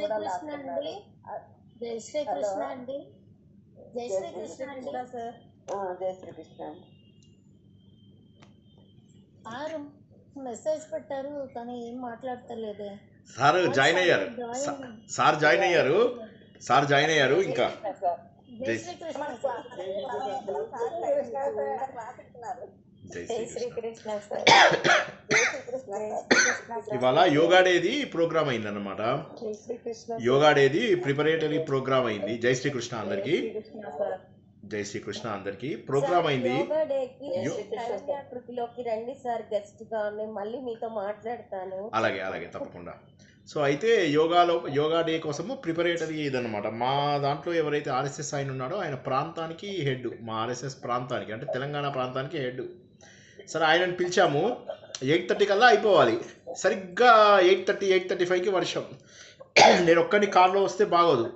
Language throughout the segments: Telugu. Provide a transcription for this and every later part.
కూడా లాక్కున్నాడు. జై హలో, శ్రీకృష్ణ అండి. జై జై శ్రీకృష్ణ అండి. శ్రీకృష్ణ సార్. జై శ్రీకృష్ణ అండి. సార్ మెసేజ్ పెట్టారు కానీ ఏం మాట్లాడతలేదే. సార్ జాయిన్ అయ్యారు. సార్ జాయిన్ అయ్యారు. సార్ జాయిన్ అయ్యారు. ఇంకా జై శ్రీకృష్ణ సార్. జై శ్రీకృష్ణ సార్. ఇవాళ యోగా డేది ప్రోగ్రామ్ అయింది అన్నమాట. యోగా డేది ప్రిపరేటరీ ప్రోగ్రామ్ అయింది. జై శ్రీకృష్ణ అందరికి. జై శ్రీకృష్ణ అందరికి ప్రోగ్రామ్ అయింది. యోగా డేకి కృతిలోకి రండి సార్, గెస్ట్ గా మళ్ళీ మీతో మాట్లాడతాను. అలాగే అలాగే తప్పకుండా. సో అయితే యోగా డే కోసము ప్రిపరేటరీ ఇదన్నమాట. మా దాంట్లో ఎవరైతే ఆర్ఎస్ఎస్ ఆయన ఉన్నాడో ఆయన ప్రాంతానికి హెడ్, మా ఆర్ఎస్ఎస్ ప్రాంతానికి అంటే తెలంగాణ ప్రాంతానికి హెడ్. సరే ఆయనను పిలిచాము. 8:30 కల్లా అయిపోవాలి. సరిగ్గా 8:35కి వర్షం. నేను ఒక్కడిని కార్లో వస్తే బాగోదు,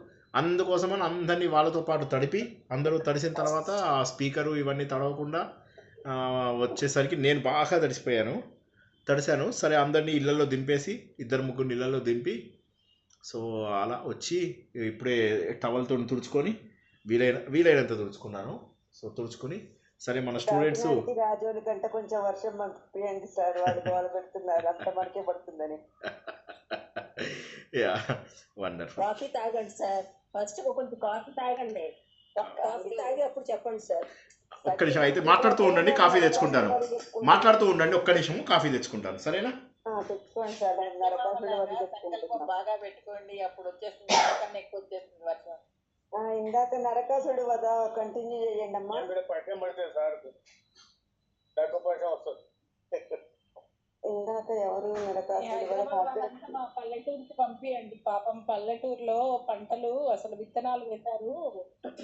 అందుకోసమని అందరినీ వాళ్ళతో పాటు తడిపి, అందరూ తడిసిన తర్వాత ఆ స్పీకరు ఇవన్నీ తడవకుండా వచ్చేసరికి నేను బాగా తడిశాను. సరే అందరినీ ఇళ్ళల్లో దింపేసి 2-3 ఇళ్ళల్లో దింపి, సో అలా వచ్చి ఇప్పుడే టవల్తో తుడుచుకొని వీలైనంత తుడుచుకున్నాను. సో తుడుచుకొని సరే మన స్టూడెంట్స్ రాజోలి కంటే కొంచెం వర్షం పంపించండి సార్, వాళ్ళు పెడుతున్నారు అంత మనకే పడుతుందని. Yeah wonderful. కాఫీ తాగండి సార్, ఫస్ట్ కొంచెం కాఫీ తాగండి. కాఫీ తాగి అప్పుడు చెప్పండి సార్. ఒక్క నిమిషం అయితే మాట్లాడుతూ ఉండండి, కాఫీ తెచ్చుకుంటాను. మాట్లాడుతూ ఉండండి, ఒక్క నిమిషం కాఫీ తెచ్చుకుంటాను. సరేనా? తెచ్చుకోండి సార్. బాగా పెట్టుకోండి, అప్పుడు వచ్చేస్తుంది, ఎక్కువ వచ్చేస్తుంది వర్షం. ఇందాక నరకాసుడు వద కంటిన్యూ చేయండి అమ్మా. ఇందాక ఎవరు పల్లెటూరుకి పంపియండి. పాపం పల్లెటూరులో పంటలు అసలు విత్తనాలు వేశారు,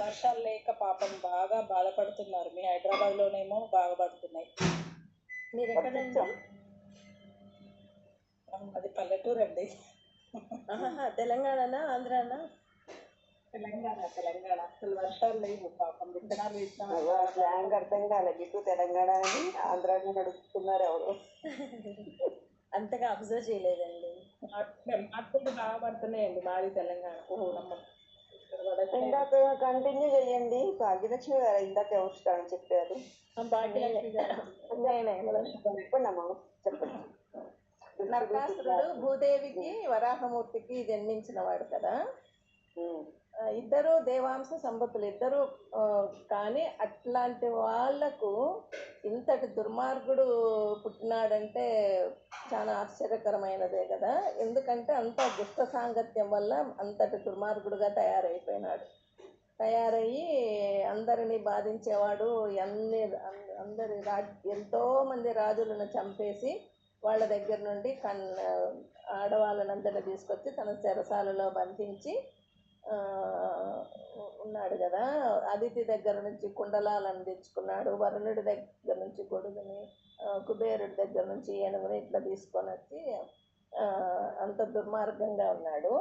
వర్షాలు లేక పాపం బాగా బాధపడుతున్నారు. మీ హైదరాబాద్ లోనేమో బాగా పడుతున్నాయి. మీరు ఎక్కడండి? అది పల్లెటూరు అండి. తెలంగాణనా ఆంధ్రానా? తెలంగాణ. అసలు వర్షాలు లేవు, పాపం విత్తనాలు వేసినా స్లాంగ్ అర్థం కాలేదు. ఇటు తెలంగాణ అని ఆంధ్రాని నడుపుతున్నారు ఎవరు, అంతగా అబ్జర్వ్ చేయలేదండి. మాకు కూడా బాగా పడుతున్నాయండి, మాది తెలంగాణ. ఇందాక కంటిన్యూ చేయండి. భాగ్యలక్ష్మి గారు ఇందాక ఎవరు స్టార్ట్ చెప్పారు? భాగ్యలక్ష్మి గారు చెప్పండి అమ్మా, చెప్పండి. నరకాసురుడు భూదేవికి వరాహమూర్తికి జన్మించిన వాడు కదా. ఇద్దరు దేవాంశ సంపత్తులు ఇద్దరు. కానీ అట్లాంటి వాళ్లకు ఇంతటి దుర్మార్గుడు పుట్టినాడంటే చాలా ఆశ్చర్యకరమైనదే కదా. ఎందుకంటే అంత దుష్ట సాంగత్యం వల్ల అంతటి దుర్మార్గుడుగా తయారైపోయినాడు. తయారయ్యి అందరినీ బాధించేవాడు. ఎంతో మంది రాజులను చంపేసి వాళ్ళ దగ్గర నుండి ఆడవాళ్ళనందరినీ తీసుకొచ్చి తన చెరసాలలో బంధించి ఉన్నాడు కదా. అదితి దగ్గర నుంచి కుండలాలను తెచ్చుకున్నాడు, వరుణుడి దగ్గర నుంచి గొడుగుని, కుబేరుడి దగ్గర నుంచి ఏనుగుని ఇట్లా తీసుకొని వచ్చి అంత దుర్మార్గంగా ఉన్నాడు.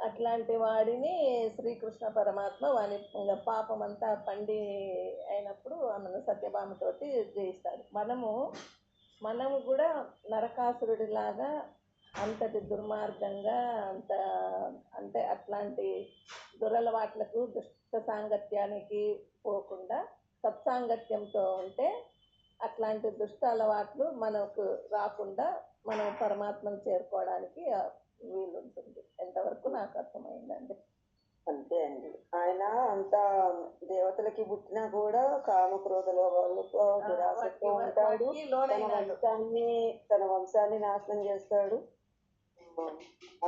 అట్లాంటి వాడిని శ్రీకృష్ణ పరమాత్మ వాని పాపం అంతా పండి అయినప్పుడు ఆమెను సత్యభామతోటి జయిస్తాడు. మనము కూడా నరకాసురుడిలాగా అంతటి దుర్మార్గంగా అంటే అట్లాంటి దురలవాట్లకు దుష్ట సాంగత్యానికి పోకుండా సత్సాంగత్యంతో ఉంటే అట్లాంటి దుష్ట అలవాట్లు మనకు రాకుండా మనం పరమాత్మను చేరుకోవడానికి వీలుంటుంది. ఎంతవరకు నాకు అర్థమైందండి. అంతే అండి. ఆయన అంత దేవతలకి పుట్టినా కూడా కామక్రోధలో వాళ్ళతో విరాసతో ఉంటాడు. తన వంశాన్ని నాశనం చేస్తాడు.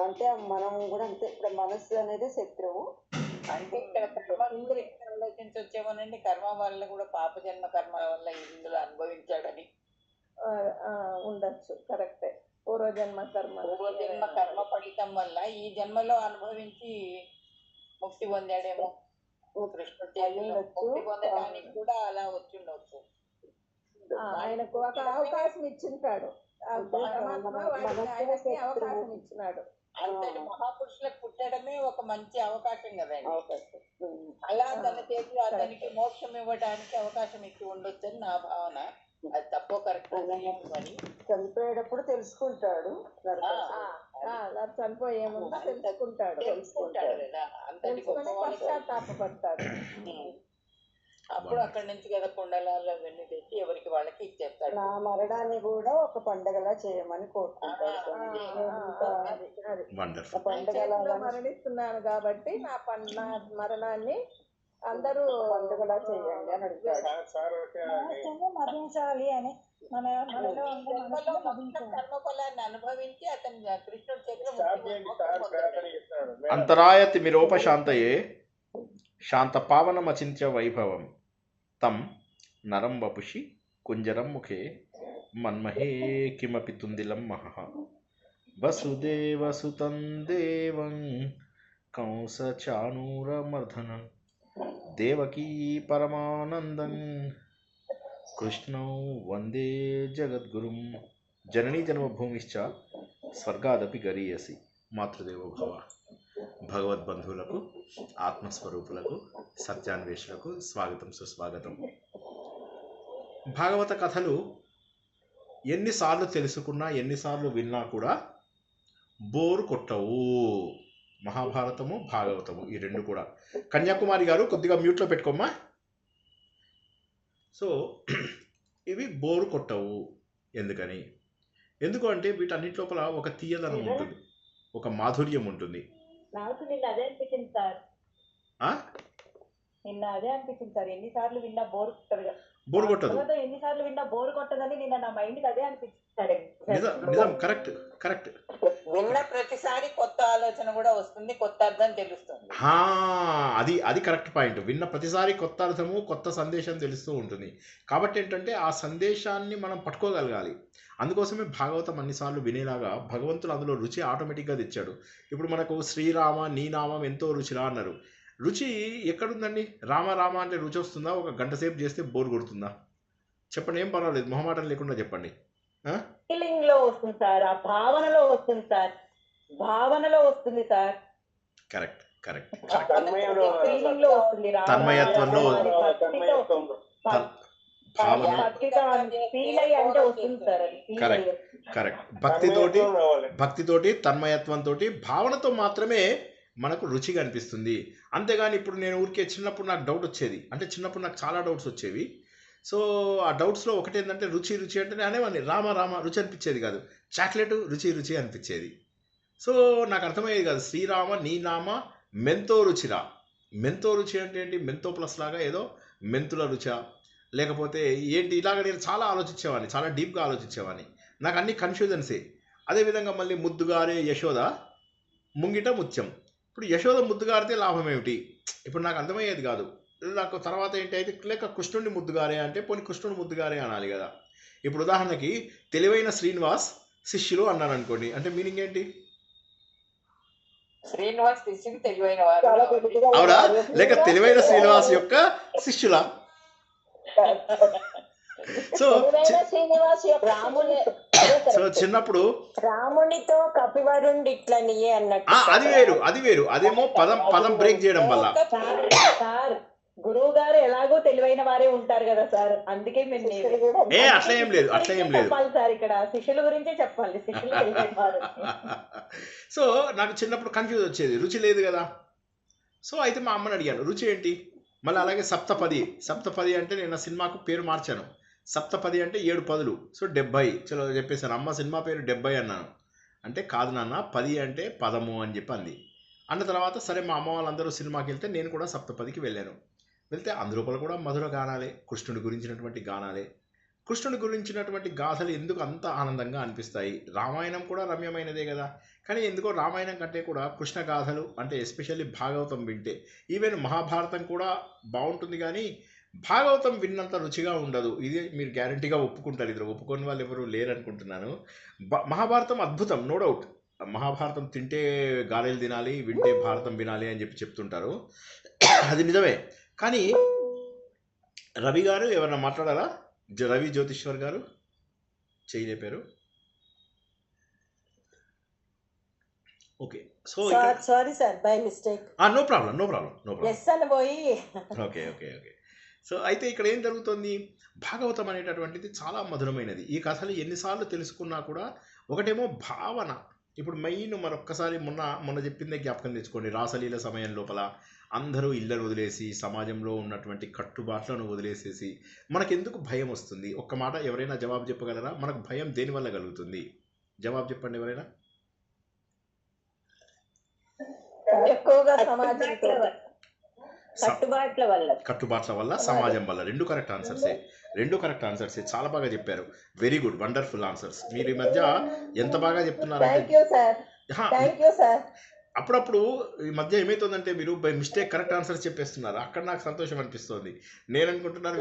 అంటే మనం కూడా అంతే. ఇప్పుడు మనస్సు అనేది శత్రువు. అంటే ఇక్కడ కర్మ వచ్చేమోనండి, కర్మ వల్ల కూడా పాప జన్మ కర్మ వల్ల ఇందులో అనుభవించాడని ఉండొచ్చు. కరెక్టే. పూర్వజన్మ కర్మ ఫలితం వల్ల ఈ జన్మలో అనుభవించి ముక్తి పొందాడేమో. కృష్ణుడు ముక్తి పొందడానికి కూడా అలా వచ్చిండవచ్చు. ఆయనకు ఒక అవకాశం ఇచ్చింటాడు, ఆయనకి అవకాశం ఇచ్చినాడు. అంతటి మహాపురుషులకు పుట్టడమే ఒక మంచి అవకాశం కదండి. అలా తన చేతిలో అతనికి మోక్షం ఇవ్వడానికి అవకాశం ఇచ్చి ఉండొచ్చు అని నా భావన. అది తప్పో కరెక్ట్ మరి చనిపోయేటప్పుడు తెలుసుకుంటాడు. చనిపోయే ముందు తెలుసుకుంటాడు కదా అంతటి తెలుసుకొని గొప్పవాళ్ళు. పశ్చాత్తాపడతాడు. అప్పుడు అక్కడి నుంచి కదా కుండలాలు అవన్నీ తెచ్చి ఎవరికి వాళ్ళకి ఇచ్చేస్తాడు. నా మరణాన్ని కూడా ఒక పండగలా చేయమని కోరుకుంటాడు. వండర్ఫుల్. పండగలా మరణిస్తున్నాను కాబట్టి నా మరణాన్ని అందరూ పండుగలా చేయండి అని అడుగుతాడు. మరణించాలి అని మన మనలో ఉండే మనసులో మరణించాలి. కర్మఫలాన్ని అనుభవించి అతని కృష్ణుడి చేతిలో అంతరాయతి మిరోపశాంతయే శాంత పావనమచింత్య వైభవం తం నరం వపుషి కుంజరం ముఖే మన్మహే కిమపి తుందిలం మహః వసుదేవసుతం దేవం కంసచానూరమర్ధనం దేవకీ పరమానందం కృష్ణౌ వందే జగద్గురుం జననీ జన్మభూమిశ్చ స్వర్గాదపి గరీయసి. మాతృదేవో భవ. భగవద్బంధువులకు, ఆత్మస్వరూపులకు, సత్యాన్వేషులకు స్వాగతం, సుస్వాగతం. భాగవత కథలు ఎన్నిసార్లు తెలుసుకున్నా, ఎన్నిసార్లు విన్నా కూడా బోరు కొట్టవు. మహాభారతము, భాగవతము ఈ రెండు కూడా. కన్యాకుమారి గారు కొద్దిగా మ్యూట్లో పెట్టుకోమ్మా. సో ఇవి బోరు కొట్టవు. ఎందుకని? ఎందుకు అంటే వీటన్నిటి లోపల ఒక తీయదనం ఉంటుంది, ఒక మాధుర్యం ఉంటుంది. నాకు నిన్న అదే అనిపించింది సార్. నిన్న అదే అనిపించింది సార్. ఎన్నిసార్లు విన్నా బోర్ కొట్టదు. బోరు కొట్టదు. ఎన్నిసార్లు విన్నా బోర్ కొట్టదని నిన్న నా మైండ్ అదే అనిపించింది. నిజం. కరెక్ట్. విన్న ప్రతిసారి కొత్త ఆలోచన కూడా వస్తుంది, కొత్త అర్థం తెలుస్తుంది. అది కరెక్ట్ పాయింట్. విన్న ప్రతిసారి కొత్త అర్థము, కొత్త సందేశం తెలుస్తూ ఉంటుంది. కాబట్టి ఏంటంటే ఆ సందేశాన్ని మనం పట్టుకోగలగాలి. అందుకోసమే భాగవతం అన్నిసార్లు వినేలాగా భగవంతుడు అందులో రుచి ఆటోమేటిక్గా తెచ్చాడు. ఇప్పుడు మనకు శ్రీరామ నీ నామం ఎంతో రుచిరా అన్నారు. రుచి ఎక్కడుందండి? రామ రామ అంటే రుచి వస్తుందా? ఒక గంట సేపు చేస్తే బోర్ కొడుతుందా? చెప్పండి, ఏం పర్వాలేదు, మొహమాటం లేకుండా చెప్పండి. ఫీలింగ్ లో వస్తుంది సార్, ఆ భావనలో వస్తుంది సార్, భావనలో వస్తుంది సార్. కరెక్ట్. ఫీలింగ్ లో వస్తుంది, తన్మయత్వంలో, కరెక్ట్. భక్తితోటి తన్మయత్వంతో భావనతో మాత్రమే మనకు రుచిగా అనిపిస్తుంది. అంతేగాని ఇప్పుడు నేను ఊరికే చిన్నప్పుడు నాకు డౌట్ వచ్చేది, అంటే చిన్నప్పుడు నాకు చాలా డౌట్స్ వచ్చేవి. సో ఆ డౌట్స్లో ఒకటి ఏంటంటే రుచి అంటే అనేవాడిని, రామ రామ రుచి అనిపించేది కాదు, చాక్లెట్ రుచి అనిపించేది. సో నాకు అర్థమయ్యేది కాదు. శ్రీరామ నీ నామ మెంతో రుచిరా. మెంతో రుచి అంటే ఏంటి? మెంతో ప్లస్ లాగా ఏదో మెంతుల రుచా, లేకపోతే ఏంటి? ఇలాగ నేను చాలా ఆలోచించేవాడిని, చాలా డీప్గా ఆలోచించేవాడిని. నాకు అన్ని కన్ఫ్యూజన్సే. అదేవిధంగా మళ్ళీ ముద్దుగారే యశోద ముంగిట ముత్యం. ఇప్పుడు యశోద ముద్దుగారితే లాభం ఏమిటి? ఇప్పుడు నాకు అర్థమయ్యేది కాదు. నాకు తర్వాత ఏంటి అయితే లేక కృష్ణుడిని ముద్దుగారే అంటే పోనీ కృష్ణుడు ముద్దుగారే అనాలి కదా. ఇప్పుడు ఉదాహరణకి తెలివైన శ్రీనివాస్ శిష్యులు అన్నాను అనుకోండి, అంటే మీనింగ్ ఏంటి? శ్రీనివాస్ శిష్యులు తెలివైన వారు అవునా? లేక తెలివైన శ్రీనివాస్ యొక్క శిష్యులా? సో చిన్నప్పుడు రామునితో కపివరుండి ఇట్లనియే అన్నట్టు అది వేరు. అదేమో పదం బ్రేక్ చేయడం వల్ల. సార్ గురువు గారు ఎలాగో తెలివైన వారే ఉంటారు కదా సార్, అందుకే మేము అట్లా ఏం లేదు చెప్పాలి సార్, ఇక్కడ శిష్యుల గురించే చెప్పాలి. సో నాకు చిన్నప్పుడు కన్ఫ్యూజ్ వచ్చేది, రుచి లేదు కదా. సో అయితే మా అమ్మని అడిగాను రుచి ఏంటి. మళ్ళీ అలాగే సప్తపది అంటే నేను సినిమాకు పేరు మార్చాను. సప్తపది అంటే 7 పదులు, సో 70. చలో చెప్పేశాను. అమ్మ సినిమా పేరు 70 అన్నాను. అంటే కాదు నాన్న 10 అంటే పదము అని చెప్పి అంది. అన్న తర్వాత సరే మా అమ్మ వాళ్ళందరూ సినిమాకి వెళ్తే నేను కూడా సప్తపదికి వెళ్ళాను. వెళ్తే అందులోపల కూడా మధుర గానాలే, కృష్ణుడి గురించినటువంటి గానాలే. కృష్ణుడి గురించినటువంటి గాథలు ఎందుకు అంత ఆనందంగా అనిపిస్తాయి? రామాయణం కూడా రమ్యమైనదే కదా. కానీ ఎందుకో రామాయణం కంటే కూడా కృష్ణ గాథలు అంటే ఎస్పెషల్లీ భాగవతం వింటే, ఈవెన్ మహాభారతం కూడా బాగుంటుంది కానీ భాగవతం విన్నంత రుచిగా ఉండదు. ఇది మీరు గ్యారంటీగా ఒప్పుకుంటారు. ఇద్దరు ఒప్పుకొని వాళ్ళు ఎవరు లేరనుకుంటున్నాను. మహాభారతం అద్భుతం, నో డౌట్. మహాభారతం తింటే గారెలు తినాలి, వింటే భారతం వినాలి అని చెప్పి చెప్తుంటారు. అది నిజమే. కానీ రవి గారు ఎవరన్నా మాట్లాడారా? రవి జ్యోతిశ్వర్ గారు చేయలేపారు. Okay. So sorry sir, by mistake. No problem. Okay. So అయితే ఇక్కడ ఏం జరుగుతుంది? భాగవతం అనేటటువంటిది చాలా మధురమైనది. ఈ కథలు ఎన్నిసార్లు తెలుసుకున్నా కూడా ఒకటేమో భావన, ఇప్పుడు మెయిన్ మరొక్కసారి మొన్న చెప్పిందే జ్ఞాపకం తెచ్చుకోండి. రాసలీల సమయం లోపల అందరూ ఇళ్ళను వదిలేసి సమాజంలో ఉన్నటువంటి కట్టుబాట్లను వదిలేసేసి మనకెందుకు భయం వస్తుంది? ఒక్క మాట ఎవరైనా జవాబు చెప్పగలరా? మనకు భయం దేనివల్ల కలుగుతుంది? జవాబు చెప్పండి ఎవరైనా. ఎక్కువగా సమాజంతో కట్టుబాట్ల వల్ల, సమాజం వల్ల. రెండు కరెక్ట్ ఆన్సర్సే. చాలా బాగా చెప్పారు. Very good, wonderful answers. మీరు ఈ మధ్య ఎంత బాగా చెప్తున్నారంటే అప్పుడప్పుడు ఈ మధ్య ఏమవుతుందంటే మీరు బై మిస్టేక్ కరెక్ట్ ఆన్సర్ చెప్పేస్తున్నారు. అక్కడ నాకు సంతోషం అనిపిస్తుంది. నేను అనుకుంటున్నాను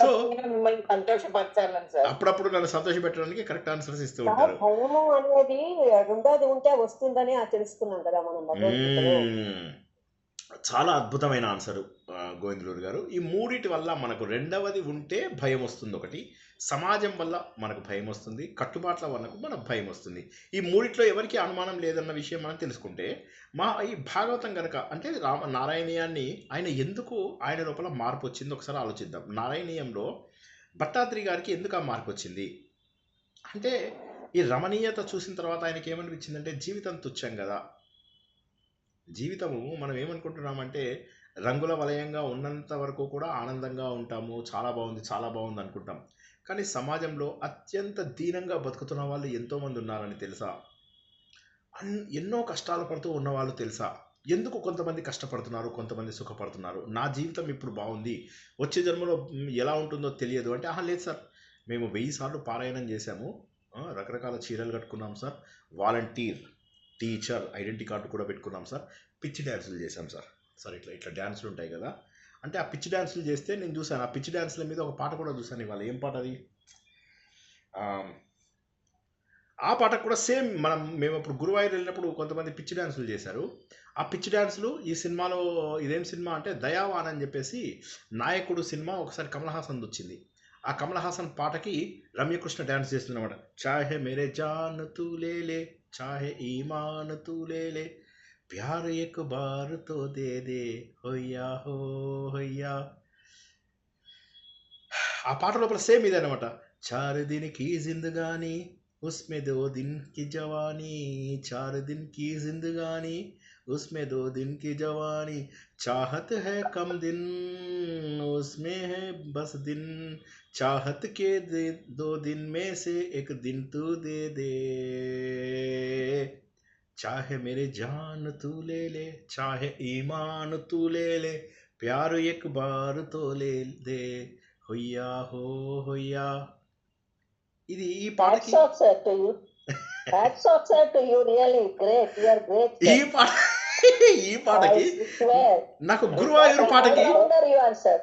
సో అప్పుడప్పుడు నన్ను సంతోష పెట్టడానికి కరెక్ట్ ఆన్సర్స్ ఇస్తూ ఉంటారు. భయము అనేది రెండోది ఉంటే వస్తుందని తెలుసుకున్నాం కదా మనం. చాలా అద్భుతమైన ఆన్సరు గోవిందలూరు గారు. ఈ మూడిటి వల్ల మనకు రెండవది ఉంటే భయం వస్తుంది. ఒకటి సమాజం వల్ల మనకు భయం వస్తుంది, కట్టుబాట్ల వల్ల మనకు భయం వస్తుంది. ఈ మూడిట్లో ఎవరికి అనుమానం లేదన్న విషయం మనం తెలుసుకుంటే ఈ భాగవతం కనుక అంటే నారాయణీయాన్ని ఆయన లోపల మార్పు వచ్చింది ఒకసారి ఆలోచిద్దాం. నారాయణీయంలో భట్టాద్రి గారికి ఎందుకు ఆ మార్పు వచ్చింది అంటే ఈ రమణీయత చూసిన తర్వాత ఆయనకి ఏమనిపించిందంటే జీవితం తుచ్చం కదా, జీవితము మనం ఏమనుకుంటున్నామంటే రంగుల వలయంగా ఉన్నంత వరకు కూడా ఆనందంగా ఉంటాము, చాలా బాగుంది అనుకుంటాం. కానీ సమాజంలో అత్యంత దీనంగా బతుకుతున్న వాళ్ళు ఎంతోమంది ఉన్నారని తెలుసా? ఎన్నో కష్టాలు పడుతూ ఉన్నవాళ్ళు తెలుసా? ఎందుకు కొంతమంది కష్టపడుతున్నారు, కొంతమంది సుఖపడుతున్నారు? నా జీవితం ఇప్పుడు బాగుంది, వచ్చే జన్మలో ఎలా ఉంటుందో తెలియదు అంటే లేదు సార్, మేము 1000 సార్లు పారాయణం చేశాము, రకరకాల చీరలు కట్టుకున్నాం sir, volunteer, teacher identity card కూడా పెట్టుకున్నాం సార్, పిచ్చి డ్యాన్సులు చేశాం సార్. ఇట్లా డ్యాన్సులు ఉంటాయి కదా అంటే ఆ పిచ్చి డ్యాన్సులు చేస్తే నేను చూసాను. ఆ పిచ్చి డ్యాన్సుల మీద ఒక పాట కూడా చూసాను ఇవాళ. ఏం పాట అది? ఆ పాట కూడా సేమ్ మేము అప్పుడు గురువాయూర్ వెళ్ళినప్పుడు కొంతమంది పిచ్చి డ్యాన్సులు చేశారు. ఆ పిచ్చి డ్యాన్సులు ఈ సినిమాలో ఇదేం సినిమా అంటే దయావాన్ అని చెప్పేసి నాయకుడు సినిమా ఒకసారి కమల్ హాసన్ వచ్చింది. ఆ కమల్ హాసన్ పాటకి రమ్యకృష్ణ డ్యాన్స్ చేస్తుందన్నమాట. చాహే మేరే జాన్ తూ లే చాహే ఈమాన్ తూ లే ప్యార్ ఏక్ బార్ తో దే హోయ్యా హో హోయ్యా. ఆ పాట లోపల సేమ్ ఇదే అనమాట. 4 दिन की जिंदगानी उसमें 2 दिन की जवानी, 4 दिन की जिंदगानी उसमें 2 दिन की जवानी, चाहत है कम दिन उसमें है बस दिन, चाहत के 2 दिन में से 1 दिन तू दे चाहे मेरे जान तू ले चाहे ईमान तू ले प्यार एक बार तो ले दे హొయ్యా హో హొయ్యా. ఇది ఈ పాటకి ఈ పాటకి నాకు గురువాయూరు పాటకి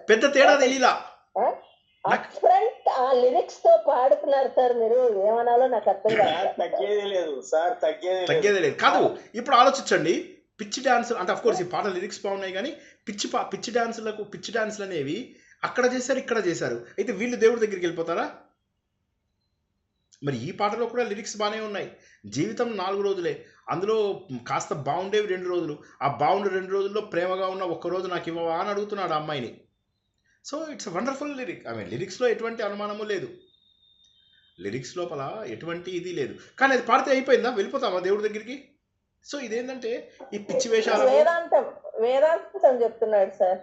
పెద్ద తేడా తెలియలా. లిరిక్స్ తో పాడుతున్నారు సార్, మీరు ఏమనాలో నాకు అర్థం తగ్గేదే లేదు కాదు. ఇప్పుడు ఆలోచించండి, పిచ్చి డాన్స్ అంటే అఫ్ కోర్స్ ఈ పాట లిరిక్స్ బాగున్నాయి కానీ పిచ్చి డాన్సులు అనేవి అక్కడ చేశారు, ఇక్కడ చేశారు. అయితే వీళ్ళు దేవుడి దగ్గరికి వెళ్ళిపోతారా? మరి ఈ పాటలో కూడా లిరిక్స్ బాగానే ఉన్నాయి. జీవితం 4 రోజులే, అందులో కాస్త బాగుండేవి 2 రోజులు. ఆ బాగుండే 2 రోజుల్లో ప్రేమగా ఉన్న 1 రోజు నాకు ఇవ్వవా అని అడుగుతున్నాడు ఆ అమ్మాయిని. So it's wonderful lyric. లిరిక్స్లో ఎటువంటి అనుమానము లేదు, లిరిక్స్ లోపల ఎటువంటి ఇది లేదు. కానీ అది పాడితే అయిపోయిందా, వెళ్ళిపోతామా దేవుడి దగ్గరికి? సో ఇదేంటంటే ఈ పిచ్చి వేషాలు వేదాంతం చెప్తున్నాడు సార్.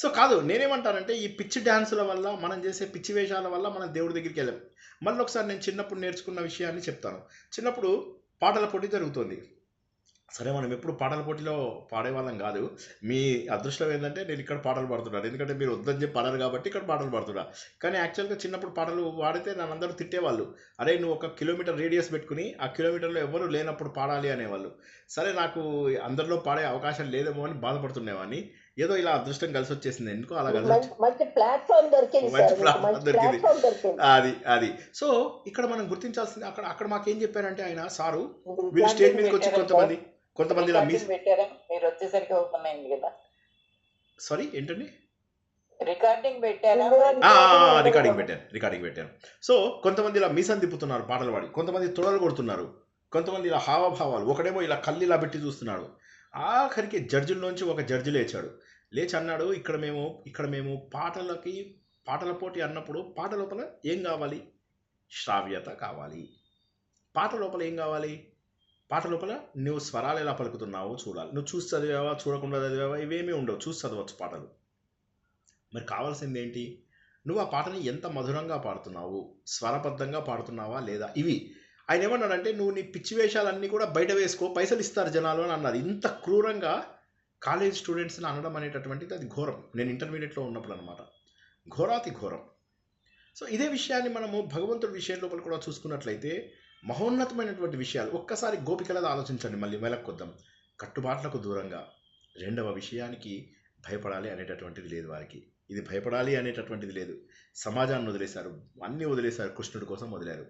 సో కాదు, నేనేమంటానంటే ఈ పిచ్చి డ్యాన్సుల వల్ల, మనం చేసే పిచ్చి వేషాల వల్ల మనం దేవుడి దగ్గరికి వెళ్ళాం. మళ్ళీ ఒకసారి నేను చిన్నప్పుడు నేర్చుకున్న విషయాన్ని చెప్తాను. చిన్నప్పుడు పాటల పోటీ జరుగుతుంది. సరే, మనం ఎప్పుడు పాటల పోటీలో పాడేవాళ్ళం కాదు. మీ అదృష్టం ఏంటంటే నేను ఇక్కడ పాటలు పాడుతున్నాను, ఎందుకంటే మీరు వద్దని చెప్పి పాడరు కాబట్టి ఇక్కడ పాటలు పాడుతున్నా. కానీ యాక్చువల్గా చిన్నప్పుడు పాటలు పాడితే నన్ను అందరూ తిట్టేవాళ్ళు. అరే నువ్వు 1 కిలోమీటర్ రేడియస్ పెట్టుకుని ఆ కిలోమీటర్లో ఎవరు లేనప్పుడు పాడాలి అనేవాళ్ళు. సరే, నాకు అందరిలో పాడే అవకాశం లేదేమో అని బాధపడుతుండేవాడిని. ఏదో ఇలా అదృష్టం కలిసి వచ్చేసింది, ఎందుకో అలా మంచి ప్లాట్ఫామ్ దొరికింది. అది సో ఇక్కడ మనం గుర్తించాల్సింది, అక్కడ మాకేం చెప్పారంటే ఆయన సారు, వీళ్ళు స్టేజ్ మీదకి వచ్చి కొంతమంది మీరు వచ్చేసరికి ఓపెన్ అయింది కదా. సారీ ఏంటండి? రికార్డింగ్ పెట్టాను. సో కొంతమంది ఇలా మీసం తిప్పుతున్నారు పాటలు పాడి, కొంతమంది తొడలు కొడుతున్నారు, కొంతమంది ఇలా హావభావాలు, ఒకడేమో ఇలా కళ్ళు ఇలా పెట్టి చూస్తున్నాడు. ఆఖరికి జడ్జిల్లోంచి ఒక జడ్జి లేచి అన్నాడు, ఇక్కడ మేము పాటల పోటీ అన్నప్పుడు పాట లోపల ఏం కావాలి, శ్రావ్యత కావాలి. పాట లోపల ఏం కావాలి? పాట లోపల నువ్వు స్వరాలు ఎలా పలుకుతున్నావో చూడాలి. నువ్వు చూసి చదివావా, చూడకుండా చదివావా, ఇవేమీ ఉండవు. చూసి చదవచ్చు పాటలు. మరి కావాల్సింది ఏంటి? నువ్వు ఆ పాటని ఎంత మధురంగా పాడుతున్నావు, స్వరబద్ధంగా పాడుతున్నావా లేదా. ఇవి ఆయన ఏమన్నాడంటే, నువ్వు నీ పిచ్చి వేషాలన్నీ కూడా బయట వేసుకో, పైసలు ఇస్తారు జనాలు అని అన్నారు. ఇంత క్రూరంగా కాలేజ్ స్టూడెంట్స్ని అనడం అనేటటువంటిది అది ఘోరం. నేను ఇంటర్మీడియట్లో ఉన్నప్పుడు అనమాట. ఘోరాతి ఘోరం. సో ఇదే విషయాన్ని మనము భగవంతుడి విషయం లోపల కూడా చూసుకున్నట్లయితే మహోన్నతమైనటువంటి విషయాలు. ఒక్కసారి గోపికలది ఆలోచించండి, మళ్ళీ వెలక్కొద్దాం. కట్టుబాట్లకు దూరంగా, రెండవ విషయానికి భయపడాలి అనేటటువంటిది లేదు వారికి. ఇది భయపడాలి అనేటటువంటిది లేదు. సమాజాన్ని వదిలేశారు, అన్నీ వదిలేశారు, కృష్ణుడి కోసం వదిలేరు.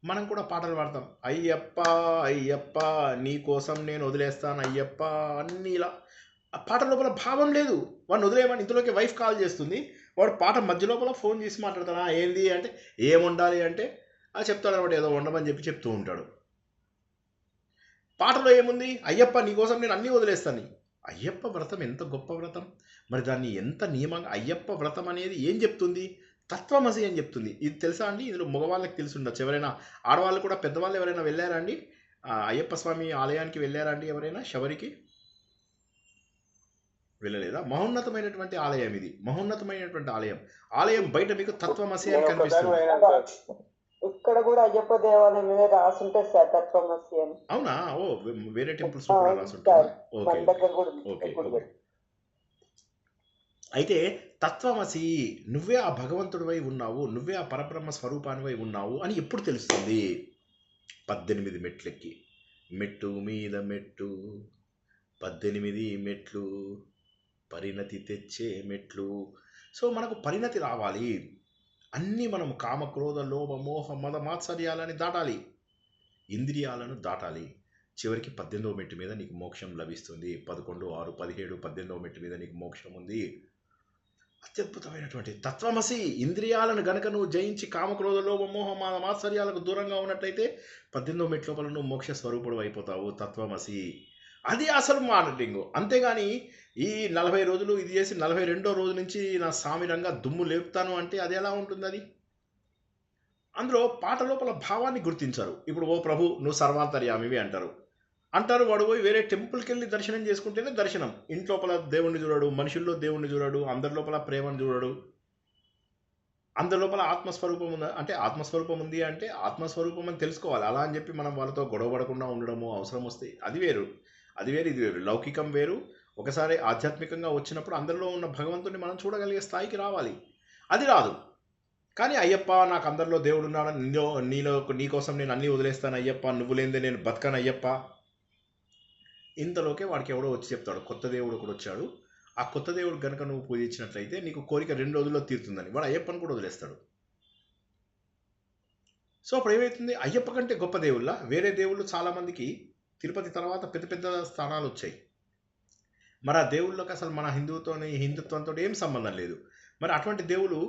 మనం కూడా పాటలు పాడతాం, అయ్యప్ప అయ్యప్ప నీ కోసం నేను వదిలేస్తాను అయ్యప్ప, అన్నీ ఇలా. ఆ పాట లోపల భావం లేదు. వాడిని వదిలేయమని ఇంతలోకి వైఫ్ కాల్ చేస్తుంది, వాడు పాట మధ్య లోపల ఫోన్ చేసి మాట్లాడతాడా ఏంది అంటే, ఏం వండాలి అంటే అది చెప్తాడు అనమాట, ఏదో వండమని చెప్పి చెప్తూ ఉంటాడు. పాటలో ఏముంది? అయ్యప్ప నీకోసం నేను అన్నీ వదిలేస్తాను. అయ్యప్ప వ్రతం ఎంత గొప్ప వ్రతం! మరి దాన్ని ఎంత నియమంగా, అయ్యప్ప వ్రతం అనేది ఏం చెప్తుంది? తత్వమసి అని చెప్తుంది. ఇది తెలుసా అండి? ఇందులో మగవాళ్ళకి తెలిసి ఉండొచ్చు. ఎవరైనా ఆడవాళ్ళు కూడా, పెద్దవాళ్ళు ఎవరైనా వెళ్ళారా అండి అయ్యప్ప స్వామి ఆలయానికి? వెళ్ళారా అండి ఎవరైనా శబరికి? వెళ్ళలేదా? మహోన్నతమైనటువంటి ఆలయం ఇది, మహోన్నతమైనటువంటి ఆలయం. ఆలయం బయట మీకు తత్వమసి అని కనిపిస్తుంది. ఇక్కడ కూడా అయ్యప్ప దేవాలయం మీద రాసుంటే సార్ తత్వమసి అని. అవునా? ఓ, వేరే టెంపుల్స్ కూడా రాసుంటారా? Okay okay okay. అయితే తత్వమసి, నువ్వే ఆ భగవంతుడివై ఉన్నావు, నువ్వే ఆ పరబ్రహ్మ స్వరూపానివై ఉన్నావు అని ఎప్పుడు తెలుస్తుంది? 18 మెట్లెక్కి, మెట్టు మీద మెట్టు, 18 మెట్లు, పరిణతి తెచ్చే మెట్లు. సో మనకు పరిణతి రావాలి. అన్నీ మనము కామక్రోధ లోభ మోహ మద మాత్సర్యాలని దాటాలి, ఇంద్రియాలను దాటాలి. చివరికి 18వ మెట్టు మీద నీకు మోక్షం లభిస్తుంది. 11, 6, 17, 18వ మెట్టు మీద నీకు మోక్షం ఉంది. అత్యద్భుతమైనటువంటి తత్వమసి. ఇంద్రియాలను గనక నువ్వు జయించి కామక్రోధ లోభ మోహ మద మాత్సర్యాలకు దూరంగా ఉన్నట్లయితే 18వ మెట్టు లోపల నువ్వు మోక్ష స్వరూపుడు అయిపోతావు. తత్వమసి, అది అసలు మార్కెటింగ్. అంతేగాని ఈ 40 రోజులు ఇది చేసి 42వ రోజు నుంచి నా సామిరంగా దుమ్ము లేపుతాను అంటే అది ఎలా ఉంటుంది? అది అందులో పాట లోపల భావాన్ని గుర్తించరు. ఇప్పుడు ఓ ప్రభు నువ్వు సర్వాంతర్యామివి అంటారు. వాడు పోయి వేరే టెంపుల్కి వెళ్ళి దర్శనం చేసుకుంటేనే దర్శనం. ఇంట్లోపల దేవుణ్ణి చూడడు, మనుషుల్లో దేవుణ్ణి చూడడు, అందరి లోపల ప్రేమను చూడడు. అందరి లోపల ఆత్మస్వరూపం ఉందా అంటే, ఆత్మస్వరూపం ఉంది అంటే ఆత్మస్వరూపం అని తెలుసుకోవాలి. అలా అని చెప్పి మనం వాళ్ళతో గొడవపడకుండా ఉండడము అవసరం వస్తే అది వేరు, అది వేరు, ఇది వేరు. లౌకికం వేరు. ఒకసారి ఆధ్యాత్మికంగా వచ్చినప్పుడు అందరిలో ఉన్న భగవంతుడిని మనం చూడగలిగే స్థాయికి రావాలి. అది రాదు. కానీ అయ్యప్ప నాకు అందరిలో దేవుడు ఉన్నాడని, నీకోసం నేను అన్నీ వదిలేస్తాను అయ్యప్ప, నువ్వు లేనిదే నేను బతకను అయ్యప్ప. ఇంతలోకే వాడికి ఎవడో వచ్చి చెప్తాడు, కొత్త దేవుడు కూడా వచ్చాడు, ఆ కొత్త దేవుడు కనుక నువ్వు పూజించినట్లయితే నీకు కోరిక 2 రోజుల్లో తీరుతుందని. వాడు అయ్యప్పని కూడా వదిలేస్తాడు. సో అప్పుడు ఏమవుతుంది? అయ్యప్ప కంటే గొప్ప దేవుళ్ళ వేరే దేవుళ్ళు చాలామందికి తిరుపతి తర్వాత పెద్ద పెద్ద స్థానాలు వచ్చాయి. మరి ఆ దేవుళ్ళకి అసలు మన హిందుత్వంతో ఏం సంబంధం లేదు. మరి అటువంటి దేవుళ్ళు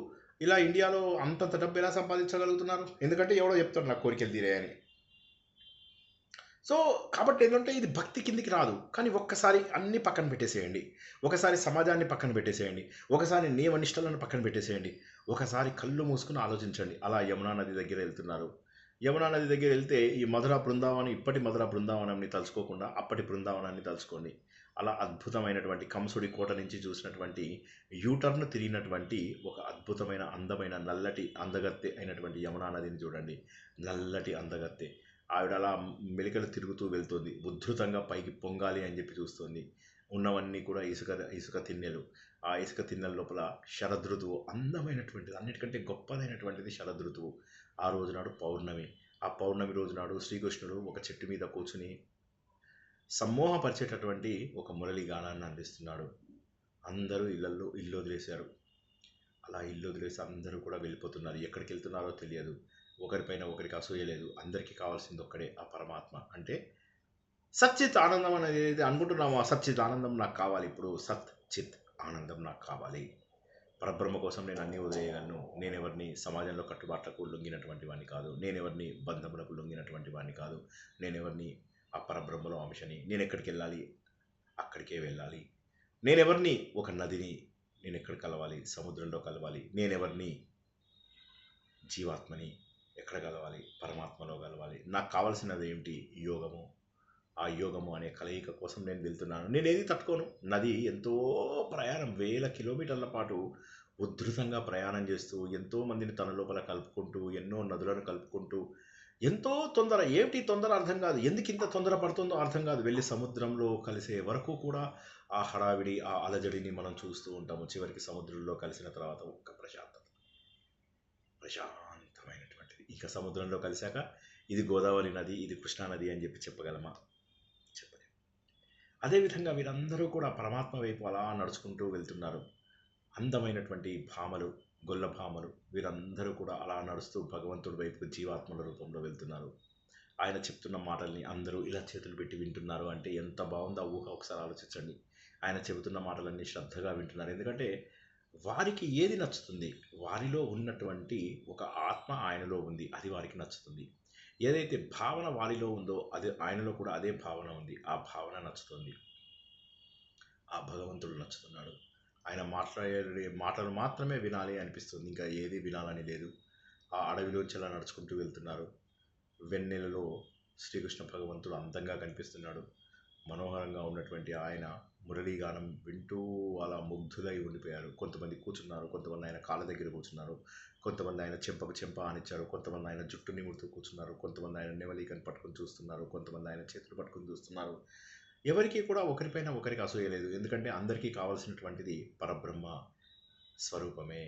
ఇలా ఇండియాలో అంతంత డబ్బు ఎలా సంపాదించగలుగుతున్నారు? ఎందుకంటే ఎవడో చెప్తాడు నాకు కోరికలు తీరాయని. సో కాబట్టి ఏంటంటే ఇది భక్తి కిందికి రాదు. కానీ ఒక్కసారి అన్ని పక్కన పెట్టేసేయండి, ఒకసారి సమాజాన్ని పక్కన పెట్టేసేయండి, ఒకసారి నియమనిష్టలను పక్కన పెట్టేసేయండి, ఒకసారి కళ్ళు మూసుకుని ఆలోచించండి. అలా యమునా నది దగ్గర వెళ్తున్నారు. యమునా నది దగ్గర వెళ్తే ఈ మధుర బృందావనం, ఇప్పటి మధుర బృందావనాన్ని తలుచుకోకుండా అప్పటి బృందావనాన్ని తలుచుకోండి. అలా అద్భుతమైనటువంటి కంసుడి కోట నుంచి చూసినటువంటి యూటర్న్ తిరిగినటువంటి ఒక అద్భుతమైన అందమైన నల్లటి అందగత్తె అయినటువంటి యమునా నదిని చూడండి. నల్లటి అందగత్తె ఆవిడ అలా మెలికలు తిరుగుతూ వెళ్తుంది. ఉద్ధృతంగా పైకి పొంగాలి అని చెప్పి చూస్తుంది. ఉన్నవన్నీ కూడా ఇసుక తిన్నెలు. ఆ ఇసుక తిన్నెల లోపల శరదృతువు, అందమైనటువంటిది, అన్నిటికంటే గొప్పదైనటువంటిది శరదృతువు. ఆ రోజునాడు పౌర్ణమి. ఆ పౌర్ణమి రోజునాడు శ్రీకృష్ణుడు ఒక చెట్టు మీద కూర్చుని సమ్మోహపరిచేటటువంటి ఒక మురళి గానాన్ని అందిస్తున్నాడు. అందరూ ఇల్లు వదిలేశారు. అలా ఇల్లు వదిలేసి అందరూ కూడా వెళ్ళిపోతున్నారు. ఎక్కడికి వెళ్తున్నారో తెలియదు. ఒకరిపైన ఒకరికి అసూయ లేదు. అందరికీ కావాల్సింది ఒక్కడే, ఆ పరమాత్మ. అంటే సచ్చిత్ ఆనందం అనేది ఏదైతే అనుకుంటున్నామో, ఆ సచ్చిత్ ఆనందం నాకు కావాలి. ఇప్పుడు సత్ చిత్ ఆనందం నాకు కావాలి. పరబ్రహ్మ కోసం నేను అన్నీ వదిలేయగలను. నేనెవరిని సమాజంలో కట్టుబాట్లకు లొంగినటువంటి వాడిని కాదు. నేనెవరిని బంధములకు లొంగినటువంటి వాడిని కాదు. నేనెవరిని ఆ పరబ్రహ్మలో అంశని. నేను ఎక్కడికి వెళ్ళాలి అక్కడికే వెళ్ళాలి. నేనెవరిని ఒక నదిని, నేను ఎక్కడ కలవాలి, సముద్రంలో కలవాలి. నేనెవరిని జీవాత్మని, ఎక్కడ కలవాలి? పరమాత్మలో కలవాలి. నాకు కావాల్సినది ఏమిటి? యోగము. ఆ యోగము అనే కలయిక కోసం నేను వెళ్తున్నాను. నేనేది తట్టుకోను. నది ఎంతో ప్రయాణం, వేల కిలోమీటర్ల పాటు ఉధృతంగా ప్రయాణం చేస్తూ, ఎంతో మందిని తన లోపల కలుపుకుంటూ, ఎన్నో నదులను కలుపుకుంటూ, ఎంతో తొందర. ఏమిటి తొందర అర్థం కాదు. ఎందుకు ఇంత తొందర పడుతుందో అర్థం కాదు. వెళ్ళి సముద్రంలో కలిసే వరకు కూడా ఆ హడావిడి, ఆ అలజడిని మనం చూస్తూ ఉంటాము. చివరికి సముద్రంలో కలిసిన తర్వాత ఒక్క ప్రశాంతమైనటువంటిది. ఇంకా సముద్రంలో కలిశాక ఇది గోదావరి నది, ఇది కృష్ణా నది అని చెప్పి చెప్పగలమా? చెప్పలేము. అదేవిధంగా వీరందరూ కూడా పరమాత్మ వైపు అలా నడుచుకుంటూ వెళ్తున్నారు. అందమైనటువంటి భామలు, గొల్ల భామలు, వీరందరూ కూడా అలా నడుస్తూ భగవంతుడి వైపు జీవాత్మల రూపంలో వెళ్తున్నారు. ఆయన చెప్తున్న మాటల్ని అందరూ ఇలా చేతులు పెట్టి వింటున్నారు అంటే ఎంత బాగుందో ఊహ ఒకసారి ఆలోచించండి. ఆయన చెబుతున్న మాటలన్నీ శ్రద్ధగా వింటున్నారు. ఎందుకంటే వారికి ఏది నచ్చుతుంది? వారిలో ఉన్నటువంటి ఒక ఆత్మ ఆయనలో ఉంది, అది వారికి నచ్చుతుంది. ఏదైతే భావన వారిలో ఉందో అది ఆయనలో కూడా అదే భావన ఉంది, ఆ భావన నచ్చుతుంది. ఆ భగవంతుడు నచ్చుతున్నాడు. ఆయన మాట్లాడే మాటలు మాత్రమే వినాలి అనిపిస్తుంది, ఇంకా ఏది వినాలని లేదు. ఆ అడవిలోంచి అలా నడుచుకుంటూ వెళ్తున్నారు. వెన్నెలలో శ్రీకృష్ణ భగవంతుడు అందంగా కనిపిస్తున్నాడు. మనోహరంగా ఉన్నటువంటి ఆయన మురళీగానం వింటూ అలా ముగ్ధులై ఉండిపోయారు. కొంతమంది కూర్చున్నారు, కొంతమంది ఆయన కాళ్ళ దగ్గర కూర్చున్నారు, కొంతమంది ఆయన చెంపకు చెంప ఆనిచ్చారు, కొంతమంది ఆయన జుట్టు నిమురుతూ కూర్చున్నారు, కొంతమంది ఆయన నెమలికని పట్టుకొని చూస్తున్నారు, కొంతమంది ఆయన చేతులు పట్టుకొని చూస్తున్నారు. ఎవరికి కూడా ఒకరిపైన ఒకరికి అసూయ లేదు. ఎందుకంటే అందరికీ కావాల్సినటువంటిది పరబ్రహ్మ స్వరూపమే.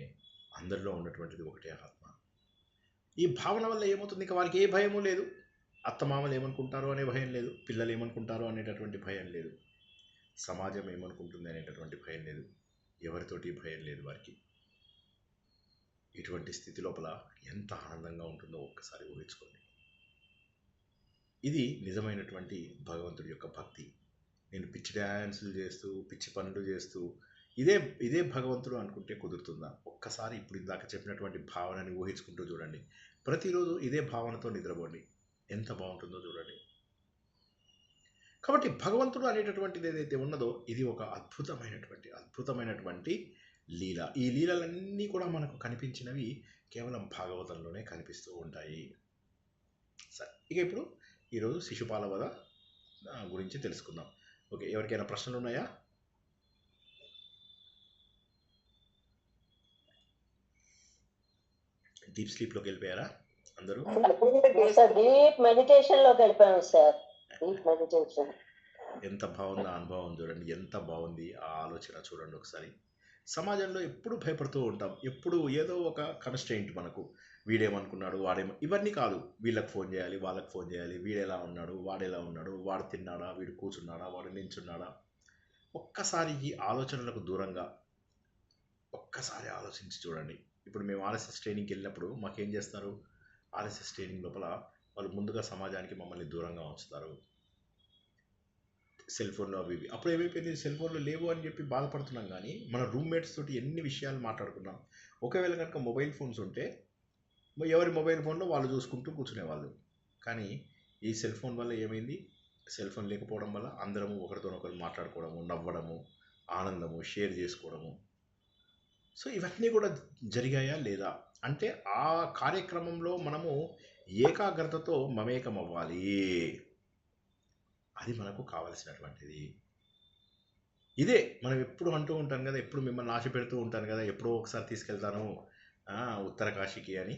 అందరిలో ఉన్నటువంటిది ఒకటే ఆత్మ. ఈ భావన వల్ల ఏమవుతుంది? ఇంకా వారికి ఏ భయము లేదు. అత్తమామలు ఏమనుకుంటారో అనే భయం లేదు, పిల్లలు ఏమనుకుంటారో అనేటటువంటి భయం లేదు, సమాజం ఏమనుకుంటుంది అనేటటువంటి భయం లేదు, ఎవరితోటి భయం లేదు వారికి. ఇటువంటి స్థితి లోపల ఎంత ఆనందంగా ఉంటుందో ఒక్కసారి ఊహించుకోండి. ఇది నిజమైనటువంటి భగవంతుడి యొక్క భక్తి. నేను పిచ్చి డ్యాన్సులు చేస్తూ, పిచ్చి పనులు చేస్తూ ఇదే భగవంతుడు అనుకుంటే కుదురుతుందా? ఒక్కసారి ఇప్పుడు ఇందాక చెప్పినటువంటి భావనని ఊహించుకుంటూ చూడండి. ప్రతిరోజు ఇదే భావనతో నిద్రపోండి, ఎంత బాగుంటుందో చూడండి. కాబట్టి భగవంతుడు అనేటటువంటిది ఏదైతే ఉన్నదో ఇది ఒక అద్భుతమైనటువంటి లీల. ఈ లీలలన్నీ కూడా మనకు కనిపించినవి కేవలం భాగవతంలోనే కనిపిస్తూ ఉంటాయి. సరే, ఇక ఇప్పుడు ఈరోజు శిశుపాల వధ గురించి తెలుసుకుందాం. ఓకే, ఎవరికైనా ప్రశ్నలు ఉన్నాయా? డీప్ స్లీప్లోకి వెళ్ళిపోయారా అందరూ? డీప్ మెడిటేషన్ లోకి వెళ్ళిపోయాం సార్. Deep meditation. ఎంత బాగుంది ఆ అనుభవం చూడండి, ఎంత బాగుంది ఆ ఆలోచన చూడండి ఒకసారి. సమాజంలో ఎప్పుడు భయపడుతూ ఉంటాం, ఎప్పుడు ఏదో ఒక కన్స్ట్రెయింట్ మనకు. వీడేమనుకున్నాడు, ఇవన్నీ కాదు. వీళ్ళకి ఫోన్ చేయాలి, వాళ్ళకి ఫోన్ చేయాలి, వీడెలా ఉన్నాడు, వాడెలా ఉన్నాడు, వాడు తిన్నాడా, వీడు కూర్చున్నాడా, వాడు నించున్నాడా. ఒక్కసారి ఈ ఆలోచనలకు దూరంగా ఒక్కసారి ఆలోచించి చూడండి. ఇప్పుడు మేము ఆర్ఎస్ఎస్ ట్రైనింగ్కి వెళ్ళినప్పుడు మాకేం చేస్తారు? ఆర్ఎస్ఎస్ ట్రైనింగ్ లోపల వాళ్ళు ముందుగా సమాజానికి మమ్మల్ని దూరంగా ఉంచుతారు. సెల్ ఫోన్లో అవి ఇవి. అప్పుడు ఏమైపోయింది? సెల్ ఫోన్లు లేవు అని చెప్పి బాధపడుతున్నాం, కానీ మన రూమ్మేట్స్ తోటి ఎన్ని విషయాలు మాట్లాడుకున్నాం. ఒకవేళ కనుక మొబైల్ ఫోన్స్ ఉంటే ఎవరి మొబైల్ ఫోన్లో వాళ్ళు చూసుకుంటూ కూర్చునేవాళ్ళు. కానీ ఈ సెల్ ఫోన్ వల్ల ఏమైంది? సెల్ ఫోన్ లేకపోవడం వల్ల అందరము ఒకరితోనొకరు మాట్లాడుకోవడము, నవ్వడము, ఆనందము షేర్ చేసుకోవడము. సో ఇవన్నీ కూడా జరిగాయా లేదా అంటే ఆ కార్యక్రమంలో మనము ఏకాగ్రతతో మమేకం అవ్వాలి. అది మనకు కావలసినటువంటిది. ఇదే మనం ఎప్పుడు అంటూ ఉంటాను కదా, ఎప్పుడు మిమ్మల్ని ఆశ పెడుతూ ఉంటాను కదా, ఎప్పుడో ఒకసారి తీసుకెళ్తాను ఉత్తరకాశీకి అని.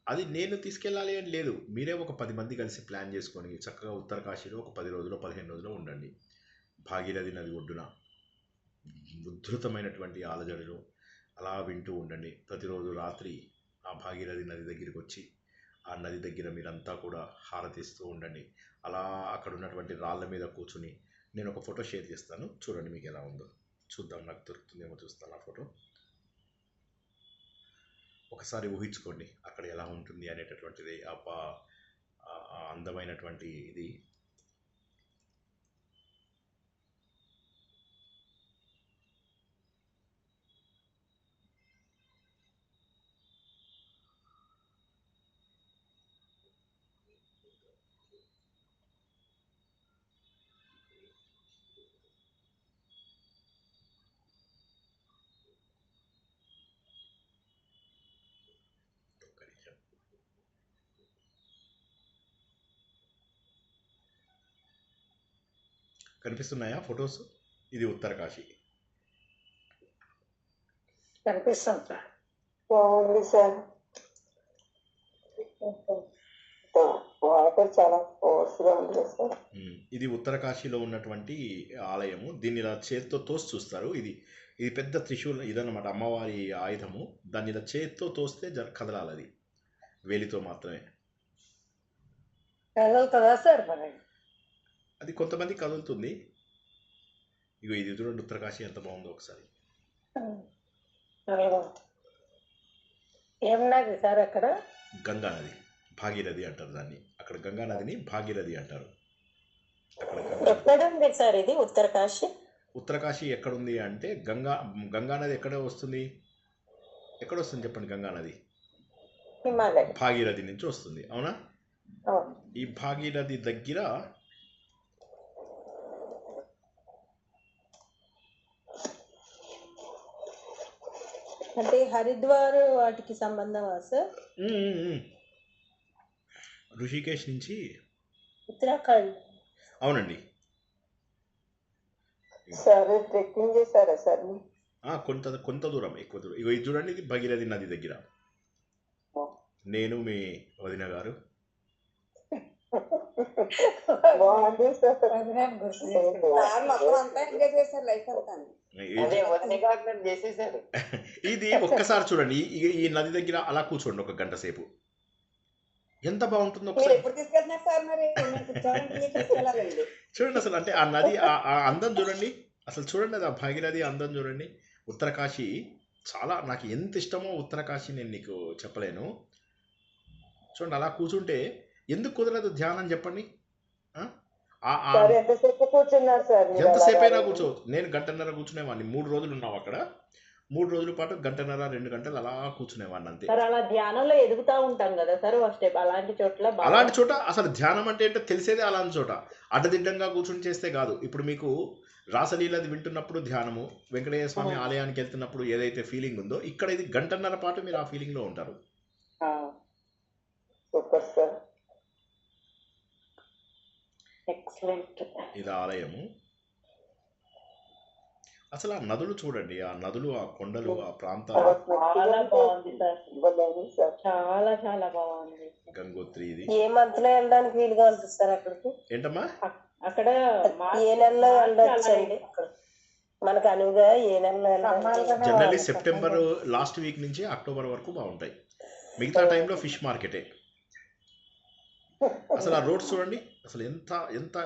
అది నేను తీసుకెళ్ళాలి అని లేదు. మీరే ఒక 10 మంది కలిసి ప్లాన్ చేసుకొని చక్కగా ఉత్తరకాశీలో ఒక 10 రోజులు 15 రోజులు ఉండండి. భాగీరథి నది ఒడ్డున ఉద్ధృతమైనటువంటి ఆలజడిలో అలా వింటూ ఉండండి. ప్రతిరోజు రాత్రి ఆ భాగీరథి నది దగ్గరికి వచ్చి ఆ నది దగ్గర మీరంతా కూడా హారతిస్తూ ఉండండి. అలా అక్కడ ఉన్నటువంటి రాళ్ళ మీద కూర్చుని నేను ఒక ఫోటో షేర్ చేస్తాను, చూడండి మీకు ఎలా ఉందో. చూద్దాం, నాకు దొరుకుతుందేమో చూస్తాను ఆ ఫోటో. ఒకసారి ఊహించుకోండి అక్కడ ఎలా ఉంటుంది అనేటటువంటిది. ఆ అందమైనటువంటి ఇది. కనిపిస్తున్నాయా ఫొటోస్? ఇది ఉత్తరకాశి. కనిపిస్తాం సార్. బాగుంది సార్. వాటర్ చాలా ఫోర్స్ గా ఉంది సార్. ఇది ఉత్తరకాశీలో ఉన్నటువంటి ఆలయము. దీన్ని ఇలా చేతితో తోసి చూస్తారు. ఇది పెద్ద త్రిశూలం ఇదన్నమాట, అమ్మవారి ఆయుధము. దాన్ని ఇలా చేతితో తోస్తే కదలాలి, అది వేలితో మాత్రమే. కదలుతుందా సార్ మరి? అది కొంతమంది కదులుతుంది. ఇగో ఇది చూడండి ఉత్తరకాశి ఎంత బాగుందో ఒకసారి. ఏం నది సార్ అక్కడ? గంగా నది, భాగీరథి అంటారు దాన్ని. అక్కడ గంగా నదిని భాగీరథి అంటారు. అక్కడ ఎక్కడ ఉంది సార్ ఇది ఉత్తరకాశి? ఉత్తరకాశి ఎక్కడుంది అంటే గంగా నది ఎక్కడ వస్తుంది? ఎక్కడ వస్తుంది చెప్పండి? గంగా నది హిమాలయ, భాగీరథి నుంచి వస్తుంది, అవునా? అవును. ఈ భాగీరథి దగ్గర అంటే హరిద్వార్ వాటికి సంబంధమా సార్? ఋషికేశ్ నుంచి ఉత్తరాఖండ్. అవునండి. సార్ ట్రెక్కింగ్ చేశారా సార్? కొంత దూరం, ఎక్కువ దూరం. ఇగో ఇది చూడండి, ఇది భగీరథి నది దగ్గర. నేను మీ వదిన గారు. బాగుంది సార్. ఇది ఒక్కసారి చూడండి, ఈ నది దగ్గర అలా కూర్చోండి ఒక గంట సేపు, ఎంత బాగుంటుందో ఒకసారి చూడండి. అసలు అంటే ఆ నది ఆ అందం చూడండి, అసలు చూడండి, అది ఆ భాగీరథి అందం చూడండి. ఉత్తరకాశి చాలా నాకు ఎంత ఇష్టమో ఉత్తరకాశి నేను నీకు చెప్పలేను. చూడండి అలా కూర్చుంటే ఎందుకు కుదరదు ధ్యానం చెప్పండి? ఎంతసేపు అయినా కూర్చోవచ్చు. నేను గంటన్నర కూర్చునేవాడిని. 3 రోజులు ఉన్నావు అక్కడ. 3 రోజుల పాటు గంటన్నర 2 గంటలు అలా కూర్చునేవాడిని అంతే. అలా ధ్యానంలో ఎదుగుతా ఉంటాం కదా సార్ స్టెప్. అలాంటి చోట అసలు ధ్యానం అంటే ఏంటో తెలిసేదే అలాంటి చోట. అడ్డదిడ్డంగా కూర్చుని చేస్తే కాదు. ఇప్పుడు మీకు రాసలీలది వింటున్నప్పుడు ధ్యానము, వెంకటేశ్వర స్వామి ఆలయానికి వెళ్తున్నప్పుడు ఏదైతే ఫీలింగ్ ఉందో, ఇక్కడ ఇది గంటన్నర పాటు మీరు ఆ ఫీలింగ్ లో ఉంటారు. Super sir. ఎక్సలెంట్. ఇది ఆలయము. అసలు ఆ నదులు చూడండి, ఆ నదులు, ఆ కొండలు, ఆ ప్రాంతాలు చాలా బాగుంది సార్. చాలా చాలా బాగుంది. గంగోత్రి. ఇది ఏ మంత్ లో వెళ్ళడానికి వీలుగా ఉంటుంది సార్ అక్కడికి? ఏంటమ్మా? అక్కడ ఏ నెలలో వెళ్ళొచ్చండి మనకు అనువుగా? ఏ నెలలో? జనరల్లీ సెప్టెంబర్ లాస్ట్ వీక్ నుంచి అక్టోబర్ వరకు బాగుంటాయి. మిగతా టైంలో ఫిష్ మార్కెటే. అసలు ఆ రోడ్స్ చూడండి, అసలు ఎంత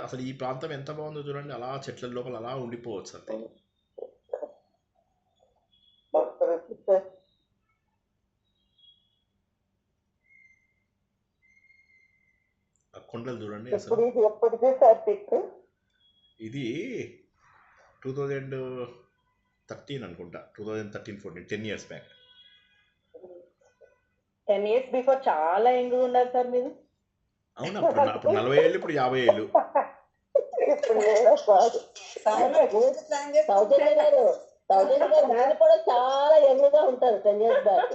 అసలు ఈ ప్రాంతం ఎంత బాగుందో చూడండి. అలా చెట్ల లోపల అలా ఉండిపోవచ్చు అంతే. ఆ కొండలు చూడండి అసలు. ఇది 2013 అనుకుంటా, 2013-14, 10 years బ్యాక్. 10 years బిఫోర్ చాలా యంగ్ ఉన్నారు సార్ మీరు. అవును, అప్పుడు 40 ఏళ్ళు, ఇప్పుడు 50 ఏళ్ళు. మీరు కూడా చాలా యంగ్ గా ఉంటారు. 10 years బ్యాక్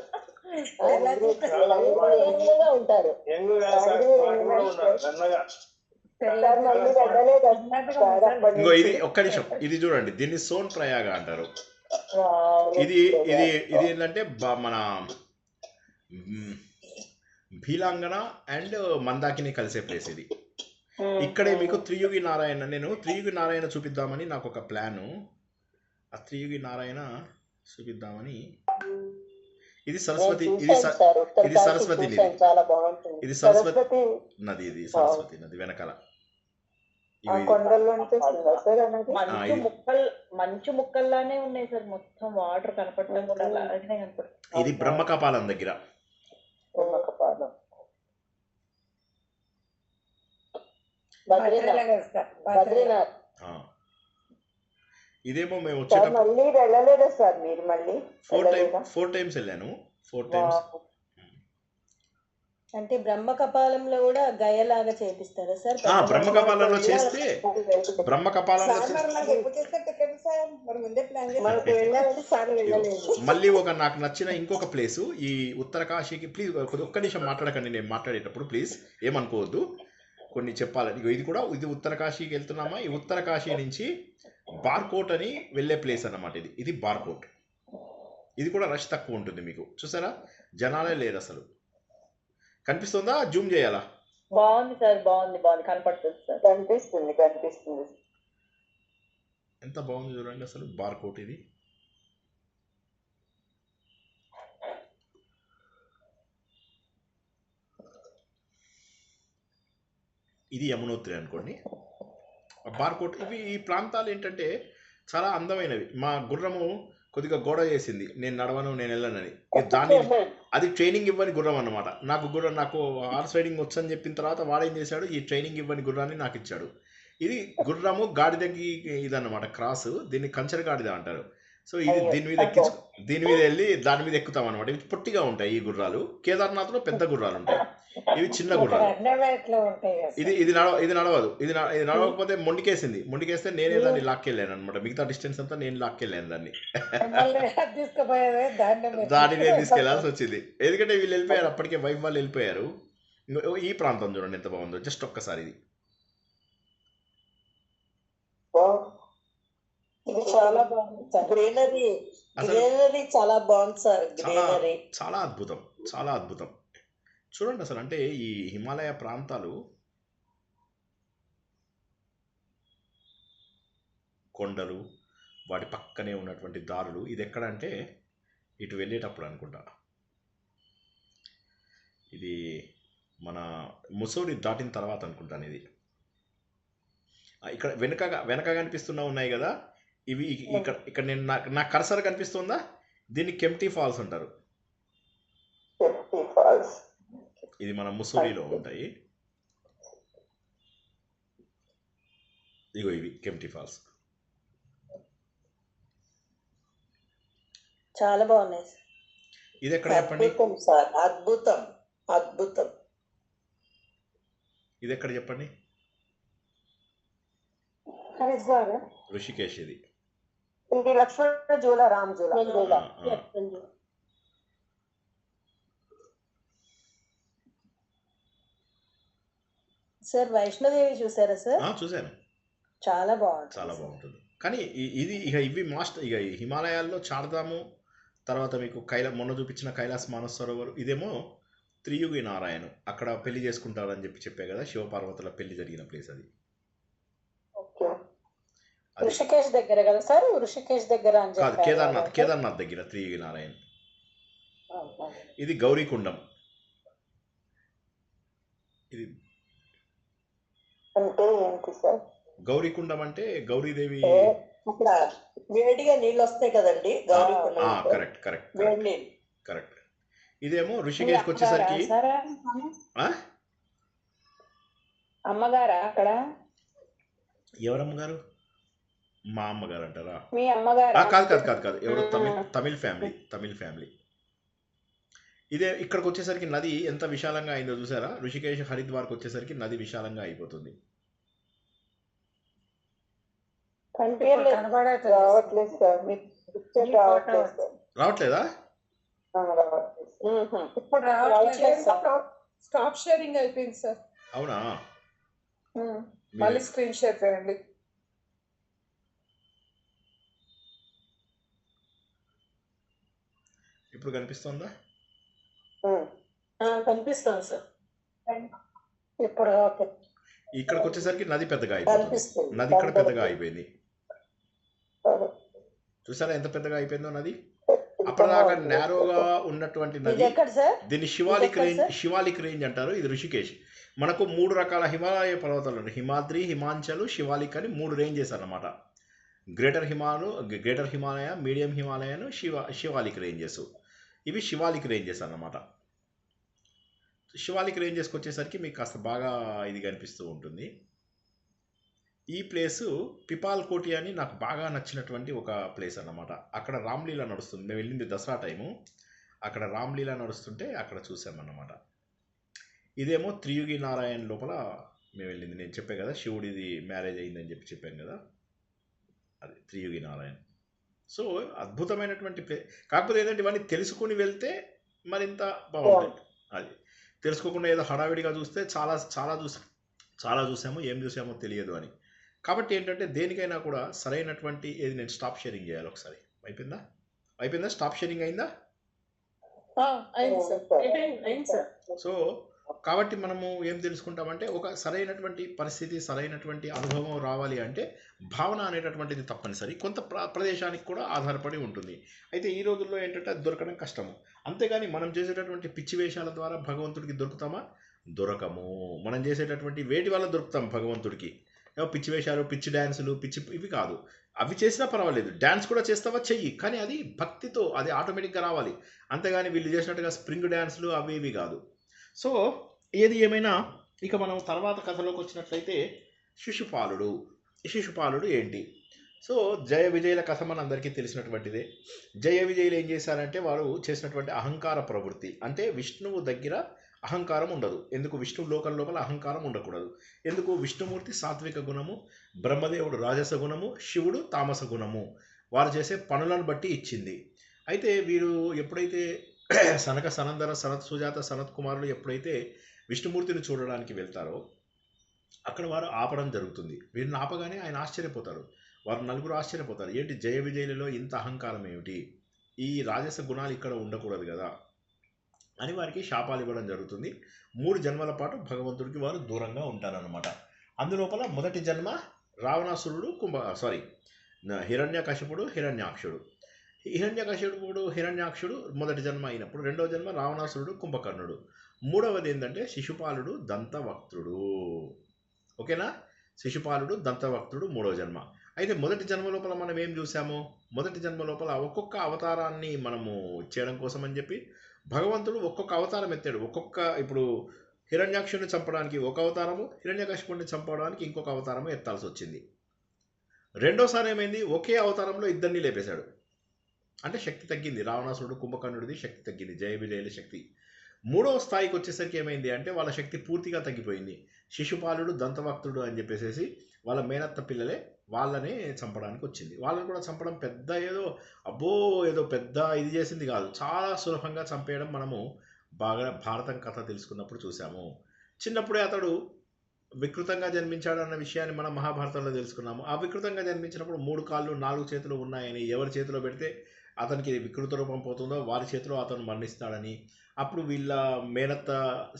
యంగ్ గా ఉంటారు. ఇంకో ఇది ఒక్క నిమిషం, ఇది చూడండి, దీన్ని సోన్ ప్రయాగ అంటారు. ఇది ఏంటంటే మన భీలాంగన అండ్ మందాకిని కలిసే ప్లేస్ ఇది. ఇక్కడే మీకు త్రియుగి నారాయణ, నేను త్రియుగి నారాయణ చూపిద్దామని నాకు ఒక ప్లాను. ఆ త్రియుగి నారాయణ చూపిద్దామని. ఇది సరస్వతి, ఇది సరస్వతి నది, ఇది సరస్వతి నది, ఇది సరస్వతి నది వెనకాల. మంచు ముక్కల్లానే ఉన్నాయి సార్, మొత్తం వాటర్ కనపడడం కూడా అలాగే కనపడుతుంది. ఇది బ్రహ్మకపాలం దగ్గర. బద్రీనాథ్. ఇదేమో మేము వచ్చేటప్పుడు 4 times వెళ్ళాను. 4 times. అంటే బ్రహ్మకపాలంలో కూడా గయలాగా చేపిస్తారా సార్? బ్రహ్మకపాలంలో చేస్తే మళ్ళీ నాకు నచ్చిన ఇంకొక ప్లేసు ఈ ఉత్తరకాశీకి. ప్లీజ్ ఒక్క నిమిషం మాట్లాడకండి, నేను మాట్లాడేటప్పుడు ప్లీజ్ ఏమనుకోవద్దు. కొన్ని చెప్పాలని. ఇది కూడా ఇది ఉత్తరకాశీకి వెళ్తున్నామా, ఈ ఉత్తరకాశీ నుంచి బార్కోట్ అని వెళ్ళే ప్లేస్ అన్నమాట. ఇది బార్కోట్. ఇది కూడా రష్ తక్కువ ఉంటుంది. మీకు చూసారా, జనాలే లేరు అసలు. కనిపిస్తుందా? జూమ్ చేయాలా? బాగుంది సార్, బాగుంది కనపడుతుంది సార్. కనిపిస్తుంది. ఎంత బాగుంది చూడండి అసలు బార్కోట్. ఇది యమునోత్రి అనుకోండి. బార్కోట్. ఈ ప్రాంతాలు ఏంటంటే చాలా అందమైనవి. మా గుర్రము కొద్దిగా గోడ చేసింది, నేను నడవను, నేను వెళ్ళనని. అది ట్రైనింగ్ ఇవ్వని గుర్రం అన్నమాట. నాకు హార్స్ రైడింగ్ వచ్చని చెప్పిన తర్వాత వాడేం చేశాడు, ఈ ట్రైనింగ్ ఇవ్వని గుర్రాన్ని నాకు ఇచ్చాడు. ఇది గుర్రము గాడిదకి ఇదన్నమాట, క్రాస్. దీన్ని కంచర గాడిద అంటారు. సో ఇది దీని మీద వెళ్ళి దాని మీద ఎక్కుతాం అనమాట. ఇవి పొట్టిగా ఉంటాయి ఈ గుర్రాలు. కేదార్నాథ్లో పెద్ద గుర్రాలు ఉంటాయి, ఇవి చిన్న గుర్రాలు. ఇది నడవదు. ఇది నడవకపోతే మొండికేస్తే నేనే దాన్ని లాక్కెళ్ళాను అనమాట. మిగతా డిస్టెన్స్ అంతా నేను లాక్కెళ్ళాను దాన్ని. దానినే తీసుకెళ్లాల్సి వచ్చింది, ఎందుకంటే వీళ్ళు వెళ్ళిపోయారు అప్పటికే. వైఫ్ వాళ్ళు వెళ్ళిపోయారు. ఈ ప్రాంతం చూడండి ఎంత బాగుందో, జస్ట్ ఒక్కసారి. ఇది చాలా బాగుంది సార్. గ్రీనరీ చాలా బాగుంది సార్. గ్రీనరీ చాలా అద్భుతం చూడండి అసలు. అంటే ఈ హిమాలయ ప్రాంతాలు, కొండలు, వాటి పక్కనే ఉన్నటువంటి దారులు. ఇది ఎక్కడంటే ఇటు వెళ్ళేటప్పుడు అనుకుంటా, ఇది మన ముసోరి దాటిన తర్వాత అనుకుంటాను. ఇది ఇక్కడ వెనక కనిపిస్తున్నా ఉన్నాయి కదా, ఇవి ఇక్కడ నేను నా కర్సర్ కనిపిస్తుందా, దీన్ని కెంప్టీ ఫాల్స్ అంటారు. ఇది మన ముసూరిలో ఉంటాయి. ఇవి కెంప్టీ ఫాల్స్. చాలా బాగున్నాయి. ఇది ఎక్కడ చెప్పండి సార్? అద్భుతం. ఇది ఎక్కడ చెప్పండి? ఋషికేశ్. ఇది లక్ష్మణ జూల, రామ్ జూల. సార్ వైష్ణోదేవి చూసారా సార్? చూసాను, చాలా బాగుంటుంది. కానీ ఇవి హిమాలయాల్లో చార్ధాము, తర్వాత మీకు మొన్న చూపించిన కైలాస్ మానస్ సరోవర్. ఇదేమో త్రియుగి నారాయణ, అక్కడ పెళ్లి చేసుకుంటారని చెప్పే కదా, శివపార్వతుల పెళ్లి జరిగిన ప్లేస్ అది. ఋషికేశ్ దగ్గర కదా సార్? ఋషికేశ్ దగ్గర కాదు, కేదార్నాథ్ దగ్గర త్రియుగి నారాయణ. ఇది గౌరీకుండం. ఇది అంటే ఏంటి సార్? గౌరీకుండం అంటే గౌరీదేవి. వేడిగా నీళ్ళు వస్తాయి కదండి గౌరీకుండం. కరెక్ట్. ఇదేమో ఋషికేశ్కి వచ్చేసరికి అమ్మగారా అక్కడ? ఎవరమ్మగారు? మా అమ్మగారు అంటారా? మీ అమ్మగారు? కాదు, ఎవరో తమిళ్ ఫ్యామిలీ. ఇదే ఇక్కడికి వచ్చేసరికి నది ఎంత విశాలంగా అయిందో చూసారా? ఋషికేశ్ హరిద్వార్కి వచ్చేసరికి నది విశాలంగా అయిపోతుంది. రావట్లేదా? స్టాప్ షేరింగ్ అయిపోయింది సార్. అవునా? మళ్ళీ స్క్రీన్ షేర్ చేయండి. ఇప్పుడు కనిపిస్తుందా? కనిపిస్తుంది సార్. ఇప్పుడు ఇక్కడికి వచ్చేసరికి నది పెద్దగా అయిపోయింది. నది ఇక్కడ పెద్దగా అయిపోయింది. చూసారా ఎంత పెద్దగా అయిపోయిందో నది? అప్పటిదాకా నేరోగా ఉన్నటువంటి నది, దీన్ని శివాలిక్ రేంజ్ అంటారు. ఇది ఋషికేశ్. మనకు 3 రకాల హిమాలయ పర్వతాలు ఉన్నాయి. హిమాద్రి, హిమాంచల్, శివాలిక్ అని 3 రేంజెస్ అన్నమాట. గ్రేటర్ హిమాలయ, మీడియం హిమాలయను, శివాలిక్ రేంజెస్. ఇవి శివాలిక్ రేంజెస్ అన్నమాట. శివాలిక్ రేంజెస్కి వచ్చేసరికి మీకు కాస్త బాగా ఇది కనిపిస్తూ ఉంటుంది. ఈ ప్లేసు పిపాల్ కోటి అని నాకు బాగా నచ్చినటువంటి ఒక ప్లేస్ అన్నమాట. అక్కడ రామ్లీలా నడుస్తుంది. మేము వెళ్ళింది దసరా టైము. అక్కడ రామ్లీలా నడుస్తుంటే అక్కడ చూసామన్నమాట. ఇదేమో త్రియుగి నారాయణ లోపల మేము వెళ్ళింది. నేను చెప్పాను కదా శివుడిది మ్యారేజ్ అయిందని చెప్పాను కదా, అది త్రియుగి నారాయణ. సో అద్భుతమైనటువంటి ప్లేస్. కాకపోతే ఏంటంటే ఇవన్నీ తెలుసుకుని వెళ్తే మరింత బాగుంటుంది. అది తెలుసుకోకుండా ఏదో హడావిడిగా చూస్తే చాలా చూసాము, ఏం చూసామో తెలియదు అని. కాబట్టి ఏంటంటే దేనికైనా కూడా సరైనటువంటి ఏది నేను స్టాప్ షేరింగ్ చేయాలి ఒకసారి. అయిపోయిందా స్టాప్ షేరింగ్ అయిందా? అయింది సార్. సో కాబట్టి మనము ఏం తెలుసుకుంటామంటే ఒక సరైనటువంటి పరిస్థితి, సరైనటువంటి అనుభవం రావాలి అంటే భావన అనేటటువంటిది తప్పనిసరి. కొంత ప్రదేశానికి కూడా ఆధారపడి ఉంటుంది. అయితే ఈ రోజుల్లో ఏంటంటే అది దొరకడం కష్టము. అంతేగాని మనం చేసేటటువంటి పిచ్చి వేషాల ద్వారా భగవంతుడికి దొరుకుతామా? దొరకము. మనం చేసేటటువంటి వేటి వల్ల దొరుకుతాం భగవంతుడికి? పిచ్చి వేషాలు, పిచ్చి డ్యాన్సులు, పిచ్చి ఇవి కాదు. అవి చేసినా పర్వాలేదు, డ్యాన్స్ కూడా చేస్తావా చెయ్యి, కానీ అది భక్తితో, అది ఆటోమేటిక్గా రావాలి. అంతేగాని వీళ్ళు చేసినట్టుగా స్ప్రింగ్ డ్యాన్సులు అవి ఇవి కాదు. సో ఏది ఏమైనా ఇక మనం తర్వాత కథలోకి వచ్చినట్లయితే శిశుపాలుడు ఏంటి? సో జయ విజయుల కథ మన అందరికీ తెలిసినటువంటిదే. జయ విజయులు ఏం చేశారంటే వారు చేసినటువంటి అహంకార ప్రవృత్తి, అంటే విష్ణువు దగ్గర అహంకారం ఉండదు. ఎందుకు? విష్ణు లోపల అహంకారం ఉండకూడదు. ఎందుకు? విష్ణుమూర్తి సాత్విక గుణము, బ్రహ్మదేవుడు రాజస గుణము, శివుడు తామస గుణము. వారు చేసే పనులను బట్టి ఇచ్చింది. అయితే వీరు ఎప్పుడైతే సనక సనందన సనత్ సుజాత సనత్ కుమారులు ఎప్పుడైతే విష్ణుమూర్తిని చూడడానికి వెళ్తారో అక్కడ వారు ఆపడం జరుగుతుంది. వీరిని ఆపగానే ఆయన ఆశ్చర్యపోతారు. వారు నలుగురు ఆశ్చర్యపోతారు. ఏంటి జయ విజయులలో ఇంత అహంకారం ఏమిటి? ఈ రాజస గుణాలు ఇక్కడ ఉండకూడదు కదా అని వారికి శాపాలు ఇవ్వడం జరుగుతుంది. 3 జన్మల పాటు భగవంతుడికి వారు దూరంగా ఉంటారన్నమాట. అందులోపల మొదటి జన్మ రావణాసురుడు, హిరణ్యకశిపుడు, హిరణ్యాక్షుడు మొదటి జన్మ అయినప్పుడు, రెండవ జన్మ రావణాసురుడు, కుంభకర్ణుడు, మూడవది ఏంటంటే శిశుపాలుడు దంతవక్త్రుడు. ఓకేనా? శిశుపాలుడు దంతవక్త్రుడు మూడవ జన్మ. అయితే మొదటి జన్మ లోపల మనం ఏం చూసాము? మొదటి జన్మ లోపల ఒక్కొక్క అవతారాన్ని మనము చేయడం కోసం అని చెప్పి భగవంతుడు ఒక్కొక్క అవతారం ఎత్తాడు. ఇప్పుడు హిరణ్యాక్షుడిని చంపడానికి ఒక అవతారము, హిరణ్యకశిపుడిని చంపడానికి ఇంకొక అవతారము ఎత్తాల్సి వచ్చింది. రెండోసారి ఏమైంది? ఒకే అవతారంలో ఇద్దరిని లేపేశాడు. అంటే శక్తి తగ్గింది. రావణాసురుడు, కుంభకర్ణుడిది శక్తి తగ్గింది, జయ విజయుల శక్తి. మూడవ స్థాయికి వచ్చేసరికి ఏమైంది అంటే వాళ్ళ శక్తి పూర్తిగా తగ్గిపోయింది. శిశుపాలుడు, దంతవక్త్రుడు అని చెప్పేసి వాళ్ళ మేనత్త పిల్లలే వాళ్ళనే చంపడానికి వచ్చింది. వాళ్ళని కూడా చంపడం పెద్ద ఏదో పెద్ద ఇది చేసింది కాదు. చాలా సులభంగా చంపేయడం మనము బాగా భారతం కథ తెలుసుకున్నప్పుడు చూసాము. చిన్నప్పుడే అతడు వికృతంగా జన్మించాడు అన్న విషయాన్ని మనం మహాభారతంలో తెలుసుకున్నాము. ఆ వికృతంగా జన్మించినప్పుడు 3 కాళ్ళు 4 చేతులు ఉన్నాయని, ఎవరి చేతిలో పెడితే అతనికి వికృత రూపం పోతుందో వారి చేతిలో అతను మరణిస్తాడని, అప్పుడు వీళ్ళ మేనత్త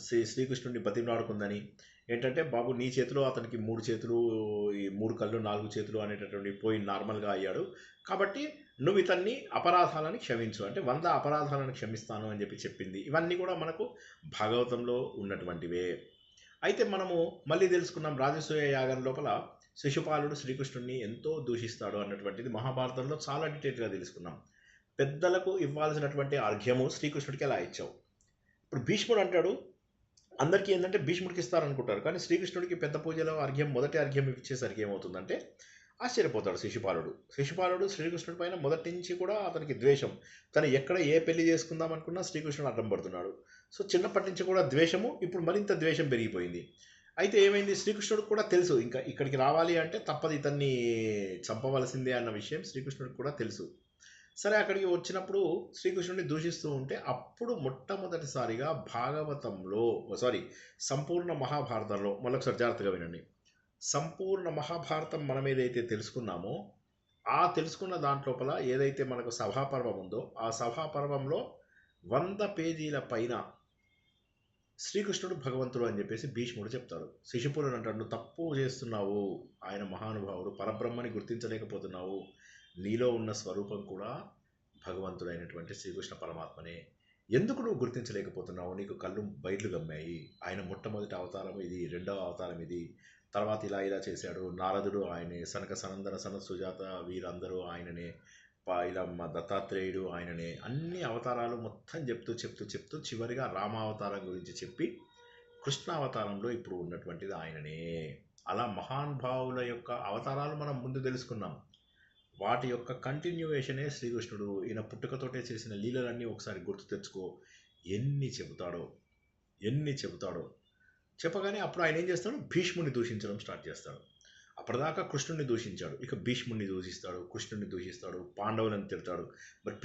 శ్రీకృష్ణుడిని బతిమలాడుకుందని, ఏంటంటే బాబు నీ చేతిలో అతనికి 3 చేతులు, ఈ 3 కళ్ళు 4 చేతులు అనేటటువంటి పోయి నార్మల్గా అయ్యాడు, కాబట్టి నువ్వు ఇతన్ని అపరాధాలను క్షమించు అంటే 100 అపరాధాలను క్షమిస్తాను అని చెప్పింది. ఇవన్నీ కూడా మనకు భాగవతంలో ఉన్నటువంటివే. అయితే మనము మళ్ళీ తెలుసుకున్నాం రాజసూయ యాగం లోపల శిశుపాలుడు శ్రీకృష్ణుడిని ఎంతో దూషిస్తాడు అన్నటువంటిది మహాభారతంలో చాలా డీటెయిల్గా తెలుసుకున్నాం. పెద్దలకు ఇవ్వాల్సినటువంటి అర్ఘ్యము శ్రీకృష్ణుడికి ఎలా ఇచ్చావు? ఇప్పుడు భీష్ముడు అంటాడు, అందరికీ ఏంటంటే భీష్ముడికి ఇస్తారనుకుంటారు, కానీ శ్రీకృష్ణుడికి పెద్ద పూజలో మొదటి అర్ఘ్యం ఇచ్చేసరికి ఏమవుతుందంటే ఆశ్చర్యపోతాడు శిశుపాలుడు శ్రీకృష్ణుడి పైన మొదటి నుంచి కూడా అతనికి ద్వేషం. తను ఎక్కడ ఏ పెళ్లి చేసుకుందాం అనుకున్నా శ్రీకృష్ణుడు అడ్డం పడుతున్నాడు. సో చిన్నప్పటి నుంచి కూడా ద్వేషము, ఇప్పుడు మరింత ద్వేషం పెరిగిపోయింది. అయితే ఏమైంది? శ్రీకృష్ణుడికి కూడా తెలుసు ఇంకా ఇక్కడికి రావాలి అంటే తప్పదు, ఇతన్ని చంపవలసిందే అన్న విషయం శ్రీకృష్ణుడికి కూడా తెలుసు. సరే అక్కడికి వచ్చినప్పుడు శ్రీకృష్ణుడిని దూషిస్తూ ఉంటే అప్పుడు మొట్టమొదటిసారిగా సంపూర్ణ మహాభారతంలో, మళ్ళొకసారి జాగ్రత్తగా వినండి, సంపూర్ణ మహాభారతం మనం ఏదైతే తెలుసుకున్నామో ఆ తెలుసుకున్న దాంట్లోపల ఏదైతే మనకు సభాపర్వం ఉందో ఆ సభాపర్వంలో 100 పేజీల పైన శ్రీకృష్ణుడు భగవంతుడు అని చెప్పేసి భీష్ముడు చెప్తాడు. శిశుపాలుడు అంటాడు, నువ్వు తప్పు చేస్తున్నావు, ఆయన మహానుభావుడు, పరబ్రహ్మని గుర్తించలేకపోతున్నావు, నీలో ఉన్న స్వరూపం కూడా భగవంతుడైనటువంటి శ్రీకృష్ణ పరమాత్మనే, ఎందుకు నువ్వు గుర్తించలేకపోతున్నావు? నీకు కళ్ళు బయలు గమ్మాయి, ఆయన మొట్టమొదటి అవతారం ఇది, రెండవ అవతారం ఇది, తర్వాత ఇలా చేశాడు, నారదుడు ఆయనే, సనక సనందన సనత్ సుజాత వీరందరూ ఆయననే, ఇలా మా దత్తాత్రేయుడు ఆయననే, అన్ని అవతారాలు మొత్తం చెప్తూ చివరిగా రామావతారం గురించి చెప్పి కృష్ణావతారంలో ఇప్పుడు ఉన్నటువంటిది ఆయననే. అలా మహానుభావుల యొక్క అవతారాలు మనం ముందు తెలుసుకున్నాం, వాటి యొక్క కంటిన్యూయేషనే శ్రీకృష్ణుడు. ఈయన పుట్టుకతోటే చేసిన లీలలన్నీ ఒకసారి గుర్తు తెచ్చుకో, ఎన్ని చెబుతాడో చెప్పగానే అప్పుడు ఆయన ఏం చేస్తాడు? భీష్ముడిని దూషించడం స్టార్ట్ చేస్తాడు. అప్పటిదాకా కృష్ణుడిని దూషించాడు, ఇక భీష్ముడిని దూషిస్తాడు, కృష్ణుడిని దూషిస్తాడు, పాండవులను తిడతాడు. మరి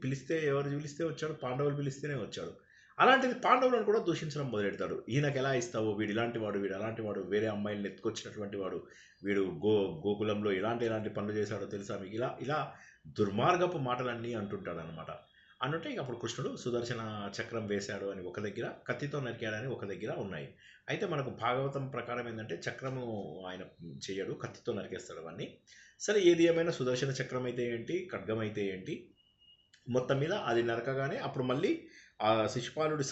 పిలిస్తే ఎవరు పిలిస్తే వచ్చాడు? పాండవులు పిలిస్తేనే వచ్చాడు. అలాంటిది పాండవులను కూడా దూషించడం మొదలెడతాడు. ఈయనకు ఎలా ఇస్తావు, వీడు ఇలాంటి వాడు, వీడు అలాంటి వాడు, వేరే అమ్మాయిలను ఎత్తుకొచ్చినటువంటి వాడు, వీడు గోకులంలో ఇలాంటి పనులు చేశాడో తెలుసా మీకు, ఇలా ఇలా దుర్మార్గపు మాటలన్నీ అంటుంటాడు అనమాట. అన్నట్టే ఇక అప్పుడు కృష్ణుడు సుదర్శన చక్రం వేశాడు అని ఒక దగ్గర, కత్తితో నరికాడని ఒక దగ్గర ఉన్నాయి. అయితే మనకు భాగవతం ప్రకారం ఏంటంటే చక్రము ఆయన చేయడు, కత్తితో నరికేస్తాడు అవన్నీ. సరే, ఏది ఏమైనా సుదర్శన చక్రం అయితే ఏంటి, ఖడ్గం అయితే ఏంటి, మొత్తం మీద అది నరకగానే అప్పుడు మళ్ళీ ఆ శిశుపాలుడి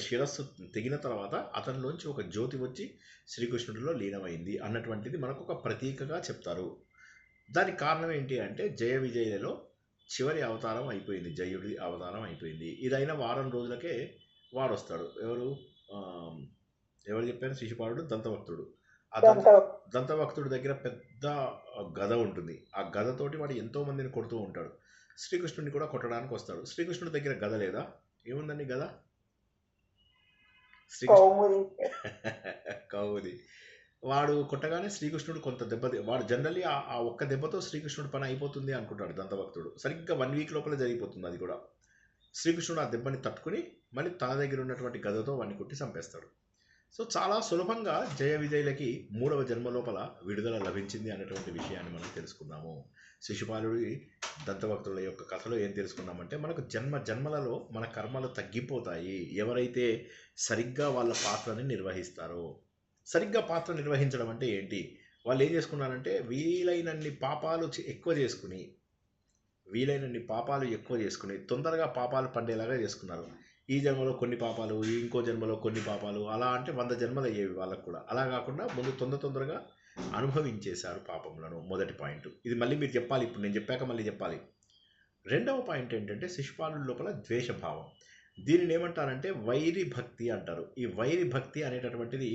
శిరస్సు తెగిన తర్వాత అతనిలోంచి ఒక జ్యోతి వచ్చి శ్రీకృష్ణుడిలో లీనమైంది అన్నటువంటిది మనకు ఒక ప్రతీకగా చెప్తారు. దానికి కారణం ఏంటి అంటే జయ విజయలలో చివరి అవతారం అయిపోయింది, జయుడి అవతారం అయిపోయింది. ఇదైన వారం రోజులకే వాడు వస్తాడు. ఎవరు చెప్పారు? శిశుపాలుడు దంతభక్తుడు. ఆ దంతభక్తుడి దగ్గర పెద్ద గద ఉంటుంది. ఆ గదతోటి వాడు ఎంతో మందిని కొడుతూ ఉంటాడు. శ్రీకృష్ణుడిని కూడా కొట్టడానికి వస్తాడు. శ్రీకృష్ణుడి దగ్గర గద లేదా? ఏముందండి గద? కౌముది. వాడు కొట్టగానే శ్రీకృష్ణుడు కొంత వాడు జనరల్లీ ఆ ఒక్క దెబ్బతో శ్రీకృష్ణుడు పని అయిపోతుంది అనుకుంటాడు దంతభక్తుడు. సరిగ్గా 1 వీక్ లోపల జరిగిపోతుంది అది కూడా. శ్రీకృష్ణుడు ఆ దెబ్బని తట్టుకుని మళ్ళీ తన దగ్గర ఉన్నటువంటి గదతో వాడిని కొట్టి చంపేస్తాడు. సో చాలా సులభంగా జయ విజయులకి 3వ జన్మ లోపల విడుదల లభించింది అనేటువంటి విషయాన్ని మనం తెలుసుకున్నాము. శిశుపాలుడి దంతభక్తుల యొక్క కథలో ఏం తెలుసుకున్నామంటే మనకు జన్మలలో మన కర్మలు తగ్గిపోతాయి ఎవరైతే సరిగ్గా వాళ్ళ పాత్రని నిర్వహిస్తారో. సరిగ్గా పాత్ర నిర్వహించడం అంటే ఏంటి? వాళ్ళు ఏం చేసుకున్నారంటే వీలైనన్ని పాపాలు ఎక్కువ చేసుకుని తొందరగా పాపాలు పండేలాగా చేసుకున్నారు. ఈ జన్మలో కొన్ని పాపాలు, ఇంకో జన్మలో కొన్ని పాపాలు, అలా అంటే 100 జన్మలు అయ్యేవి వాళ్ళకు కూడా. అలా కాకుండా ముందు తొందరగా అనుభవించేశారు పాపములను. మొదటి పాయింట్ ఇది. మళ్ళీ మీరు చెప్పాలి, ఇప్పుడు నేను చెప్పాక మళ్ళీ చెప్పాలి. రెండవ పాయింట్ ఏంటంటే శిశుపాలుడి లోపల ద్వేషభావం. దీనిని ఏమంటారంటే వైరి భక్తి అంటారు. ఈ వైరి భక్తి అనేటటువంటిది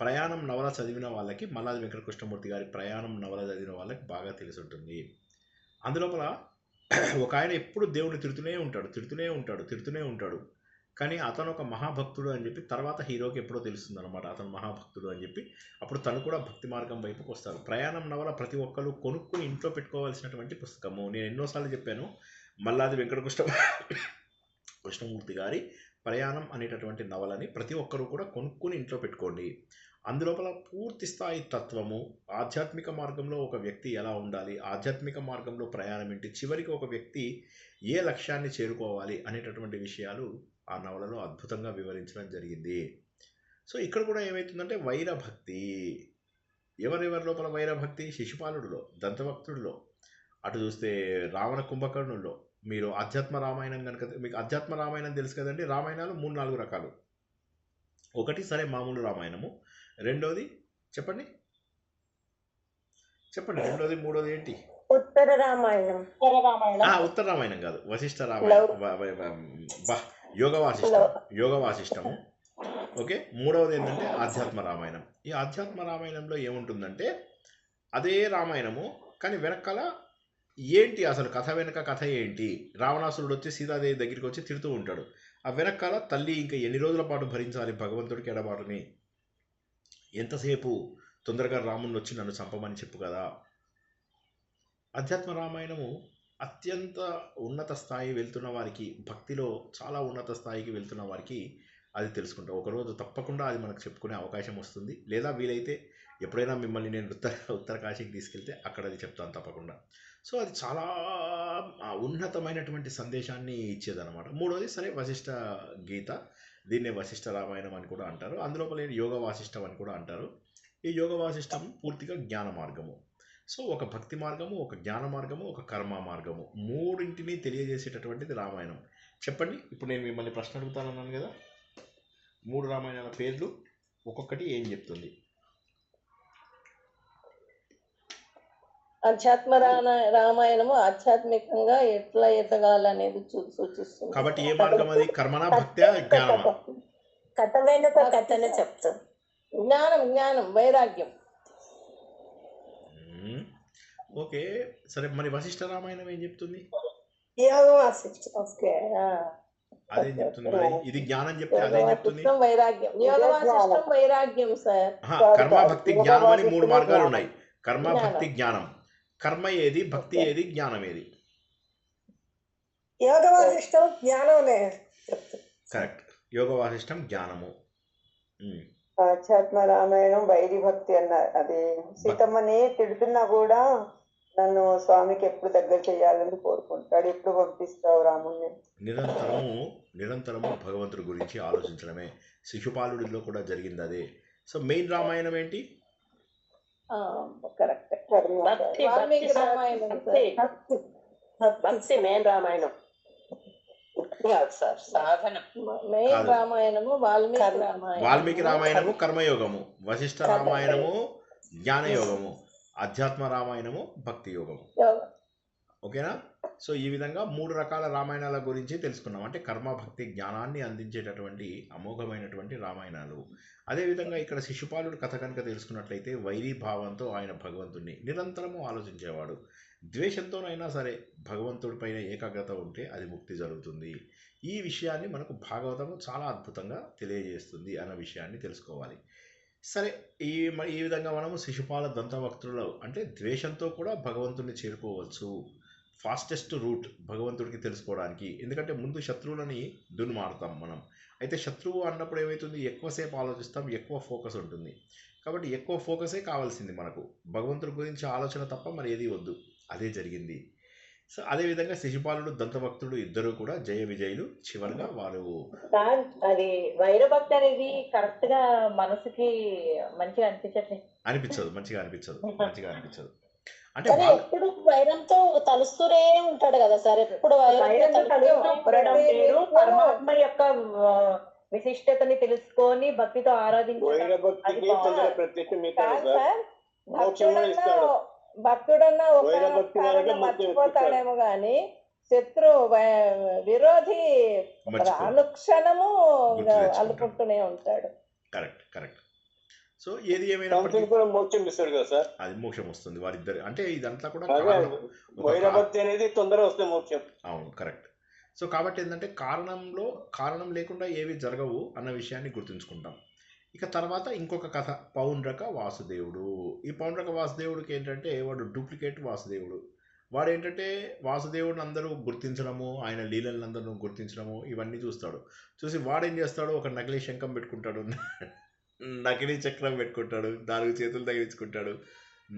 ప్రయాణం నవల చదివిన వాళ్ళకి, మల్లాది వెంకటకృష్ణమూర్తి గారి ప్రయాణం నవల చదివిన వాళ్ళకి బాగా తెలిసి ఉంటుంది. అందులోపల ఒక ఆయన ఎప్పుడు దేవుడిని తిడుతూనే ఉంటాడు. కానీ అతను ఒక మహాభక్తుడు అని చెప్పి తర్వాత హీరోకి ఎప్పుడో తెలుస్తుంది అనమాట అతను మహాభక్తుడు అని చెప్పి. అప్పుడు తను కూడా భక్తి మార్గం వైపుకి వస్తాడు. ప్రయాణం నవల ప్రతి ఒక్కరు కొనుక్కుని ఇంట్లో పెట్టుకోవాల్సినటువంటి పుస్తకము. నేను ఎన్నోసార్లు చెప్పాను, మల్లాది వెంకటకృష్ణమూర్తి గారి ప్రయాణం అనేటటువంటి నవలని ప్రతి ఒక్కరూ కూడా కొనుక్కుని ఇంట్లో పెట్టుకోండి. అందులోపల పూర్తి స్థాయి తత్వము, ఆధ్యాత్మిక మార్గంలో ఒక వ్యక్తి ఎలా ఉండాలి, ఆధ్యాత్మిక మార్గంలో ప్రయాణం ఏంటి, చివరికి ఒక వ్యక్తి ఏ లక్ష్యాన్ని చేరుకోవాలి అనేటటువంటి విషయాలు ఆ నవలలో అద్భుతంగా వివరించడం జరిగింది. సో ఇక్కడ కూడా ఏమవుతుందంటే వైరభక్తి. ఎవరెవరి లోపల వైరభక్తి? శిశుపాలుడిలో, దంతభక్తుడిలో, అటు చూస్తే రావణ కుంభకర్ణుల్లో. మీరు అధ్యాత్మ రామాయణం కనుక, మీకు అధ్యాత్మ రామాయణం తెలుసు కదండి. రామాయణాలు 3-4 రకాలు. ఒకటి సరే మామూలు రామాయణము, రెండోది చెప్పండి రెండోది, మూడోది ఏంటి? ఉత్తర రామాయణం. ఉత్తర రామాయణం కాదు, వశిష్ఠ రామాయణం, యోగ వాసిష్టము. ఓకే. మూడవది ఏంటంటే ఆధ్యాత్మ రామాయణం. ఈ ఆధ్యాత్మ రామాయణంలో ఏముంటుందంటే అదే రామాయణము, కానీ వెనకాల ఏంటి అసలు కథ, వెనక కథ ఏంటి? రావణాసురుడు వచ్చి సీతాదేవి దగ్గరికి వచ్చి తిడుతూ ఉంటాడు. ఆ వెనకాల తల్లి ఇంకా ఎన్ని రోజుల పాటు భరించాలి భగవంతుడికి ఎడబాటుని, ఎంతసేపు, తొందరగా రాముని వచ్చి నన్ను చంపమని చెప్పు కదా. అధ్యాత్మ రామాయణము అత్యంత ఉన్నత స్థాయి వెళ్తున్న వారికి, భక్తిలో చాలా ఉన్నత స్థాయికి వెళ్తున్న వారికి అది తెలుసుకుంటాం. ఒకరోజు తప్పకుండా అది మనకు చెప్పుకునే అవకాశం వస్తుంది. లేదా వీలైతే ఎప్పుడైనా మిమ్మల్ని నేను ఉత్తర కాశీకి తీసుకెళ్తే అక్కడ అది చెప్తాను తప్పకుండా. సో అది చాలా ఉన్నతమైనటువంటి సందేశాన్ని ఇచ్చేదన్నమాట. మూడోది సరే వశిష్ఠ గీత, దీన్నే వశిష్ఠ రామాయణం అని కూడా అంటారు. అందులోపల యోగ వాసిష్టం అని కూడా అంటారు. ఈ యోగ వాసిష్టం పూర్తిగా జ్ఞాన మార్గము. సో ఒక భక్తి మార్గము, ఒక జ్ఞాన మార్గము, ఒక కర్మ మార్గము, మూడింటిని తెలియజేసేటటువంటిది రామాయణం. చెప్పండి, ఇప్పుడు నేను మిమ్మల్ని ప్రశ్న అడుగుతానన్నాను కదా, 3 రామాయణాల పేర్లు ఒక్కొక్కటి ఏం చెప్తుంది? అధ్యాత్మ రామాయణము ఆధ్యాత్మికంగా ఎట్లా ఎదగాలనేది సూచిస్తుంది. కాబట్టి ఏ మార్గం అది? కర్మనా, భక్త్యా, జ్ఞానమా? కథ వెనుక కథనే చెప్తాం. జ్ఞానం, వైరాగ్యం. ఓకే సరే, మరి వశిష్ఠ రామాయణం ఏం చెప్తుంది? అదేం చెప్తుంది మరి? ఇది జ్ఞానం చెప్తే అదేం చెప్తుంది? వైరాగ్యం. వైరాగ్యం సార్. కర్మ, భక్తి, జ్ఞానం అని 3 మార్గాలు ఉన్నాయి. కర్మ, భక్తి, జ్ఞానం. కర్మ ఏది, భక్తి ఏది, జ్ఞానం ఏది? యోగ వాసిష్టం జ్ఞానమే. కరెక్ట్. యోగ వాసిష్టం జ్ఞానము. ఆధ్యాత్మ రామాయణం వైరి భక్తి అన్నారు. అది సీతమ్మని తిడుతున్నా కూడా నన్ను స్వామికి ఎప్పుడు దగ్గర చేయాలని కోరుకుంటాడు. ఎప్పుడు పంపిస్తావు రాముని? నిరంతరము భగవంతుడి గురించి ఆలోచించడమే. శిశుపాలుడిలో కూడా జరిగింది అదే. సో మెయిన్ రామాయణం ఏంటి? కరెక్ట్. భక్తి మెయిన్ రామాయణం సాధనం. మెయిన్ రామాయణము వాల్మీకి రామాయణము కర్మయోగము, వశిష్ఠ రామాయణము జ్ఞానయోగము, అధ్యాత్మ రామాయణము భక్తి యోగము. ఓకేనా? సో ఈ విధంగా 3 రకాల రామాయణాల గురించి తెలుసుకున్నాం. అంటే కర్మ, భక్తి, జ్ఞానాన్ని అందించేటటువంటి అమోఘమైనటువంటి రామాయణాలు. అదేవిధంగా ఇక్కడ శిశుపాలుడు కథ కనుక తెలుసుకున్నట్లయితే వైరీ భావంతో ఆయన భగవంతుడిని నిరంతరము ఆలోచించేవాడు. ద్వేషంతోనైనా సరే భగవంతుడిపైన ఏకాగ్రత ఉంటే అది ముక్తి జరుగుతుంది. ఈ విషయాన్ని మనకు భాగవతము చాలా అద్భుతంగా తెలియజేస్తుంది అన్న విషయాన్ని తెలుసుకోవాలి. సరే, ఈ విధంగా మనము శిశుపాల దంతభక్తులు అంటే ద్వేషంతో కూడా భగవంతుడిని చేరుకోవచ్చు. ఫాస్టెస్ట్ రూట్ భగవంతుడికి తెలుసుకోవడానికి. ఎందుకంటే ముందు శత్రువులని దున్మారుతాం మనం. అయితే శత్రువు అన్నప్పుడు ఏమవుతుంది, ఎక్కువసేపు ఆలోచిస్తాం, ఎక్కువ ఫోకస్ ఉంటుంది. కాబట్టి ఎక్కువ ఫోకసే కావాల్సింది మనకు. భగవంతుడి గురించి ఆలోచన తప్ప మరి ఏది వద్దు. అదే జరిగింది. సో అదేవిధంగా శిశుపాలుడు దంతభక్తుడు ఇద్దరు కూడా జయ విజయులు. చివరిగా వారు అది వైరభక్తి అనేది కరెక్ట్ గా మనసుకి మంచిగా మంచిగా అనిపించదు. అంటే ఎప్పుడు వైరంతో తలుస్తూనే ఉంటాడు కదా సార్. ఎప్పుడు పరమాత్మ యొక్క విశిష్టతని తెలుసుకొని భక్తితో భక్తుడన్నా ఒక మర్చిపోతాడేమో గాని శత్రు విరోధి అనుక్షణము అల్లుకుంటూనే ఉంటాడు. కరెక్ట్. సో ఏది ఏమైనా మోక్షం ఇస్తాడు కదా సార్, అది మోక్షం వస్తుంది వారిద్దరు. అంటే ఇదంతా కూడా వైరభక్తి అనేది తొందరగా వస్తే మోక్షం. అవును, కరెక్ట్. సో కాబట్టి ఏంటంటే కారణం లేకుండా ఏవి జరగవు అన్న విషయాన్ని గుర్తుంచుకుంటాం. ఇక తర్వాత ఇంకొక కథ, పౌండ్రక వాసుదేవుడు. ఈ పౌండ్రక వాసుదేవుడికి ఏంటంటే వాడు డూప్లికేట్ వాసుదేవుడు. వాడు ఏంటంటే వాసుదేవుడిని అందరూ గుర్తించడము, ఆయన లీలలను అందరూ గుర్తించడము ఇవన్నీ చూస్తాడు. చూసి వాడేం చేస్తాడు, ఒక నకిలీ శంఖం పెట్టుకుంటాడు, నకిలీ చక్రం పెట్టుకుంటాడు, 4 చేతులు తగిలించుకుంటాడు,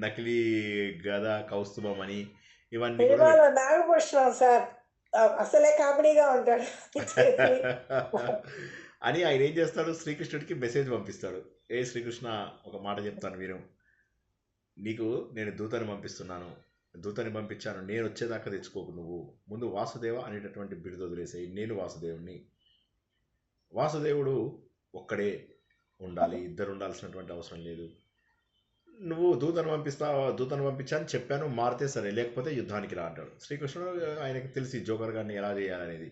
నకిలీ గద కౌస్తుభం అని ఇవన్నీ నాగభూషణం సార్ అసలే కామెడీగా ఉంటాడు అని ఆయన ఏం చేస్తాడు, శ్రీకృష్ణుడికి మెసేజ్ పంపిస్తాడు. ఏ శ్రీకృష్ణ, ఒక మాట చెప్తాను విను. నీకు నేను దూతని పంపించాను, నేను వచ్చేదాకా తెచ్చుకోకు. నువ్వు ముందు వాసుదేవ అనేటటువంటి బిరుదు వదిలేసాయి. నేను వాసుదేవుడిని. వాసుదేవుడు ఒక్కడే ఉండాలి, ఇద్దరు ఉండాల్సినటువంటి అవసరం లేదు. నువ్వు దూతను పంపించాను చెప్పాను, మారితే సరే, లేకపోతే యుద్ధానికి రా అంటాడు. శ్రీకృష్ణుడు ఆయనకి తెలిసి జోకర్ గారిని ఎలా చేయాలనేది.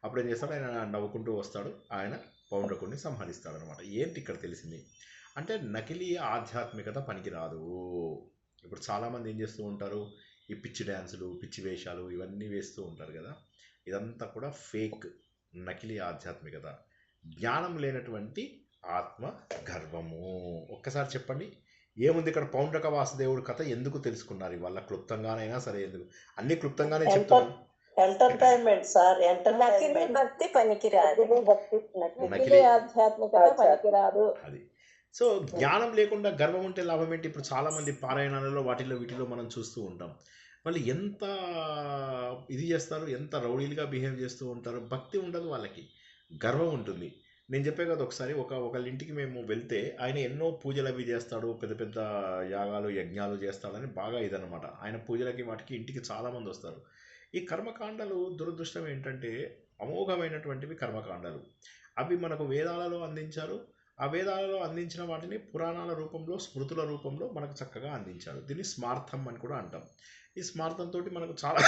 అప్పుడు ఏం చేస్తాడు, ఆయన నవ్వుకుంటూ వస్తాడు, ఆయన పౌండ్రకుడిని సంహరిస్తాడు అనమాట. ఏంటి ఇక్కడ తెలిసింది అంటే నకిలీ ఆధ్యాత్మికత పనికిరాదు. ఇప్పుడు చాలామంది ఏం చేస్తూ ఉంటారు, ఈ పిచ్చి డ్యాన్సులు, పిచ్చి వేషాలు ఇవన్నీ వేస్తూ ఉంటారు కదా. ఇదంతా కూడా ఫేక్, నకిలీ ఆధ్యాత్మికత, జ్ఞానం లేనటువంటి ఆత్మ గర్వము. ఒక్కసారి చెప్పండి, ఏముంది ఇక్కడ పౌండ్రక వాసుదేవుడు కథ ఎందుకు తెలుసుకున్నారు ఇవాళ? క్లుప్తంగానైనా సరే, ఎందుకు అన్ని క్లుప్తంగానే చెప్తున్నాను. ఎంటర్టైన్మెంట్ సార్, భక్తి పనికిరాదు, ఆధ్యాత్మికత పనికిరాదు. అది. సో జ్ఞానం లేకుండా గర్వం ఉంటే లాభం ఏంటి? ఇప్పుడు చాలామంది పారాయణాలలో వీటిలో మనం చూస్తూ ఉంటాం. వాళ్ళు ఎంత ఇది చేస్తారు, ఎంత రౌడీలుగా బిహేవ్ చేస్తూ ఉంటారు. భక్తి ఉండదు వాళ్ళకి, గర్వం ఉంటుంది. నేను చెప్పే కదా, ఒకసారి ఒకళ్ళ ఇంటికి మేము వెళ్తే ఆయన ఎన్నో పూజలు అవి చేస్తాడు, పెద్ద పెద్ద యాగాలు యజ్ఞాలు చేస్తాడని బాగా ఇదనమాట. ఆయన పూజలకి వాటికి ఇంటికి చాలామంది వస్తారు. ఈ కర్మకాండలు దురదృష్టం ఏంటంటే అమోఘమైనటువంటివి కర్మకాండలు. అవి మనకు వేదాలలో అందించారు. ఆ వేదాలలో అందించిన వాటిని పురాణాల రూపంలో, స్మృతుల రూపంలో మనకు చక్కగా అందించారు. దీన్ని స్మార్థం అని కూడా అంటాం. ఈ స్మార్థంతో మనకు చాలా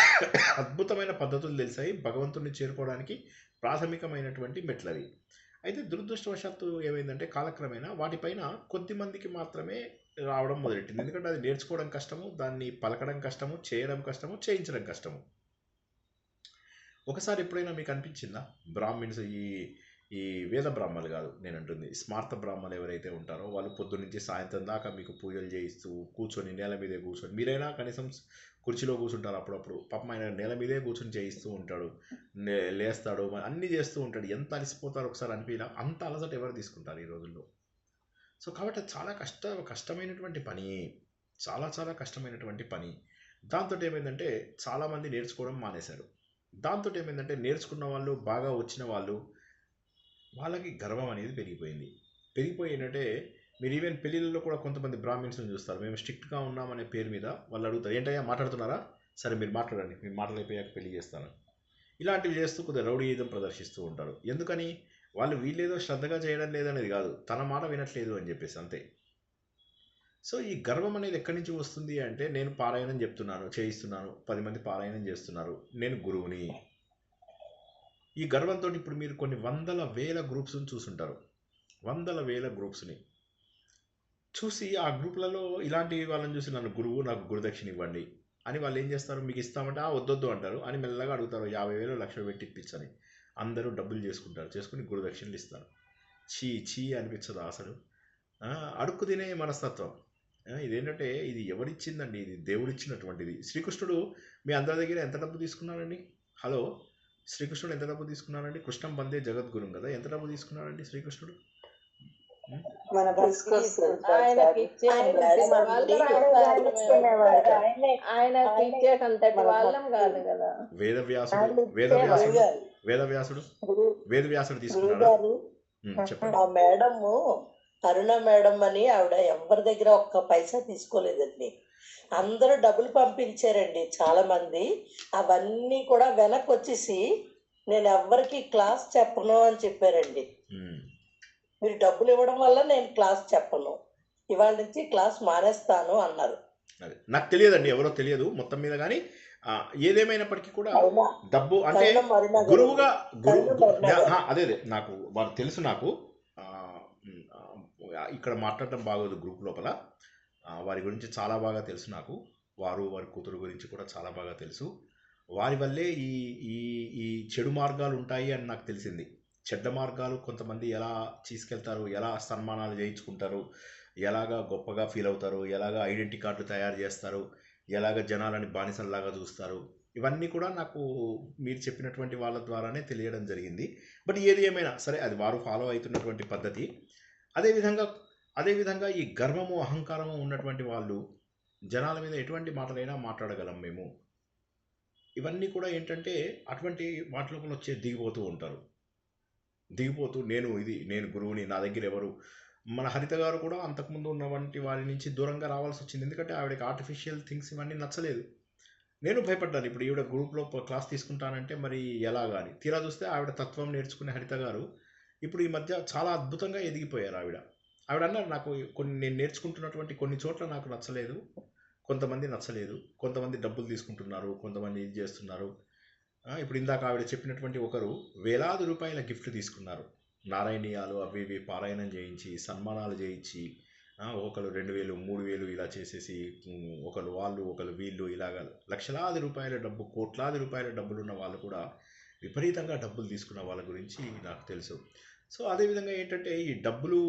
అద్భుతమైన పద్ధతులు తెలిసాయి భగవంతుడిని చేరుకోవడానికి ప్రాథమికమైనటువంటి మెట్లవి. అయితే దురదృష్టవశాత్తు ఏమైందంటే కాలక్రమేణా వాటిపైన కొద్ది మందికి మాత్రమే రావడం మొదలెట్టింది. ఎందుకంటే అది నేర్చుకోవడం కష్టము, దాన్ని పలకడం కష్టము, చేయడం కష్టము, చేయించడం కష్టము. ఒకసారి ఎప్పుడైనా మీకు అనిపించిందా, బ్రాహ్మిన్స్ ఈ వేద బ్రాహ్మణులు కాదు నేను అంటుంది, స్మార్త బ్రాహ్మణులు ఎవరైతే ఉంటారో వాళ్ళు పొద్దున్నుంచి సాయంత్రం దాకా మీకు పూజలు చేయిస్తూ కూర్చొని నేల మీదే కూర్చొని, మీరైనా కనీసం కుర్చీలో కూర్చుంటారు అప్పుడప్పుడు, పాపం ఆయన నేల మీదే కూర్చొని చేయిస్తూ ఉంటాడు, లేస్తాడు, అన్నీ చేస్తూ ఉంటాడు. ఎంత అలసిపోతారు ఒకసారి అనిపించా, అంత అలసట ఎవరు తీసుకుంటారు ఈ రోజుల్లో? సో కాబట్టి చాలా కష్టమైనటువంటి పని, చాలా చాలా కష్టమైనటువంటి పని. దాంతో ఏమైందంటే చాలామంది నేర్చుకోవడం మానేశారు. దాంతో ఏమైందంటే నేర్చుకున్న వాళ్ళు, బాగా వచ్చిన వాళ్ళు, వాళ్ళకి గర్వం అనేది పెరిగిపోయి ఏంటంటే మీరు ఈవెన్ పెళ్ళిళ్ళలో కూడా కొంతమంది బ్రాహ్మిన్స్ని చూస్తారు, మేము స్ట్రిక్ట్గా ఉన్నామనే పేరు మీద వాళ్ళు అడుగుతారు, ఏంటయ్యా మాట్లాడుతున్నారా, సరే మీరు మాట్లాడండి, మీరు మాట్లాడిపోయాక పెళ్లి చేస్తాను. ఇలాంటివి చేస్తూ కొద్దిగా రౌడీయిజం ప్రదర్శిస్తూ ఉంటారు. ఎందుకని? వాళ్ళు వీళ్ళేదో శ్రద్ధగా చేయడం లేదనేది కాదు, తన మాట వినట్లేదు అని చెప్పేసి అంతే. సో ఈ గర్వం అనేది ఎక్కడి నుంచి వస్తుంది అంటే, నేను పారాయణం చెప్తున్నాను, చేయిస్తున్నాను, 10 మంది పారాయణం చేస్తున్నారు, నేను గురువుని. ఈ గర్వంతో ఇప్పుడు మీరు కొన్ని వందల వేల గ్రూప్స్ని చూసుంటారు, వందల వేల గ్రూప్స్ని చూసి ఆ గ్రూప్లలో ఇలాంటి వాళ్ళని చూసి నన్ను గురువు, నాకు గురుదక్షిణ ఇవ్వండి అని వాళ్ళు ఏం చేస్తారు, మీకు ఇస్తామంటే వద్దొద్దు అంటారు అని మెల్లగా అడుగుతారు, 50,000 1,00,000 పెట్టి ఇప్పించని. అందరూ డబ్బులు చేసుకుని గురుదక్షిణలు ఇస్తారు. చీ అనిపించదు అసలు. అడుక్కు తినే మనస్తత్వం. ఇదేంటంటే ఇది ఎవరిచ్చిందండి? ఇది దేవుడిచ్చినటువంటిది. శ్రీకృష్ణుడు మీ అందరి దగ్గర ఎంత డబ్బు తీసుకున్నాడండి? హలో, శ్రీకృష్ణుడు ఎంత డబ్బు తీసుకున్నాడండి? కృష్ణం బందే జగద్గురుం కదా, ఎంత డబ్బు తీసుకున్నాడండి శ్రీకృష్ణుడు? వేదవ్యాసుడు తీసుకున్నాడా? చెప్పండి. మేడము అరుణ మేడం అని ఆవిడ ఎవరి దగ్గర ఒక్క పైసా తీసుకోలేదండి, అందరూ డబ్బులు పంపించారండి చాలా మంది. అవన్నీ కూడా వెనక్కి వచ్చేసి నేను ఎవరికి క్లాస్ చెప్పను అని చెప్పారండి. మీరు డబ్బులు ఇవ్వడం వల్ల నేను క్లాస్ చెప్పను, ఇవాళ నుంచి క్లాస్ మానేస్తాను అన్నారు. అదే నాకు తెలియదండి, ఎవరో తెలియదు మొత్తం మీద. కానీ ఏదేమైనప్పటికీ కూడా డబ్బు అంటే గురువుగా అదే నాకు వారు తెలుసు. నాకు ఇక్కడ మాట్లాడటం బాగోదు గ్రూప్ లోపల, వారి గురించి చాలా బాగా తెలుసు నాకు. వారి కూతురు గురించి కూడా చాలా బాగా తెలుసు. వారి వల్లే ఈ చెడు మార్గాలు ఉంటాయి అని నాకు తెలిసింది. చెడ్డ మార్గాలు కొంతమంది ఎలా తీసుకెళ్తారు, ఎలా సన్మానాలు చేయించుకుంటారు, ఎలాగా గొప్పగా ఫీల్ అవుతారు, ఎలాగా ఐడెంటిటీ కార్డులు తయారు చేస్తారు, ఎలాగ జనాలని బానిసల్లాగా చూస్తారు, ఇవన్నీ కూడా నాకు మీరు చెప్పినటువంటి వాళ్ళ ద్వారానే తెలియడం జరిగింది. బట్ ఏది ఏమైనా సరే, అది వారు ఫాలో అవుతున్నటువంటి పద్ధతి. అదేవిధంగా ఈ గర్వము, అహంకారము ఉన్నటువంటి వాళ్ళు జనాల మీద ఎటువంటి మాటలైనా మాట్లాడగలం మేము. ఇవన్నీ కూడా ఏంటంటే అటువంటి వాటి లోపల వచ్చే దిగిపోతూ నేను గురువుని, నా దగ్గర ఎవరు. మన హరిత గారు కూడా అంతకుముందు ఉన్నటువంటి వారి నుంచి దూరంగా రావాల్సి వచ్చింది. ఎందుకంటే ఆవిడకి ఆర్టిఫిషియల్ థింగ్స్ ఇవన్నీ నచ్చలేదు. నేను భయపడ్డాను, ఇప్పుడు ఈవిడ గ్రూప్లో క్లాస్ తీసుకుంటానంటే మరి ఎలాగా అని. తీరా చూస్తే ఆవిడ తత్వం నేర్చుకునే హరిత గారు ఇప్పుడు ఈ మధ్య చాలా అద్భుతంగా ఎదిగిపోయారు. ఆవిడ అన్నారు, నాకు నేను నేర్చుకుంటున్నటువంటి కొన్ని చోట్ల నాకు నచ్చలేదు, కొంతమంది డబ్బులు తీసుకుంటున్నారు, కొంతమంది ఇది చేస్తున్నారు. ఇప్పుడు ఇందాక ఆవిడ చెప్పినటువంటి ఒకరు వేలాది రూపాయల గిఫ్ట్ తీసుకున్నారు, నారాయణీయాలు అవి ఇవి పారాయణం చేయించి, సన్మానాలు చేయించి, ఒకరు 2,000 3,000 ఇలా చేసేసి, ఒకరు వాళ్ళు ఒకరు వీళ్ళు, ఇలాగ లక్షలాది రూపాయల డబ్బు, కోట్లాది రూపాయల డబ్బులు ఉన్న వాళ్ళు కూడా విపరీతంగా డబ్బులు తీసుకున్న వాళ్ళ గురించి నాకు తెలుసు. సో అదేవిధంగా ఏంటంటే ఈ డబ్బులు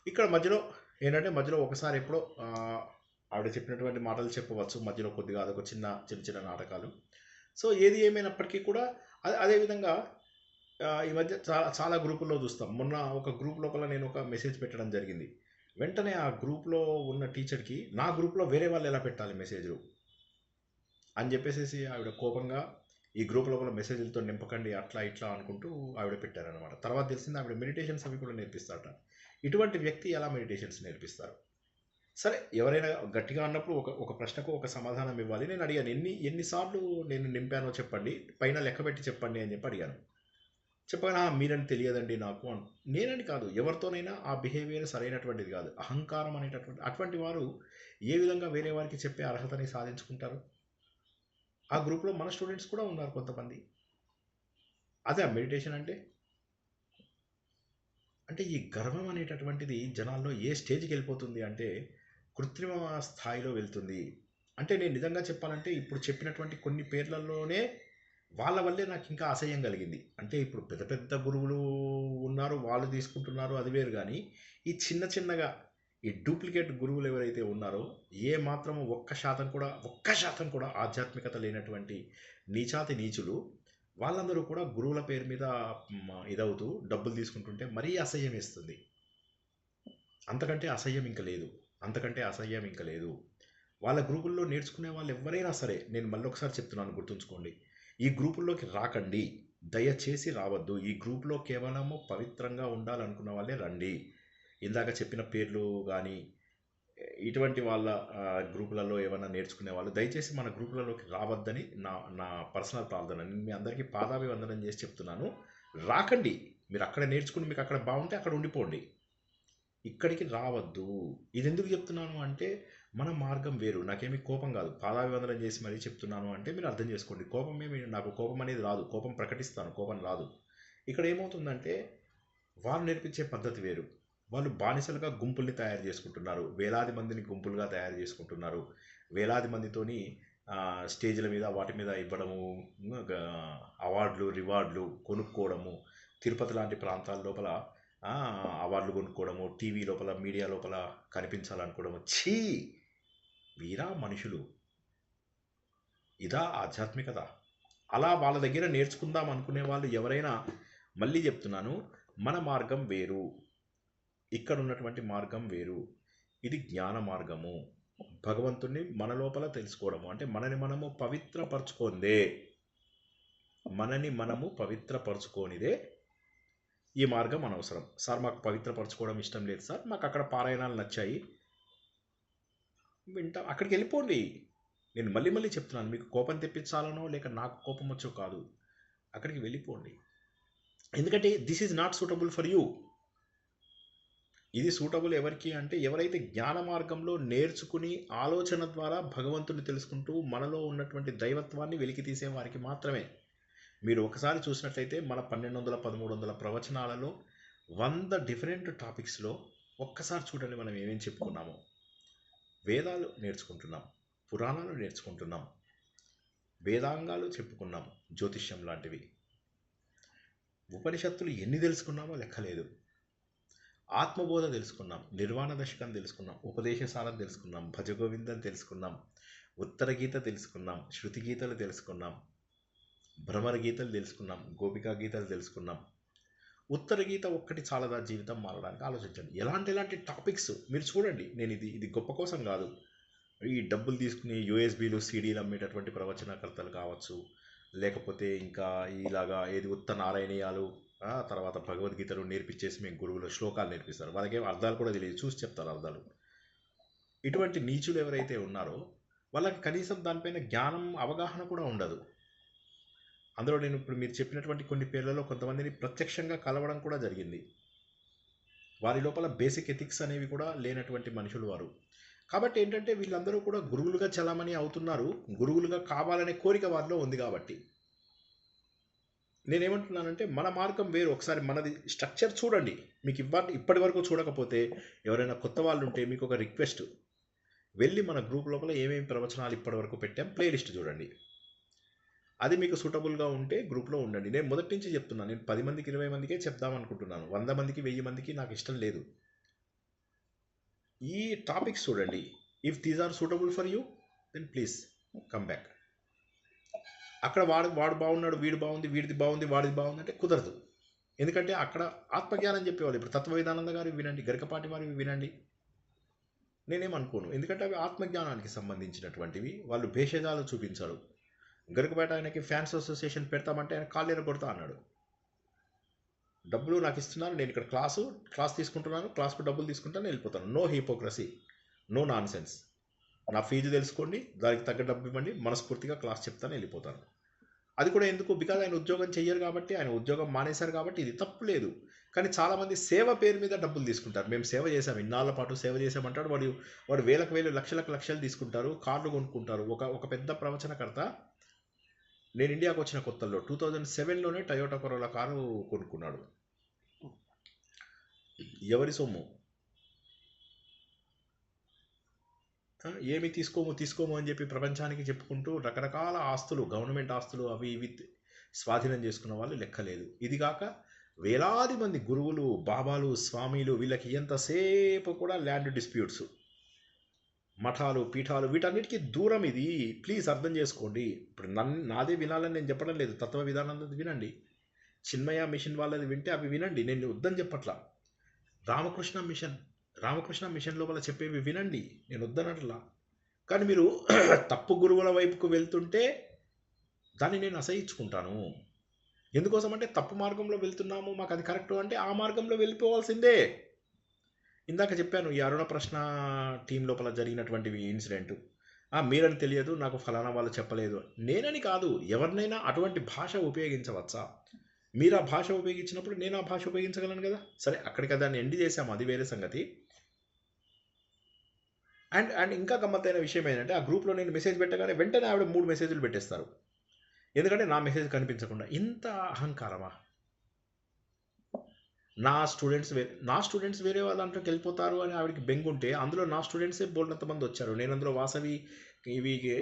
ఇక్కడ మధ్యలో ఒకసారి ఎప్పుడో ఆవిడ చెప్పినటువంటి మాటలు చెప్పవచ్చు, మధ్యలో కొద్దిగా అదొక చిన్న నాటకాలు. సో ఏది ఏమైనప్పటికీ కూడా అదేవిధంగా ఈ మధ్య చాలా గ్రూపుల్లో చూస్తాం. మొన్న ఒక గ్రూప్ లోపల నేను ఒక మెసేజ్ పెట్టడం జరిగింది. వెంటనే ఆ గ్రూప్లో ఉన్న టీచర్కి నా గ్రూప్లో వేరే వాళ్ళు ఎలా పెట్టాలి మెసేజ్లు అని చెప్పేసి ఆవిడ కోపంగా ఈ గ్రూప్ లోపల మెసేజ్లతో నింపకండి అట్లా ఇట్లా అనుకుంటూ ఆవిడ పెట్టారనమాట. తర్వాత తెలిసింది ఆవిడ మెడిటేషన్స్ అవి కూడా నేర్పిస్తారట. ఇటువంటి వ్యక్తి ఎలా మెడిటేషన్స్ నేర్పిస్తారు? సరే, ఎవరైనా గట్టిగా అన్నప్పుడు ఒక ప్రశ్నకు ఒక సమాధానం ఇవ్వాలి. నేను అడిగాను, ఎన్నిసార్లు నేను నింపానో చెప్పండి, పైన లెక్క పెట్టి చెప్పండి అని చెప్పి అడిగాను. చెప్పగా మీరని తెలియదండి నాకు. నేనని కాదు, ఎవరితోనైనా ఆ బిహేవియర్ సరైనటువంటిది కాదు. అహంకారం అటువంటి వారు ఏ విధంగా వేరే వారికి చెప్పే అర్హతని సాధించుకుంటారు? ఆ గ్రూప్లో మన స్టూడెంట్స్ కూడా ఉన్నారు కొంతమంది. అదే మెడిటేషన్ అంటే ఈ గర్వం అనేటటువంటిది జనాల్లో ఏ స్టేజ్కి వెళ్ళిపోతుంది అంటే కృత్రిమ స్థాయిలో వెళ్తుంది. అంటే నేను నిజంగా చెప్పాలంటే ఇప్పుడు చెప్పినటువంటి కొన్ని పేర్లలోనే వాళ్ళ వల్లే నాకు ఇంకా అసహ్యం కలిగింది. అంటే ఇప్పుడు పెద్ద పెద్ద గురువులు ఉన్నారు, వాళ్ళు తీసుకుంటున్నారు, అది వేరు. కానీ ఈ చిన్న చిన్నగా ఈ డూప్లికేట్ గురువులు ఎవరైతే ఉన్నారో ఏ మాత్రము ఒక్క శాతం కూడా ఆధ్యాత్మికత లేనటువంటి నీచాతి నీచులు వాళ్ళందరూ కూడా గురువుల పేరు మీద ఇదవుతూ డబ్బులు తీసుకుంటుంటే మరీ అసహ్యం వేస్తుంది. అంతకంటే అసహ్యం ఇంకా లేదు. వాళ్ళ గ్రూపుల్లో నేర్చుకునే వాళ్ళు ఎవరైనా సరే, నేను మళ్ళీ ఒకసారి చెప్తున్నాను, గుర్తుంచుకోండి. ఈ గ్రూపుల్లోకి రాకండి, దయచేసి రావద్దు. ఈ గ్రూప్లో కేవలము పవిత్రంగా ఉండాలనుకున్న వాళ్ళే రండి. ఇందాక చెప్పిన పేర్లు కానీ ఇటువంటి వాళ్ళ గ్రూపులలో ఏమైనా నేర్చుకునే వాళ్ళు దయచేసి మన గ్రూపులలోకి రావద్దని నా పర్సనల్ ప్రార్థన. నేను మీ అందరికీ పాదాభివందనం చేసి చెప్తున్నాను, రాకండి. మీరు అక్కడ నేర్చుకుని మీకు అక్కడ బాగుంటే అక్కడ ఉండిపోండి, ఇక్కడికి రావద్దు. ఇది ఎందుకు చెప్తున్నాను అంటే మన మార్గం వేరు. నాకేమీ కోపం కాదు, పాదాభివందనం చేసి మరీ చెప్తున్నాను అంటే మీరు అర్థం చేసుకోండి. నాకు కోపం అనేది రాదు, కోపం ప్రకటిస్తాను, కోపం రాదు. ఇక్కడ ఏమవుతుందంటే వాళ్ళు నేర్పించే పద్ధతి వేరు. వాళ్ళు బానిసలుగా గుంపుల్ని తయారు చేసుకుంటున్నారు, వేలాది మందిని గుంపులుగా తయారు చేసుకుంటున్నారు, వేలాది మందితోని స్టేజ్ల మీద వాటి మీద ఇవ్వడము, అవార్డులు రివార్డులు కొనుక్కోవడము, తిరుపతి లాంటి ప్రాంతాల లోపల అవార్డులు కొనుక్కోవడము, టీవీ లోపల మీడియా లోపల కనిపించాలనుకోవడము. ఛీ, వీరా మనుషులు? ఇదా ఆధ్యాత్మికత? అలా వాళ్ళ దగ్గర నేర్చుకుందాం అనుకునే వాళ్ళు ఎవరైనా, మళ్ళీ చెప్తున్నాను, మన మార్గం వేరు, ఇక్కడ ఉన్నటువంటి మార్గం వేరు. ఇది జ్ఞాన మార్గము, భగవంతుణ్ణి మన లోపల తెలుసుకోవడము. అంటే మనని మనము పవిత్రపరచుకోనిదే ఈ మార్గం అనవసరం. సార్ మాకు పవిత్రపరచుకోవడం ఇష్టం లేదు సార్, మాకు అక్కడ పారాయణాలు నచ్చాయి, అక్కడికి వెళ్ళిపోండి. నేను మళ్ళీ చెప్తున్నాను, మీకు కోపం తెప్పించాలనో లేక నాకు కోపం వచ్చో కాదు, అక్కడికి వెళ్ళిపోండి. ఎందుకంటే this is not suitable for you. ఇది సూటబుల్ ఎవరికి అంటే ఎవరైతే జ్ఞాన మార్గంలో నేర్చుకుని ఆలోచన ద్వారా భగవంతుని తెలుసుకుంటూ మనలో ఉన్నటువంటి దైవత్వాన్ని వెలికి తీసే వారికి మాత్రమే. మీరు ఒకసారి చూసినట్లయితే మన 1200, 1300 ప్రవచనాలలో 100 డిఫరెంట్ టాపిక్స్లో ఒక్కసారి చూడండి మనం ఏమేం చెప్పుకున్నామో. వేదాలు నేర్చుకుంటున్నాం, పురాణాలు నేర్చుకుంటున్నాం, వేదాంగాలు చెప్పుకున్నాం, జ్యోతిష్యం లాంటివి, ఉపనిషత్తులు ఎన్ని తెలుసుకున్నామో లెక్కలేదు. ఆత్మబోధ తెలుసుకున్నాం, నిర్వాణ దశకం తెలుసుకున్నాం, ఉపదేశసారం తెలుసుకున్నాం, భజగోవిందం తెలుసుకున్నాం, ఉత్తర గీత తెలుసుకున్నాం, శృతి గీతలు తెలుసుకున్నాం, భ్రమర గీతలు తెలుసుకున్నాం, గోపికా గీతలు తెలుసుకున్నాం. ఉత్తర గీత ఒక్కటి చాలదా జీవితం మారడానికి? ఆలోచించండి. ఎలాంటి టాపిక్స్ మీరు చూడండి. నేను ఇది గొప్ప కోసం కాదు, ఈ డబ్బులు తీసుకుని యూఎస్బీలు సీడీలు అమ్మేటటువంటి ప్రవచనకర్తలు కావచ్చు, లేకపోతే ఇంకా ఇలాగా ఏది ఉత్త నారాయణీయాలు, తర్వాత భగవద్గీతలు నేర్పించేసి మేము గురువులు శ్లోకాలు నేర్పిస్తారు, వాళ్ళకేం అర్థాలు కూడా తెలియదు, చూసి చెప్తారు అర్థాలు. ఇటువంటి నీచులు ఎవరైతే ఉన్నారో వాళ్ళకి కనీసం దానిపైన జ్ఞానం, అవగాహన కూడా ఉండదు. అందులో నేను ఇప్పుడు మీరు చెప్పినటువంటి కొన్ని పేర్లలో కొంతమందిని ప్రత్యక్షంగా కలవడం కూడా జరిగింది. వారి లోపల బేసిక్ ఎథిక్స్ అనేవి కూడా లేనటువంటి మనుషులు వారు. కాబట్టి ఏంటంటే వీళ్ళందరూ కూడా గురువులుగా చలామణి అవుతున్నారు, గురువులుగా కావాలనే కోరిక వారిలో ఉంది. కాబట్టి నేనేమంటున్నానంటే మన మార్గం వేరు. ఒకసారి మనది స్ట్రక్చర్ చూడండి. మీకు ఇప్పటి వరకు చూడకపోతే ఎవరైనా కొత్త వాళ్ళు ఉంటే మీకు ఒక రిక్వెస్ట్, వెళ్ళి మన గ్రూప్ లోపల ఏమేమి ప్రవచనాలు ఇప్పటి వరకు పెట్టాం ప్లేలిస్ట్ చూడండి. అది మీకు సూటబుల్గా ఉంటే గ్రూప్లో ఉండండి. నేను మొదటి నుంచి చెప్తున్నాను, నేను 10 మందికి 20 మందికే చెప్దాం అనుకుంటున్నాను, 100 మందికి 1000 మందికి నాకు ఇష్టం లేదు. ఈ టాపిక్స్ చూడండి. If these are suitable for you then please come back. అక్కడ వాడు బాగున్నాడు, వీడు బాగుంది, వీడిది బాగుంది, వాడిది బాగుంది అంటే కుదరదు. ఎందుకంటే అక్కడ ఆత్మజ్ఞానం చెప్పేవాళ్ళు. ఇప్పుడు తత్వవేదానంద గారు వినండి, గరికపాటి వారి వినండి, నేనేమనుకోను. ఎందుకంటే అవి ఆత్మజ్ఞానానికి సంబంధించినటువంటివి. వాళ్ళు భేషజాలు చూపించారు. గరికపాటి ఆయనకి ఫ్యాన్స్ అసోసియేషన్ పెడతామంటే ఆయన కాళ్ళేర కొడతా అన్నాడు. డబ్బులు నాకు ఇస్తున్నారు, నేను ఇక్కడ క్లాస్ తీసుకుంటున్నాను, క్లాస్కు డబ్బులు తీసుకుంటాను, వెళ్ళిపోతాను. No hypocrisy, no nonsense. నా ఫీజు తెలుసుకోండి, దానికి తగ్గ డబ్బు ఇవ్వండి, మనస్ఫూర్తిగా క్లాస్ చెప్తాను, వెళ్ళిపోతాను. అది కూడా ఎందుకు? బికాజ్ ఆయన ఉద్యోగం చెయ్యరు కాబట్టి, ఆయన ఉద్యోగం మానేశారు కాబట్టి. ఇది తప్పు లేదు. కానీ చాలామంది సేవ పేరు మీద డబ్బులు తీసుకుంటారు. మేము సేవ చేసాం, ఇన్నాళ్ళ పాటు సేవ చేసామంటాడు. వాడు వేలు లక్షలు తీసుకుంటారు, కార్లు కొనుక్కుంటారు. ఒక పెద్ద ప్రవచనకర్త, నేను ఇండియాకు వచ్చిన కొత్తల్లో 2007లోనే టయోటా కొరోలా కారు కొనుక్కున్నాడు. ఎవరి సొమ్ము? ఏమి తీసుకోము అని చెప్పి ప్రపంచానికి చెప్పుకుంటూ రకరకాల ఆస్తులు, గవర్నమెంట్ ఆస్తులు, అవి ఇవి స్వాధీనం చేసుకున్న వాళ్ళు లెక్కలేదు. ఇది కాక వేలాది మంది గురువులు, బాబాలు, స్వామీలు, వీళ్ళకి ఎంతసేపు కూడా ల్యాండ్ డిస్ప్యూట్స్, మఠాలు, పీఠాలు, వీటన్నిటికీ దూరం. ఇది ప్లీజ్ అర్థం చేసుకోండి. ఇప్పుడు నాదే వినాలని నేను చెప్పడం లేదు, తత్వ విధానం వినండి, చిన్మయ మిషన్ వాళ్ళది వింటే అవి వినండి, నేను వద్దని చెప్పట్లా. రామకృష్ణ మిషన్ లోపల చెప్పేవి వినండి, నేను వద్దనట్లా. కానీ మీరు తప్పు గురువుల వైపుకు వెళ్తుంటే దాన్ని నేను అసహించుకుంటాను. ఎందుకోసం అంటే తప్పు మార్గంలో వెళ్తున్నాము, మాకు అది కరెక్ట్ అంటే ఆ మార్గంలో వెళ్ళిపోవాల్సిందే. ఇందాక చెప్పాను ఈ అరుణ ప్రశ్న టీం లోపల జరిగినటువంటి ఇన్సిడెంట్. మీరని తెలియదు, నాకు ఫలానా వాళ్ళు చెప్పలేదు. నేనని కాదు, ఎవరినైనా అటువంటి భాష ఉపయోగించవచ్చా? మీరు ఆ భాష ఉపయోగించినప్పుడు నేను ఆ భాష ఉపయోగించగలను కదా. సరే, అక్కడికి దాన్ని ఎండ్ చేసాము, అది వేరే సంగతి. అండ్ ఇంకా గమ్మత్తైన విషయం ఏంటంటే, ఆ గ్రూప్లో నేను మెసేజ్ పెట్టగానే వెంటనే ఆవిడ 3 మెసేజ్లు పెట్టేస్తారు. ఎందుకంటే నా మెసేజ్ కనిపించకుండా. ఇంత అహంకారమా? నా స్టూడెంట్స్ వేరే వాళ్ళ దాంట్లోకి వెళ్ళిపోతారు అని ఆవిడకి బెంగుంటే, అందులో నా స్టూడెంట్సే బోల్డంతమంది వచ్చారు. నేను అందులో వాసవి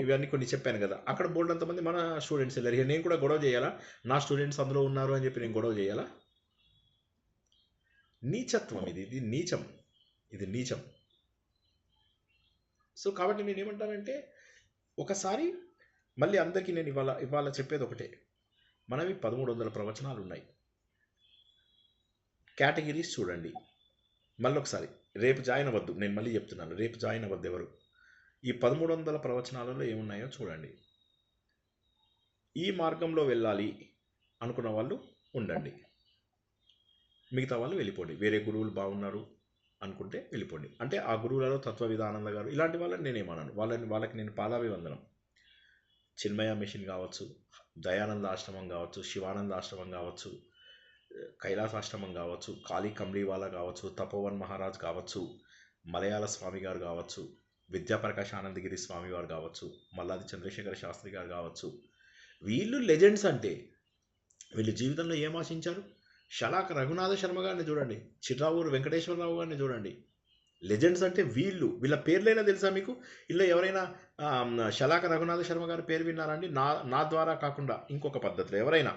ఇవన్నీ కొన్ని చెప్పాను కదా, అక్కడ బోల్డంతమంది మన స్టూడెంట్స్ వెళ్ళారు. నేను కూడా గొడవ చేయాలా? నా స్టూడెంట్స్ అందులో ఉన్నారు అని చెప్పి నేను గొడవ చేయాలా? నీచత్వం ఇది నీచం, ఇది నీచం. సో కాబట్టి నేను ఏమంటానంటే, ఒకసారి మళ్ళీ అందరికీ నేను ఇవాళ చెప్పేది ఒకటే, మనవి 1300 ప్రవచనాలు ఉన్నాయి. కేటగిరీస్ చూడండి. మళ్ళీ ఒకసారి రేపు జాయిన్ అవ్వద్దు, నేను మళ్ళీ చెప్తున్నాను, రేపు జాయిన్ అవ్వద్దు ఎవరు. ఈ 1300 ప్రవచనాలలో ఏమున్నాయో చూడండి. ఈ మార్గంలో వెళ్ళాలి అనుకున్న వాళ్ళు ఉండండి, మిగతా వాళ్ళు వెళ్ళిపోండి. వేరే గురువులు బాగున్నారు అనుకుంటే వెళ్ళిపోండి. అంటే ఆ గురువులలో తత్వ విధానంద గారు ఇలాంటి వాళ్ళని నేనేమన్నాను, వాళ్ళకి నేను పాదాభివందనం. చిన్మయ మిషన్ కావచ్చు, దయానంద ఆశ్రమం కావచ్చు, శివానంద ఆశ్రమం కావచ్చు, కైలాసాశ్రమం కావచ్చు, కాళీ కంబ్లీవాలా కావచ్చు, తపోవన్ మహారాజ్ కావచ్చు, మలయాళ స్వామి గారు కావచ్చు, విద్యాప్రకాశ్ ఆనందగిరి స్వామి వారు కావచ్చు, మల్లాది చంద్రశేఖర శాస్త్రి గారు కావచ్చు. వీళ్ళు లెజెండ్స్. అంటే వీళ్ళు జీవితంలో ఏం ఆశించారు? షలాక రఘునాథ శర్మ గారిని చూడండి, చిర్రావూరు వెంకటేశ్వరరావు గారిని చూడండి. లెజెండ్స్ అంటే వీళ్ళ పేర్లైనా తెలుసా మీకు? ఇలా ఎవరైనా షలాక రఘునాథ శర్మ గారి పేరు విన్నారండి? నా ద్వారా కాకుండా ఇంకొక పద్ధతిలో ఎవరైనా?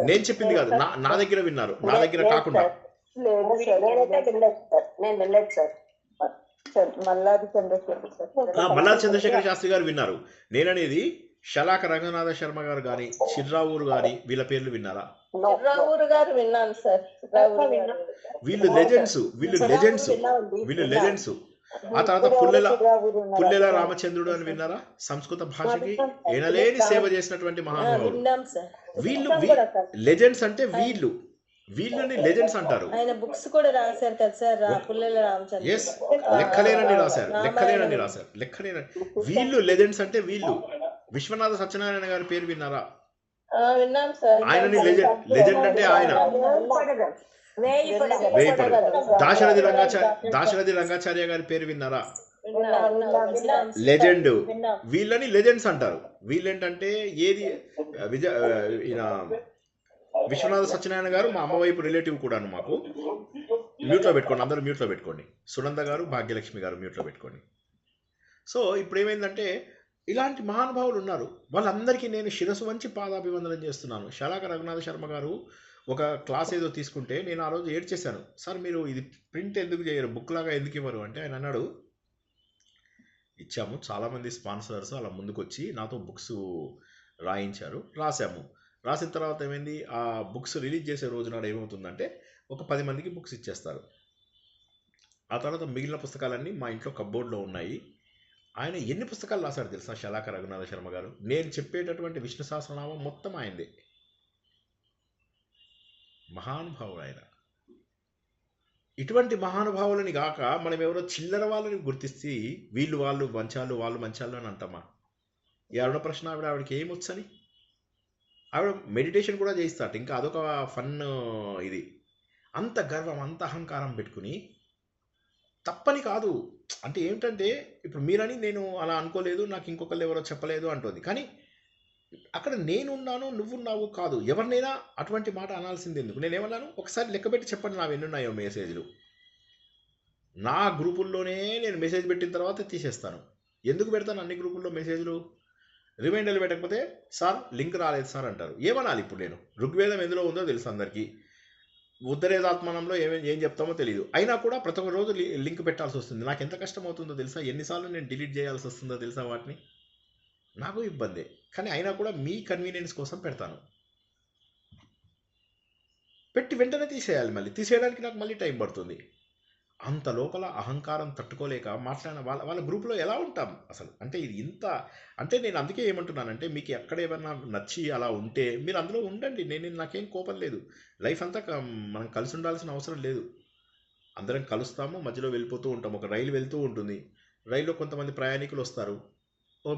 నేను చెప్పింది కాదు, నా దగ్గర విన్నారు, నా దగ్గర కాకుండా. మల్లాది చంద్రశేఖర శాస్త్రి గారు విన్నారు. నేననేది షలాక రఘునాథ శర్మ గారు కానీ, చిర్రావూరు కానీ, వీళ్ళ పేర్లు విన్నారా? విన్నాను సార్. వీళ్ళు లెజెండ్స్. ఆ తర్వాత పుల్లెల రామచంద్రుడు అని విన్నారా? సంస్కృత భాషకి ఎనలేని సేవ చేసినటువంటి మహానుభావుడు. వీళ్ళు లెజెండ్స్. అంటే వీళ్ళని లెజెండ్స్ అంటారు. ఆయన బుక్స్ కూడా రాశారు కదా సార్, పుల్లెల రామచంద్రుడు. ఎస్, లెక్కలేనని రాశారు. వీళ్ళు లెజెండ్స్. అంటే వీళ్ళు విశ్వనాథ సత్యనారాయణ గారి పేరు విన్నారా? విన్నాను సార్. ఆయనని లెజెండ్ అంటే ఆయన దాశరథి రంగాచార్య గారి పేరు విన్నారా? లెజెండ్. వీళ్ళని లెజెండ్స్ అంటారు. వీళ్ళేంటంటే ఏది ఈయన విశ్వనాథ సత్యనారాయణ గారు మా అమ్మ వైపు రిలేటివ్ కూడాను. మాకు మ్యూట్లో పెట్టుకోండి, అందరూ మ్యూట్లో పెట్టుకోండి. సునంద గారు, భాగ్యలక్ష్మి గారు మ్యూట్లో పెట్టుకోండి. సో ఇప్పుడు ఏమైందంటే, ఇలాంటి మహానుభావులు ఉన్నారు. వాళ్ళందరికీ నేను శిరస్సు వంచి పాదాభివందనం చేస్తున్నాను. షలాక రఘునాథ శర్మ గారు ఒక క్లాస్ ఏదో తీసుకుంటే నేను ఆ రోజు ఏడ్చేశాను. సార్ మీరు ఇది ప్రింట్ ఎందుకు చేయరు, బుక్ లాగా ఎందుకు ఇవ్వరు అంటే, ఆయన అన్నాడు, ఇచ్చాము, చాలామంది స్పాన్సర్స్ అలా ముందుకు వచ్చి నాతో బుక్స్ రాయించారు, రాసిన తర్వాత ఏమైంది, ఆ బుక్స్ రిలీజ్ చేసే రోజు నాడు ఏమవుతుందంటే ఒక 10 మందికి బుక్స్ ఇచ్చేస్తారు. ఆ తర్వాత మిగిలిన పుస్తకాలన్నీ మా ఇంట్లో కబ్బోర్డ్లో ఉన్నాయి. ఆయన ఎన్ని పుస్తకాలు రాశాడు తెలుసా షలాక రఘునాథ శర్మ గారు? నేను చెప్పేటటువంటి విష్ణు సహస్రనామం మొత్తం ఆయనదే. మహానుభావుడు ఆయన. ఇటువంటి మహానుభావులని గాక మనం ఎవరో చిల్లర వాళ్ళని గుర్తిస్తే వాళ్ళు మంచాలు అని అంటామా? ఈ అరుణ ప్రశ్న ఆవిడకి ఏమొచ్చని? ఆవిడ మెడిటేషన్ కూడా చేయిస్తాట. ఇంకా అదొక ఫన్. ఇది అంత గర్వం, అంత అహంకారం పెట్టుకుని, తప్పని కాదు. అంటే ఏమిటంటే, ఇప్పుడు మీరని నేను అలా అనుకోలేదు, నాకు ఇంకొకళ్ళు ఎవరో చెప్పలేదు అంటుంది. కానీ అక్కడ నేనున్నాను, నువ్వున్నావు కాదు. ఎవరినైనా అటువంటి మాట అనాల్సింది ఎందుకు? నేనేమన్నాను, ఒకసారి లెక్కబెట్టి చెప్పండి నావి ఎన్నున్నాయో మెసేజ్లు. నా గ్రూపుల్లోనే నేను మెసేజ్ పెట్టిన తర్వాత తీసేస్తాను. ఎందుకు పెడతాను అన్ని గ్రూపుల్లో మెసేజ్లు? రిమైండర్లు పెట్టకపోతే సార్ లింక్ రాలేదు సార్ అంటారు. ఏమనాలి ఇప్పుడు నేను? ఋగ్వేదం ఎందులో ఉందో తెలుసు అందరికీ, ఉత్తరేదాత్మనంలో ఏం చెప్తామో తెలియదు. అయినా కూడా ప్రతి ఒక్క రోజు లింక్ పెట్టాల్సి వస్తుంది. నాకు ఎంత కష్టం అవుతుందో తెలుసా? ఎన్నిసార్లు నేను డిలీట్ చేయాల్సి వస్తుందో తెలుసా? వాటిని నాకు ఇబ్బందే, కానీ అయినా కూడా మీ కన్వీనియన్స్ కోసం పెడతాను. పెట్టి వెంటనే తీసేయాలి. మళ్ళీ తీసేయడానికి నాకు మళ్ళీ టైం పడుతుంది. అంత లోపల అహంకారం తట్టుకోలేక మాట్లాడిన వాళ్ళ గ్రూప్లో ఎలా ఉంటాం అసలు? అంటే ఇది ఇంత, అంటే నేను అందుకే ఏమంటున్నానంటే, మీకు ఎక్కడ ఏమన్నా నచ్చి అలా ఉంటే మీరు అందులో ఉండండి. నాకేం కోపం లేదు. లైఫ్ అంతా మనం కలిసి ఉండాల్సిన అవసరం లేదు. అందరం కలుస్తాము, మధ్యలో వెళ్ళిపోతూ ఉంటాము. ఒక రైలు వెళ్తూ ఉంటుంది, రైల్లో కొంతమంది ప్రయాణికులు వస్తారు,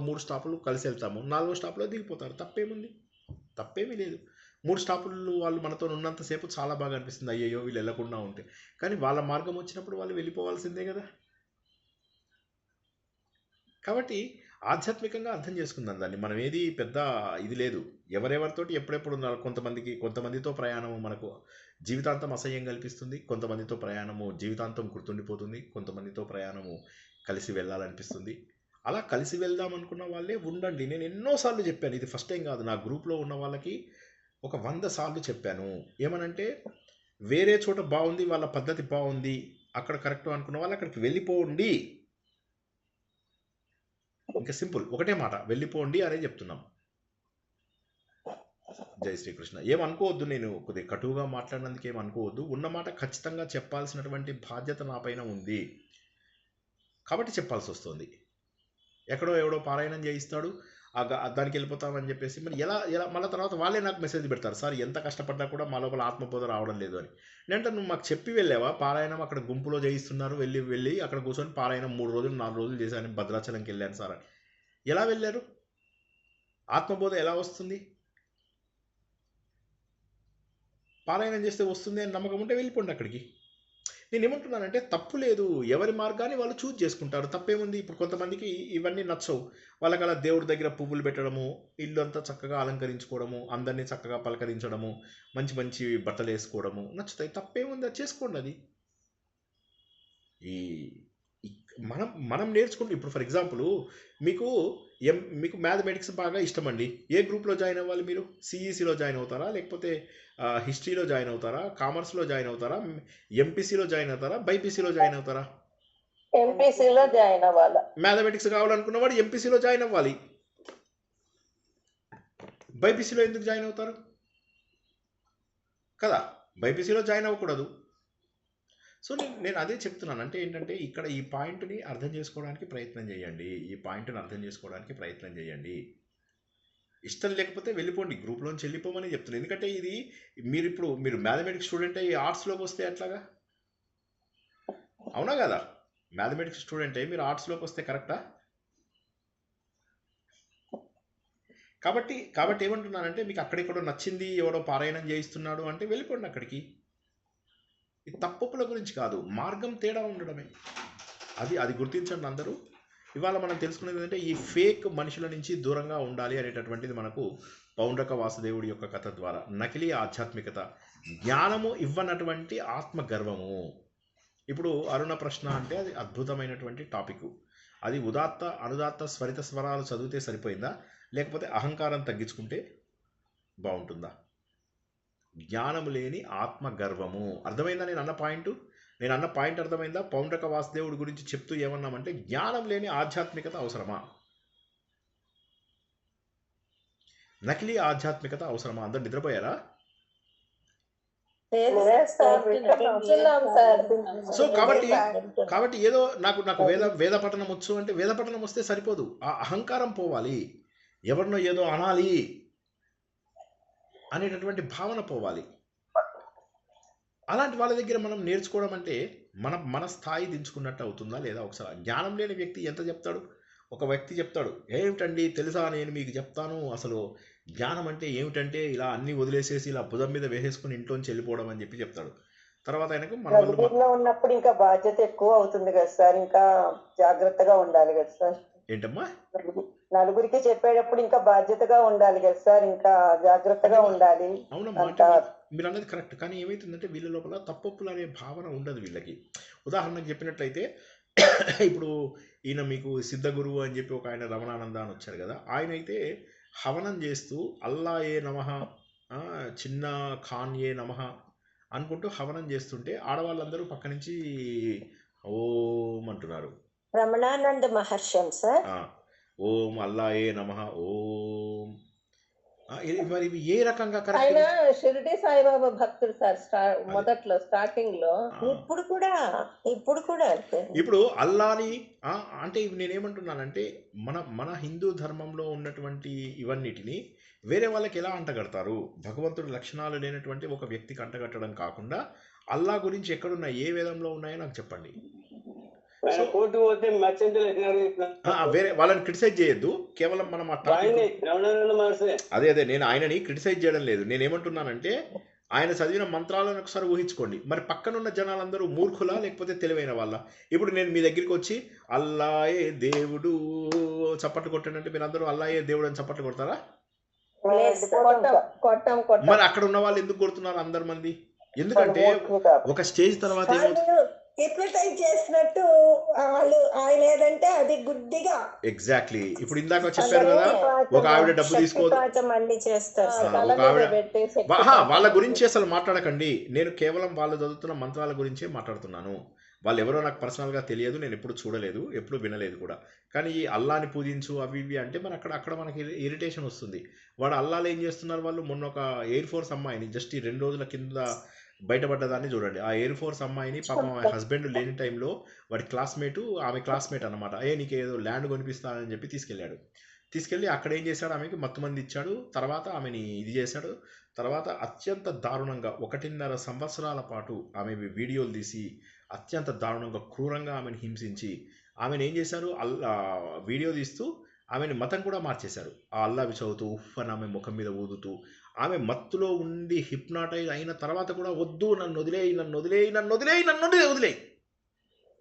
3 స్టాపులు కలిసి వెళ్తాము, 4వ స్టాప్లో దిగిపోతారు. తప్పేముంది? తప్పేమీ లేదు. 3 స్టాపులు వాళ్ళు మనతో ఉన్నంతసేపు చాలా బాగా అనిపిస్తుంది, అయ్యయ్యో వీళ్ళు వెళ్ళకుండా ఉంటే. కానీ వాళ్ళ మార్గం వచ్చినప్పుడు వాళ్ళు వెళ్ళిపోవాల్సిందే కదా. కాబట్టి ఆధ్యాత్మికంగా అర్థం చేసుకుందాం దాన్ని. మనం ఏది పెద్ద ఇది లేదు. ఎవరెవరితోటి ఎప్పుడెప్పుడు ఉన్నారు. కొంతమందితో ప్రయాణము మనకు జీవితాంతం అసహ్యం కల్పిస్తుంది, కొంతమందితో ప్రయాణము జీవితాంతం గుర్తుండిపోతుంది, కొంతమందితో ప్రయాణము కలిసి వెళ్ళాలనిపిస్తుంది. అలా కలిసి వెళ్దాం అనుకున్న వాళ్ళే ఉండండి. నేను ఎన్నోసార్లు చెప్పాను, ఇది ఫస్ట్ టైం కాదు. నా గ్రూప్లో ఉన్న వాళ్ళకి ఒక 100 సార్లు చెప్పాను. ఏమనంటే, వేరే చోట బాగుంది, వాళ్ళ పద్ధతి బాగుంది, అక్కడ కరెక్ట్ అనుకున్న వాళ్ళు అక్కడికి వెళ్ళిపోండి. ఇంకా సింపుల్, ఒకటే మాట, వెళ్ళిపోండి అనే చెప్తున్నాం. జై శ్రీకృష్ణ. ఏమనుకోవద్దు, నేను కొద్దిగా కటువుగా మాట్లాడినందుకు ఏమనుకోవద్దు. ఉన్నమాట ఖచ్చితంగా చెప్పాల్సినటువంటి బాధ్యత నా పైన ఉంది కాబట్టి చెప్పాల్సి వస్తుంది. ఎవడో పారాయణం చేయిస్తాడు, దానికి వెళ్ళిపోతామని చెప్పేసి మరి ఎలా మళ్ళీ తర్వాత వాళ్ళే నాకు మెసేజ్ పెడతారు, సార్ ఎంత కష్టపడ్డా కూడా మా లోపల ఆత్మబోధ రావడం లేదు అని. నేనంటే, నువ్వు మాకు చెప్పి వెళ్ళావా? పారాయణం అక్కడ గుంపులో చేయిస్తున్నారు, వెళ్ళి అక్కడ కూర్చొని పారాయణం 3 రోజులు 4 రోజులు చేశాను, భద్రాచలంకి వెళ్ళాను సార్ అని. ఎలా వెళ్ళారు? ఆత్మబోధ ఎలా వస్తుంది? పారాయణం చేస్తే వస్తుంది అని నమ్మకం ఉంటే వెళ్ళిపోండి అక్కడికి. నేను ఏమంటున్నానంటే, తప్పు లేదు, ఎవరి మార్గాన్ని వాళ్ళు చూజ్ చేసుకుంటారు, తప్పేముంది. ఇప్పుడు కొంతమందికి ఇవన్నీ నచ్చవు, వాళ్ళకి అలా దేవుడి దగ్గర పువ్వులు పెట్టడము, ఇల్లు అంతా చక్కగా అలంకరించుకోవడము, అందరినీ చక్కగా పలకరించడము, మంచి మంచి బట్టలు వేసుకోవడము నచ్చుతాయి, తప్పేముంది, అది చేసుకోండి. అది మనం నేర్చుకుంటే, ఇప్పుడు ఫర్ ఎగ్జాంపుల్ మీకు మ్యాథమెటిక్స్ బాగా ఇష్టమండి, ఏ గ్రూప్లో జాయిన్ అవ్వాలి మీరు? సిఈసిలో జాయిన్ అవుతారా, లేకపోతే హిస్టరీలో జాయిన్ అవుతారా, కామర్స్లో జాయిన్ అవుతారా, ఎంపీసీలో జాయిన్ అవుతారా, బైపీసీలో జాయిన్ అవుతారా? ఎంపీసీలో జాయిన్ అవ్వాలి. మ్యాథమెటిక్స్ కావాలనుకున్నవాడు ఎంపీసీలో జాయిన్ అవ్వాలి. బైపీసీలో ఎందుకు జాయిన్ అవుతారు కదా? బైపీసీలో జాయిన్ అవ్వకూడదు. సో నేను అదే చెప్తున్నాను. అంటే ఏంటంటే, ఇక్కడ ఈ పాయింట్ని అర్థం చేసుకోవడానికి ప్రయత్నం చేయండి. ఇష్టం లేకపోతే వెళ్ళిపోండి, గ్రూప్లోంచి వెళ్ళిపోమని చెప్తున్నాను. ఎందుకంటే ఇది మీరు మ్యాథమెటిక్స్ స్టూడెంట్ అయ్యి ఆర్ట్స్లోకి వస్తే ఎట్లాగా? అవునా కదా? మ్యాథమెటిక్స్ స్టూడెంట్ అయ్యి మీరు ఆర్ట్స్లోకి వస్తే కరెక్టా? కాబట్టి ఏమంటున్నానంటే, మీకు అక్కడెక్కడో నచ్చింది, ఎవడో పారాయణం చేయిస్తున్నాడు అంటే వెళ్ళిపోండి అక్కడికి. ఇది తప్పుల గురించి కాదు, మార్గం తేడా ఉండడమే. అది గుర్తించండి అందరూ. ఇవాళ మనం తెలుసుకునేది ఏంటంటే, ఈ ఫేక్ మనుషుల నుంచి దూరంగా ఉండాలి అనేటటువంటిది మనకు పౌండ్రక వాసుదేవుడి యొక్క కథ ద్వారా. నకిలీ ఆధ్యాత్మికత, జ్ఞానము ఇవ్వనటువంటి ఆత్మగర్వము. ఇప్పుడు అరుణ ప్రశ్న అంటే అది అద్భుతమైనటువంటి టాపిక్. అది ఉదాత్త అనుదాత్త స్వరిత స్వరాలు చదివితే సరిపోయిందా, లేకపోతే అహంకారం తగ్గించుకుంటే బాగుంటుందా? జ్ఞానము లేని ఆత్మగర్వము. అర్థమైందా నేను అన్న పాయింట్ అర్థమైందా? పౌండ్రక వాసుదేవుడి గురించి చెప్తూ ఏమన్నామంటే, జ్ఞానం లేని ఆధ్యాత్మికత అవసరమా, నకిలీ ఆధ్యాత్మికత అవసరమా? అందరు నిద్రపోయారా? సో కాబట్టి ఏదో నాకు వేద పఠనం వచ్చు అంటే వేద పఠనం వస్తే సరిపోదు, ఆ అహంకారం పోవాలి, ఎవరినో ఏదో అనాలి అనేటటువంటి భావన పోవాలి. అలాంటి వాళ్ళ దగ్గర మనం నేర్చుకోవడం అంటే మన స్థాయి దించుకున్నట్టు అవుతుందా లేదా? ఒకసారి జ్ఞానం లేని వ్యక్తి ఎంత చెప్తాడు? ఒక వ్యక్తి చెప్తాడు, ఏమిటండి తెలుసా, నేను మీకు చెప్తాను, అసలు జ్ఞానం అంటే ఏమిటంటే ఇలా అన్ని వదిలేసేసి ఇలా భుజం మీద వేసేసుకుని ఇంట్లోంచి వెళ్ళిపోవడం అని చెప్తాడు. తర్వాత ఆయనకు నలుగురిలో ఉన్నప్పుడు ఇంకా బాధ్యత ఎక్కువ అవుతుంది కదా సార్, ఇంకా జాగ్రత్తగా ఉండాలి కదా సార్. ఏంటమ్మా? నలుగురికి చెప్పేటప్పుడు ఇంకా బాధ్యతగా ఉండాలి కదా సార్, ఇంకా జాగ్రత్తగా ఉండాలి. అవునమ్మా, మీరు అన్నది కరెక్ట్. కానీ ఏమైతుందంటే, వీళ్ళ లోపల తప్పొప్పులు అనే భావన ఉండదు వీళ్ళకి. ఉదాహరణకు చెప్పినట్లయితే, ఇప్పుడు ఈయన మీకు సిద్ధగురువు అని చెప్పి ఒక ఆయన రమణానంద అని వచ్చారు కదా, ఆయన అయితే హవనం చేస్తూ అల్లా ఏ నమః, చిన్న ఖాన్ ఏ నమః అనుకుంటూ హవనం చేస్తుంటే ఆడవాళ్ళందరూ పక్క నుంచి ఓం అంటున్నారు. రమణానంద మహర్షం సార్. ఓం అల్లా ఏ నమః ఓం. మరి ఇవి ఏ రకంగా ఆయన కరెక్ట్? షిరిడి సాయిబాబా భక్తుడు సార్, మొదట్లో స్టార్టింగ్ లో. ఇప్పుడు కూడా అంతే. ఇప్పుడు అల్లాని అంటే ఇవి నేనేమంటున్నానంటే మన హిందూ ధర్మంలో ఉన్నటువంటి ఇవన్నిటిని వేరే వాళ్ళకి ఎలా అంటగడతారు? భగవంతుడి లక్షణాలు లేనటువంటి ఒక వ్యక్తికి అంటగట్టడం కాకుండా అల్లా గురించి ఎక్కడున్నాయి, ఏ వేదంలో ఉన్నాయో నాకు చెప్పండి. వేరే వాళ్ళని క్రిటిసైజ్ చేయొద్దు, కేవలం మనం అదే నేను ఆయనని క్రిటిసైజ్ చేయడం లేదు. నేనేమంటున్నానంటే ఆయన చదివిన మంత్రాలను ఒకసారి ఊహించుకోండి. మరి పక్కనున్న జనాలందరూ మూర్ఖులా లేకపోతే తెలివైన వాళ్ళ? ఇప్పుడు నేను మీ దగ్గరికి వచ్చి అల్లాయే దేవుడు చప్పట్లు కొట్టానంటే మీరు అందరూ అల్లాయే దేవుడు అని చప్పట్లు కొడతారా? మరి అక్కడ ఉన్న వాళ్ళు ఎందుకు కొడుతున్నారు అందరు మంది? ఎందుకంటే ఒక స్టేజ్ తర్వాత హిప్నటైజ్ చేసినట్టు వాళ్ళు ఆయన ఏదంటే అది గుడ్డిగా. ఎగ్జాక్ట్లీ. ఇప్పుడు ఇందాక చెప్పారు కదా, ఒక ఆవిడ డబ్బు తీసుకోదు, వాళ్ళ గురించి అసలు మాట్లాడకండి. నేను కేవలం వాళ్ళు చదువుతున్న మంత్రాల గురించే మాట్లాడుతున్నాను. వాళ్ళు ఎవరో నాకు పర్సనల్గా తెలియదు, నేను ఎప్పుడు చూడలేదు, ఎప్పుడు వినలేదు కూడా. కానీ ఈ అల్లాని పూజించు అవి ఇవి అంటే మన అక్కడ మనకి ఇరిటేషన్ వస్తుంది. వాడు అల్లాలు ఏం చేస్తున్నారు వాళ్ళు? మొన్న ఒక ఎయిర్ ఫోర్స్ అమ్మాయిని జస్ట్ ఈ 2 రోజుల కింద బయటపడ్డదాన్ని చూడండి. ఆ ఎయిర్ ఫోర్స్ అమ్మాయిని పాపం హస్బెండ్ లేని టైంలో వాడి ఆమె క్లాస్మేట్ అనమాట, నీకు ఏదో ల్యాండ్ కొనిపిస్తానని చెప్పి తీసుకెళ్ళి అక్కడ ఏం చేశాడు, ఆమెకి మత్తుమంది ఇచ్చాడు. తర్వాత ఆమెని ఇది చేశాడు. తర్వాత అత్యంత దారుణంగా 1.5 సంవత్సరాల పాటు ఆమె వీడియోలు తీసి అత్యంత దారుణంగా క్రూరంగా ఆమెను హింసించి ఆమెను ఏం చేశారు, వీడియో తీస్తూ ఆమెను మతం కూడా మార్చేశారు. ఆ అల్లావి చదువుతూ ఉఫ్ అని ఆమె ముఖం మీద ఊదుతూ ఆమె మత్తులో ఉండి హిప్నాటైజ్ అయిన తర్వాత కూడా వద్దు, నన్ను వదిలేయి.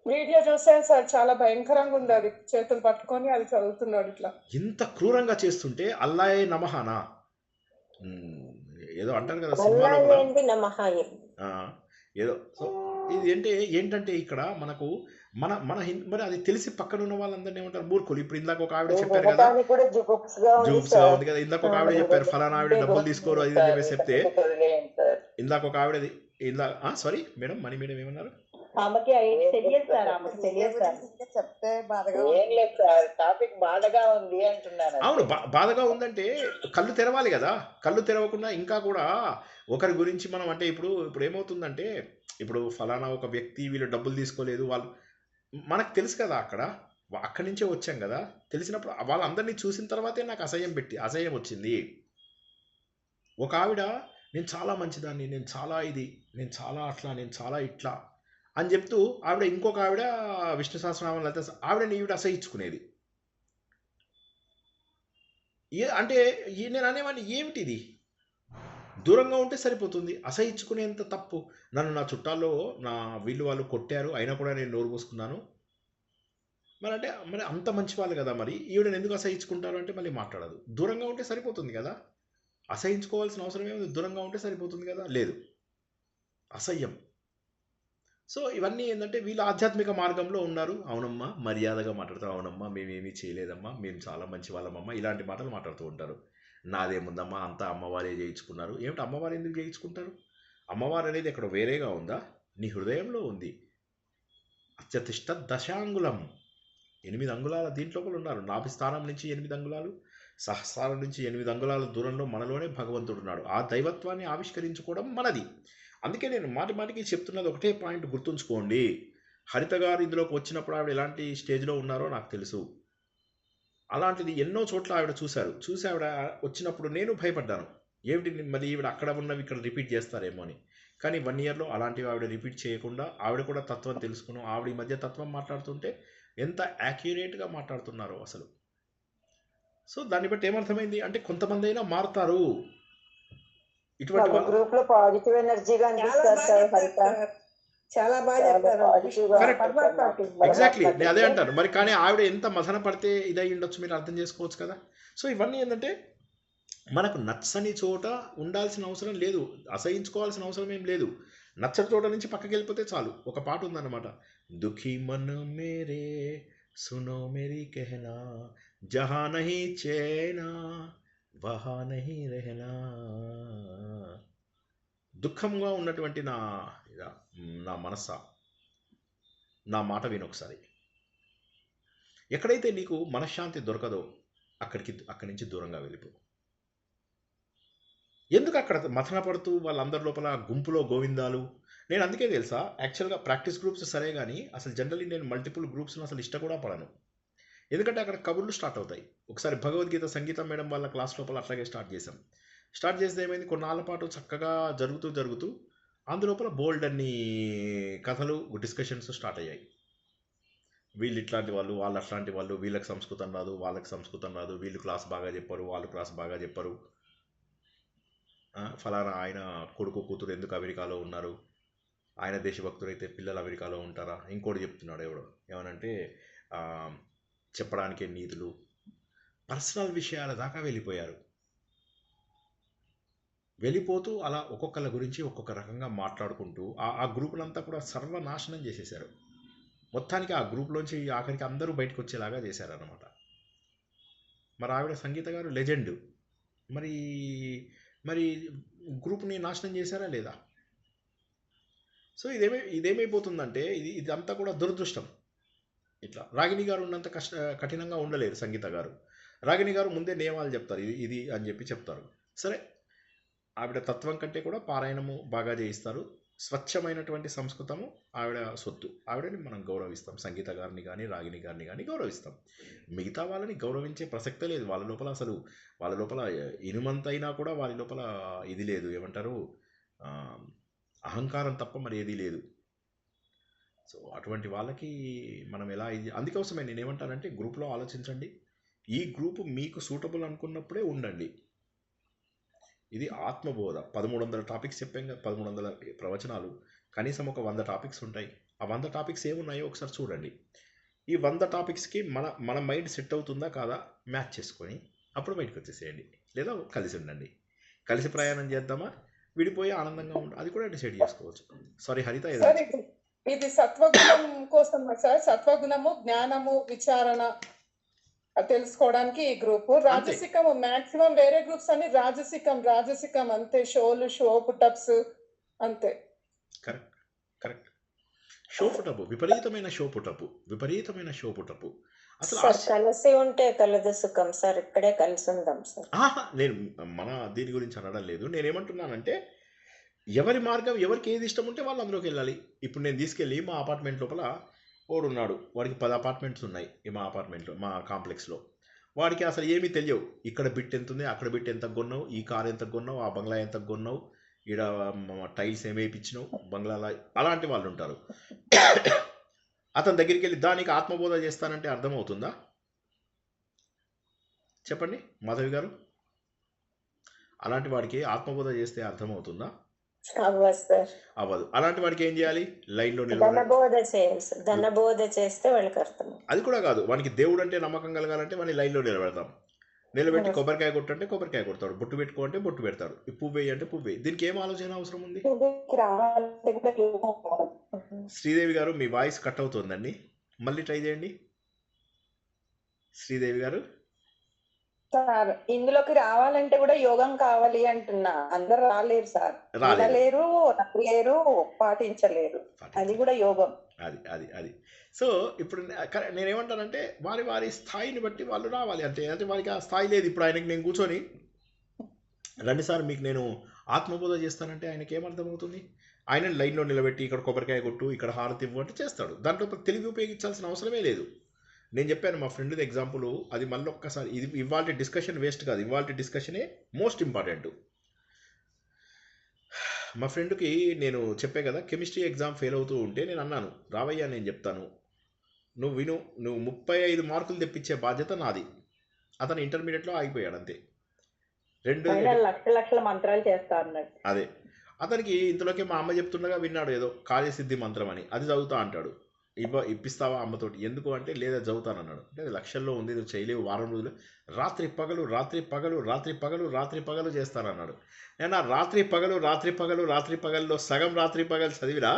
వీడియో చూసాను సార్, చాలా భయంకరంగా ఉంది. అది చేతులు పట్టుకొని అది చదువుతున్నాడు ఇట్లా. ఇంత క్రూరంగా చేస్తుంటే అల్లాయే నమహానా ఏదో అంటారు కదా సినిమాలో ఏదో. సో ఇది ఏంటంటే ఇక్కడ మనకు మరి అది తెలిసి పక్కన ఉన్న వాళ్ళందరినీ ఏమంటారు, మూర్ఖులు. ఇప్పుడు ఇందాక ఒక ఆవిడ చెప్పారు కదా, జూబ్స్గా ఉంది కదా, ఇందాక ఒక ఆవిడ చెప్పారు ఫలానా ఆవిడ డబ్బులు తీసుకోరు అది అని చెప్పేసి చెప్తే, ఇందాక ఒక ఆవిడ సారీ మేడం, మణి మేడం ఏమన్నారు? అవును, బాధగా ఉందంటే కళ్ళు తెరవాలి కదా. కళ్ళు తెరవకుండా ఇంకా కూడా ఒకరి గురించి మనం అంటే ఇప్పుడు ఏమవుతుందంటే, ఇప్పుడు ఫలానా ఒక వ్యక్తి వీళ్ళు డబ్బులు తీసుకోలేదు, వాళ్ళు మనకు తెలుసు కదా, అక్కడి నుంచే వచ్చాం కదా. తెలిసినప్పుడు వాళ్ళందరినీ చూసిన తర్వాతే నాకు అసహ్యం వచ్చింది. ఒక ఆవిడ నేను చాలా మంచిదాన్ని, నేను చాలా ఇది, నేను చాలా అట్లా, నేను చాలా ఇట్లా అని చెప్తూ ఆవిడ ఇంకొక ఆవిడ విష్ణు సహస్రనామం అయితే ఆవిడని ఈవిడ అసహించుకునేది. అంటే నేను అనేవాడిని ఏమిటిది, దూరంగా ఉంటే సరిపోతుంది, అసహించుకునేంత తప్పు. నన్ను నా చుట్టాల్లో వాళ్ళు కొట్టారు, అయినా కూడా నేను నోరు మూసుకున్నాను. మరి అంత మంచి వాళ్ళు కదా, మరి ఈవిడని ఎందుకు అసహించుకుంటారు అంటే మళ్ళీ మాట్లాడదు. దూరంగా ఉంటే సరిపోతుంది కదా, అసహించుకోవాల్సిన అవసరం ఏముంది, దూరంగా ఉంటే సరిపోతుంది కదా. లేదు, అసహ్యం. సో ఇవన్నీ ఏంటంటే వీళ్ళు ఆధ్యాత్మిక మార్గంలో ఉన్నారు. అవునమ్మా, మర్యాదగా మాట్లాడతారు, అవునమ్మా మేమేమీ చేయలేదమ్మా, మేము చాలా మంచి వాళ్ళమమ్మా, ఇలాంటి మాటలు మాట్లాడుతూ ఉంటారు. నాదేముందమ్మా, అంతా అమ్మవారే చేయించుకున్నారు. ఏమిటి అమ్మవారు ఎందుకు చేయించుకుంటారు? అమ్మవారు అనేది ఎక్కడ వేరేగా ఉందా? నీ హృదయంలో ఉంది. అత్యతిష్ట దశాంగులం, 8 అంగుళాల దీంట్లో కూడా ఉన్నారు. నాభిస్థానం నుంచి 8 అంగుళాలు, సహస్రాల నుంచి 8 అంగుళాల దూరంలో మనలోనే భగవంతుడు ఉన్నాడు. ఆ దైవత్వాన్ని ఆవిష్కరించుకోవడం మనది. అందుకే నేను మాటికి చెప్తున్నది ఒకటే పాయింట్ గుర్తుంచుకోండి. హరిత గారు ఇందులోకి వచ్చినప్పుడు ఆవిడ ఎలాంటి స్టేజ్లో ఉన్నారో నాకు తెలుసు. అలాంటిది ఎన్నో చోట్ల ఆవిడ చూసి ఆవిడ వచ్చినప్పుడు నేను భయపడ్డాను, ఏమిటి మళ్ళీ ఈవిడ అక్కడ ఉన్నవి ఇక్కడ రిపీట్ చేస్తారేమో అని. కానీ 1 ఇయర్లో అలాంటివి ఆవిడ రిపీట్ చేయకుండా ఆవిడ కూడా తత్వం తెలుసుకున్నాం. ఆవిడ ఈ మధ్య తత్వం మాట్లాడుతుంటే ఎంత యాక్యురేట్గా మాట్లాడుతున్నారో అసలు. సో దాన్ని బట్టి ఏమర్థమైంది అంటే కొంతమంది అయినా మారుతారు. ఇటువంటి గ్రూప్ లో పాజిటివ్ ఎనర్జీగా చాలా బాగా చెప్తారు. ఎగ్జాక్ట్లీ నేను అదే అంటాను. మరి కానీ ఆవిడ ఎంత మదన పడితే ఇదై ఉండొచ్చు, మీరు అర్థం చేసుకోవచ్చు కదా. సో ఇవన్నీ ఏంటంటే మనకు నచ్చని చోట ఉండాల్సిన అవసరం లేదు, అసహించుకోవాల్సిన అవసరం ఏం లేదు. నచ్చని చోట నుంచి పక్కకి వెళ్ళిపోతే చాలు. ఒక పాట ఉందన్నమాట, दुखी मन मेरे सुनो मेरी कहना जहाँ नहीं चैना वहाँ नहीं रहना. దుఃఖంగా ఉన్నటువంటి నా మనస్సా, నా మాట విను ఒకసారి. ఎక్కడైతే నీకు మనశ్శాంతి దొరకదో అక్కడి నుంచి దూరంగా వెళ్ళిపో. ఎందుకు అక్కడ మథన పడుతూ వాళ్ళందరి లోపల గుంపులో గోవిందాలు? నేను అందుకే తెలుసా, యాక్చువల్గా ప్రాక్టీస్ గ్రూప్స్ సరే కానీ అసలు జనరల్లీ నేను మల్టిపుల్ గ్రూప్స్ను అసలు ఇష్ట కూడా పడను. ఎందుకంటే అక్కడ కబుర్లు స్టార్ట్ అవుతాయి. ఒకసారి భగవద్గీత సంగీతం మేడం వాళ్ళ క్లాస్ లోపల అట్లాగే స్టార్ట్ చేసాం. స్టార్ట్ చేస్తే ఏమైంది, కొన్నాళ్ళ పాటు చక్కగా జరుగుతూ అందులోపల బోల్డ్ అన్ని కథలు డిస్కషన్స్ స్టార్ట్ అయ్యాయి. వీళ్ళు ఇట్లాంటి వాళ్ళు, వాళ్ళు అట్లాంటి వాళ్ళు, వీళ్ళకి సంస్కృతం రాదు, వాళ్ళకి సంస్కృతం రాదు, వీళ్ళు క్లాస్ బాగా చెప్పరు, వాళ్ళు క్లాస్ బాగా చెప్పరు, ఫలానా ఆయన కొడుకు కూతురు ఎందుకు అమెరికాలో ఉన్నారు, ఆయన దేశభక్తులైతే పిల్లలు అమెరికాలో ఉంటారా, ఇంకోటి చెప్తున్నాడు ఎవడో ఏమనంటే చెప్పడానికే నీతులు, పర్సనల్ విషయాల దాకా వెళ్ళిపోయారు. వెళ్ళిపోతూ అలా ఒక్కొక్కళ్ళ గురించి ఒక్కొక్క రకంగా మాట్లాడుకుంటూ ఆ గ్రూపులంతా కూడా సర్వనాశనం చేసేశారు. మొత్తానికి ఆ గ్రూప్లోంచి ఆఖరికి అందరూ బయటకు వచ్చేలాగా చేశారన్నమాట. మరి ఆవిడ సంగీత గారు లెజెండ్, మరి గ్రూప్ని నాశనం చేశారా లేదా? సో ఇదేమైపోతుందంటే ఇదంతా కూడా దురదృష్టం. ఇట్లా రాగిణి గారు ఉన్నంత కఠినంగా ఉండలేరు సంగీత గారు. రాగిణి గారు ముందే నియమాలు చెప్తారు, ఇది అని చెప్పి చెప్తారు. సరే, ఆవిడ తత్వం కంటే కూడా పారాయణము బాగా చేయిస్తారు. స్వచ్ఛమైనటువంటి సంస్కృతము ఆవిడ సొత్తు. ఆవిడని మనం గౌరవిస్తాం. సంగీత గారిని కానీ రాగిణి గారిని కానీ గౌరవిస్తాం. మిగతా వాళ్ళని గౌరవించే ప్రసక్తే లేదు. వాళ్ళ లోపల ఇనుమంతైనా కూడా వాళ్ళ లోపల ఇది లేదు, ఏమంటారు, అహంకారం తప్ప మరి ఏదీ లేదు. సో అటువంటి వాళ్ళకి మనం ఎలా అందుకోసమే నేనేమంటానంటే గ్రూప్లో ఆలోచించండి. ఈ గ్రూపు మీకు సూటబుల్ అనుకున్నప్పుడే ఉండండి. ఇది ఆత్మబోధ. 1300 టాపిక్స్ చెప్పాం కదా, 1300 ప్రవచనాలు, కనీసం ఒక 100 టాపిక్స్ ఉంటాయి. ఆ 100 టాపిక్స్ ఏమున్నాయో ఒకసారి చూడండి. ఈ 100 టాపిక్స్కి మన మైండ్ సెట్ అవుతుందా కాదా మ్యాచ్ చేసుకొని అప్పుడు బయటకు వచ్చేసేయండి. లేదా కలిసి ఉండండి. కలిసి ప్రయాణం చేద్దామా, విడిపోయి ఆనందంగా అది కూడా డిసైడ్ చేసుకోవచ్చు. సారీ హరిత, ఇది సత్వగుణం కోసం సార్. సత్వగుణము, జ్ఞానము, విచారణ తెలుసుకోవడానికి ఈ గ్రూప్. రాజసికము మాక్సిమం వేరే గ్రూప్స్ అన్ని రాజసికం అంతే. షో పుటప్స్ అంతే. కరెక్ట్. షో పుటప్, విపరీతమైన షో పుటప్. అసలు కలిసి ఉంటే కలదు సుఖం సార్. ఇక్కడే కలిసి ఉందాం సార్. నేను మన దీని గురించి అనడం లేదు. నేనేమంటున్నానంటే ఎవరి మార్గం, ఎవరికి ఏది ఇష్టం ఉంటే వాళ్ళు అందులోకి వెళ్ళాలి. ఇప్పుడు నేను తీసుకెళ్ళి మా అపార్ట్మెంట్ లోపల ఉన్నాడు, వాడికి 10 అపార్ట్మెంట్స్ ఉన్నాయి మా అపార్ట్మెంట్లో, మా కాంప్లెక్స్లో. వాడికి అసలు ఏమీ తెలియవు. ఇక్కడ బిట్ ఎంత ఉంది, అక్కడ బిట్ ఎంత కొన్నావు, ఈ కార్ ఎంత కొన్నావు, ఆ బంగ్లా ఎంత కొన్నావు, ఈడ టైల్స్ ఏమేపించినావు బంగ్లాలో, అలాంటి వాళ్ళు ఉంటారు. అతని దగ్గరికి వెళ్ళి దానికి ఆత్మబోధ చేస్తానంటే అర్థమవుతుందా? చెప్పండి మాధవి గారు. అలాంటి వాడికి ఆత్మబోధ చేస్తే అర్థమవుతుందా? అవ్వదు. అలాంటి వాడికి ఏం చేయాలి? లైన్లో ధనబోధ చేస్తే వాళ్ళకి అర్థం. అది కూడా కాదు, వానికి దేవుడు అంటే నమ్మకం కలగాలంటే వాడిని లైన్లో నిలబెడతాం. నిలబెట్టి కొబ్బరికాయ కొట్టంటే కొబ్బరికాయ కొడతాడు, బొట్టు పెట్టుకో అంటే బొట్టు పెడతాడు, పువ్వు వేయి అంటే పువ్వు వేయి. దీనికి ఏం ఆలోచన అవసరం ఉంది? శ్రీదేవి గారు మీ వాయిస్ కట్ అవుతుందండి, మళ్ళీ ట్రై చేయండి. శ్రీదేవి గారు, సార్ ఇందులోకి రావాలంటే కూడా యోగం కావాలి అంటున్నా. అందరు రాలేరు సార్, లేరు పాటించలేరు. అది కూడా యోగం. అది సో ఇప్పుడు నేనేమంటానంటే వారి స్థాయిని బట్టి వాళ్ళు రావాలి. అంటే వారికి ఆ స్థాయి లేదు. ఇప్పుడు ఆయనకి నేను కూర్చొని రండి సార్ మీకు నేను ఆత్మబోధ చేస్తానంటే ఆయనకి ఏమర్థమవుతుంది? ఆయన లైన్లో నిలబెట్టి ఇక్కడ కొబ్బరికాయ కొట్టు, ఇక్కడ హారతి ఇవ్వు అంటే చేస్తాడు. దాంట్లో తెలివి ఉపయోగించాల్సిన అవసరమే లేదు. నేను చెప్పాను మా ఫ్రెండ్ది ఎగ్జాంపుల్, అది మళ్ళీ ఒక్కసారి, ఇది ఇవాళ డిస్కషన్ వేస్ట్ కాదు, ఇవాళ డిస్కషనే మోస్ట్ ఇంపార్టెంట్. మా ఫ్రెండ్కి నేను చెప్పే కదా, కెమిస్ట్రీ ఎగ్జామ్ ఫెయిల్ అవుతూ ఉంటే నేను అన్నాను, రావయ్యా నేను చెప్తాను, నువ్వు విను, నువ్వు 35 మార్కులు తెప్పించే బాధ్యత నాది. అతను ఇంటర్మీడియట్లో ఆగిపోయాడు అంతే. 2 లక్షల మంత్రాలు చేస్తా అన్నాడు. అదే అతనికి ఇంతలోకి మా అమ్మ చెప్తుండగా విన్నాడు ఏదో కార్యసిద్ధి మంత్రం అని, అది చదువుతా అంటాడు. ఇప్పిస్తావా అమ్మతోటి? ఎందుకు అంటే లేదా చదువుతానన్నాడు. అంటే అది లక్షల్లో ఉంది, నువ్వు చేయలేవు, వారం రోజులు రాత్రి పగలు చేస్తానన్నాడు. నేను రాత్రి పగలు సగం రాత్రి పగలు చదివినా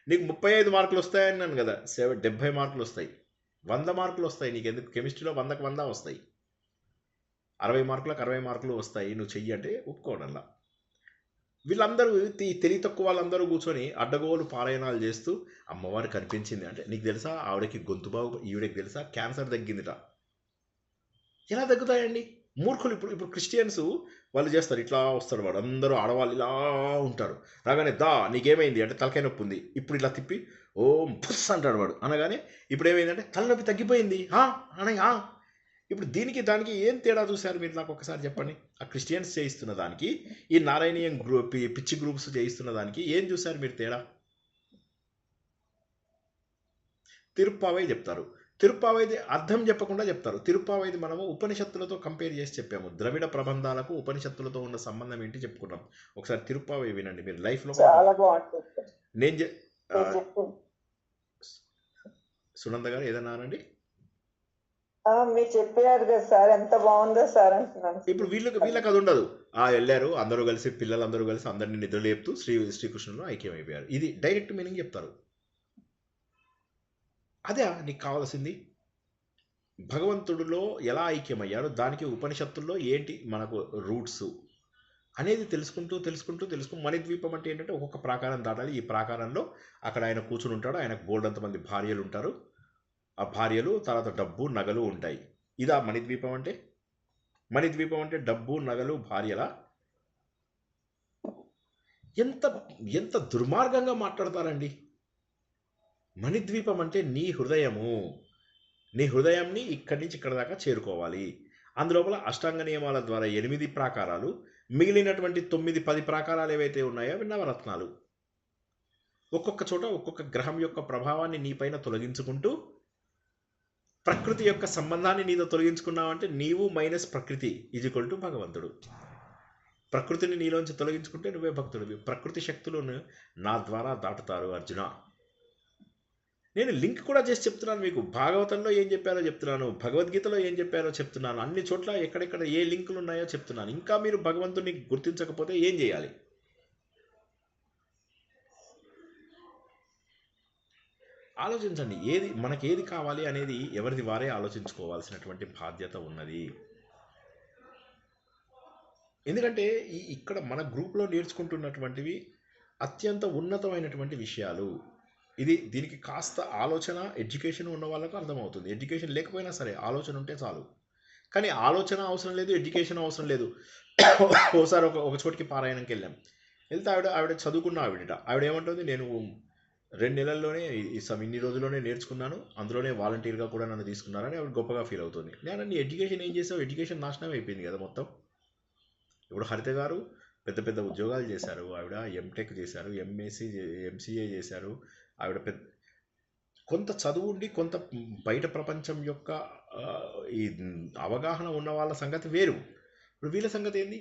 నీకు 35 మార్కులు వస్తాయన్నాను కదా, 70 మార్కులు వస్తాయి, 100 మార్కులు వస్తాయి. నీకు ఎందుకు కెమిస్ట్రీలో 100కి 100 వస్తాయి, 60 మార్కులకు 60 మార్కులు వస్తాయి. నువ్వు చెయ్యి అంటే ఒప్పుకోవడంలా. వీళ్ళందరూ తెలివి తక్కువ వాళ్ళందరూ కూర్చొని అడ్డగోలు పారాయణాలు చేస్తూ అమ్మవారు కనిపించింది అంటే, నీకు తెలుసా ఆవిడకి గొంతు బాగు, ఈవిడకి తెలుసా క్యాన్సర్ తగ్గిందిట. ఎలా తగ్గుతాయండి? మూర్ఖులు. ఇప్పుడు క్రిస్టియన్స్ వాళ్ళు చేస్తారు, ఇట్లా వస్తాడు వాడు, అందరూ ఆడవాళ్ళు ఇలా ఉంటారు. రాగానే దా నీకేమైంది అంటే తలకాయ నొప్పి ఉంది, ఇప్పుడు ఇలా తిప్పి ఓం పుస్ అంటాడు వాడు. అనగానే ఇప్పుడు ఏమైందంటే తలనొప్పి తగ్గిపోయింది అనగా. ఇప్పుడు దీనికి దానికి ఏం తేడా చూశారు మీరు? నాకు ఒకసారి చెప్పండి. ఆ క్రిస్టియన్స్ చేయిస్తున్న దానికి, ఈ నారాయణీయం పిచ్చి గ్రూప్స్ చేయిస్తున్న దానికి ఏం చూశారు మీరు తేడా? తిరుప్పావై చెప్తారు, తిరుప్పావైది అర్థం చెప్పకుండా చెప్తారు. తిరుప్పావైది మనము ఉపనిషత్తులతో కంపేర్ చేసి చెప్పాము. ద్రవిడ ప్రబంధాలకు ఉపనిషత్తులతో ఉన్న సంబంధం ఏంటి చెప్పుకున్నాం. ఒకసారి తిరుప్పావై వినండి మీరు లైఫ్లో. చాలా బాగుంటుంది. నేను సునంద గారు ఏదన్నా అనండి. మీరు చెప్పారు కదా సార్, ఎంత బాగుందో సార్ అంటున్నాను. ఇప్పుడు వీళ్ళకి అది ఉండదు. వెళ్ళారు అందరూ కలిసి, పిల్లలందరూ కలిసి అందరినీ నిద్రలేపుతూ శ్రీకృష్ణుడు ఐక్యమైపోయారు. ఇది డైరెక్ట్ మీనింగ్ చెప్తారు. అదే నీకు కావాల్సింది. భగవంతుడిలో ఎలా ఐక్యమయ్యారు, దానికి ఉపనిషత్తుల్లో ఏంటి మనకు రూట్స్ అనేది తెలుసుకుంటూ మణిద్వీపం అంటే ఏంటంటే ఒక్కొక్క ప్రాకారం దాటాలి. ఈ ప్రాకారంలో అక్కడ ఆయన కూర్చుని ఉంటాడు, ఆయనకు బోల్డంతమంది భార్యలు ఉంటారు. ఆ భార్యలు తర్వాత డబ్బు నగలు ఉంటాయి. ఇదా మణిద్వీపం అంటే? మణిద్వీపం అంటే డబ్బు నగలు భార్యల. ఎంత దుర్మార్గంగా మాట్లాడతారండి. మణిద్వీపం అంటే నీ హృదయము, నీ హృదయంని ఇక్కడి నుంచి ఇక్కడ దాకా చేరుకోవాలి. అందులోపల అష్టాంగ నియమాల ద్వారా 8 ప్రాకారాలు, మిగిలినటువంటి 9-10 ప్రాకారాలు ఏవైతే ఉన్నాయో అవి నవరత్నాలు. ఒక్కొక్క చోట ఒక్కొక్క గ్రహం యొక్క ప్రభావాన్ని నీపైన తొలగించుకుంటూ, ప్రకృతి యొక్క సంబంధాన్ని నీతో తొలగించుకున్నావంటే నీవు మైనస్ ప్రకృతి = భగవంతుడు. ప్రకృతిని నీలోంచి తొలగించుకుంటే నువ్వే భక్తుడివి. ప్రకృతి శక్తులను నా ద్వారా దాటుతారు అర్జున. నేను లింక్ కూడా చేసి చెప్తున్నాను మీకు. భాగవతంలో ఏం చెప్పారో చెప్తున్నాను, భగవద్గీతలో ఏం చెప్పారో చెప్తున్నాను, అన్ని చోట్ల ఎక్కడెక్కడ ఏ లింకులు ఉన్నాయో చెప్తున్నాను. ఇంకా మీరు భగవంతుని గుర్తించకపోతే ఏం చేయాలి? ఆలోచించండి. మనకేది కావాలి అనేది ఎవరిది వారే ఆలోచించుకోవాల్సినటువంటి బాధ్యత ఉన్నది. ఎందుకంటే ఇక్కడ మన గ్రూప్లో నేర్చుకుంటున్నటువంటివి అత్యంత ఉన్నతమైనటువంటి విషయాలు. దీనికి కాస్త ఆలోచన, ఎడ్యుకేషన్ ఉన్న వాళ్ళకు అర్థమవుతుంది. ఎడ్యుకేషన్ లేకపోయినా సరే ఆలోచన ఉంటే చాలు. కానీ ఆలోచన అవసరం లేదు, ఎడ్యుకేషన్ అవసరం లేదు. ఒకసారి ఒక చోటికి పారాయణంకి వెళ్తే ఆవిడ చదువుకున్న ఆవిడ ఏమంటుంది, నేను 2 నెలల్లోనే ఇన్ని రోజుల్లోనే నేర్చుకున్నాను, అందులోనే వాలంటీర్గా కూడా నన్ను తీసుకున్నారని ఆవిడ గొప్పగా ఫీల్ అవుతుంది. నేను నీ ఎడ్యుకేషన్ ఏం చేసావు? ఎడ్యుకేషన్ నాశనం అయిపోయింది కదా మొత్తం. ఇప్పుడు హరిత గారు పెద్ద ఉద్యోగాలు చేశారు, ఆవిడ ఎంటెక్ చేశారు, ఎంసీఏ చేశారు. ఆవిడ కొంత చదువు ఉండి కొంత బయట ప్రపంచం యొక్క ఈ అవగాహన ఉన్న వాళ్ళ సంగతి వేరు. ఇప్పుడు వీళ్ళ సంగతి ఏంది?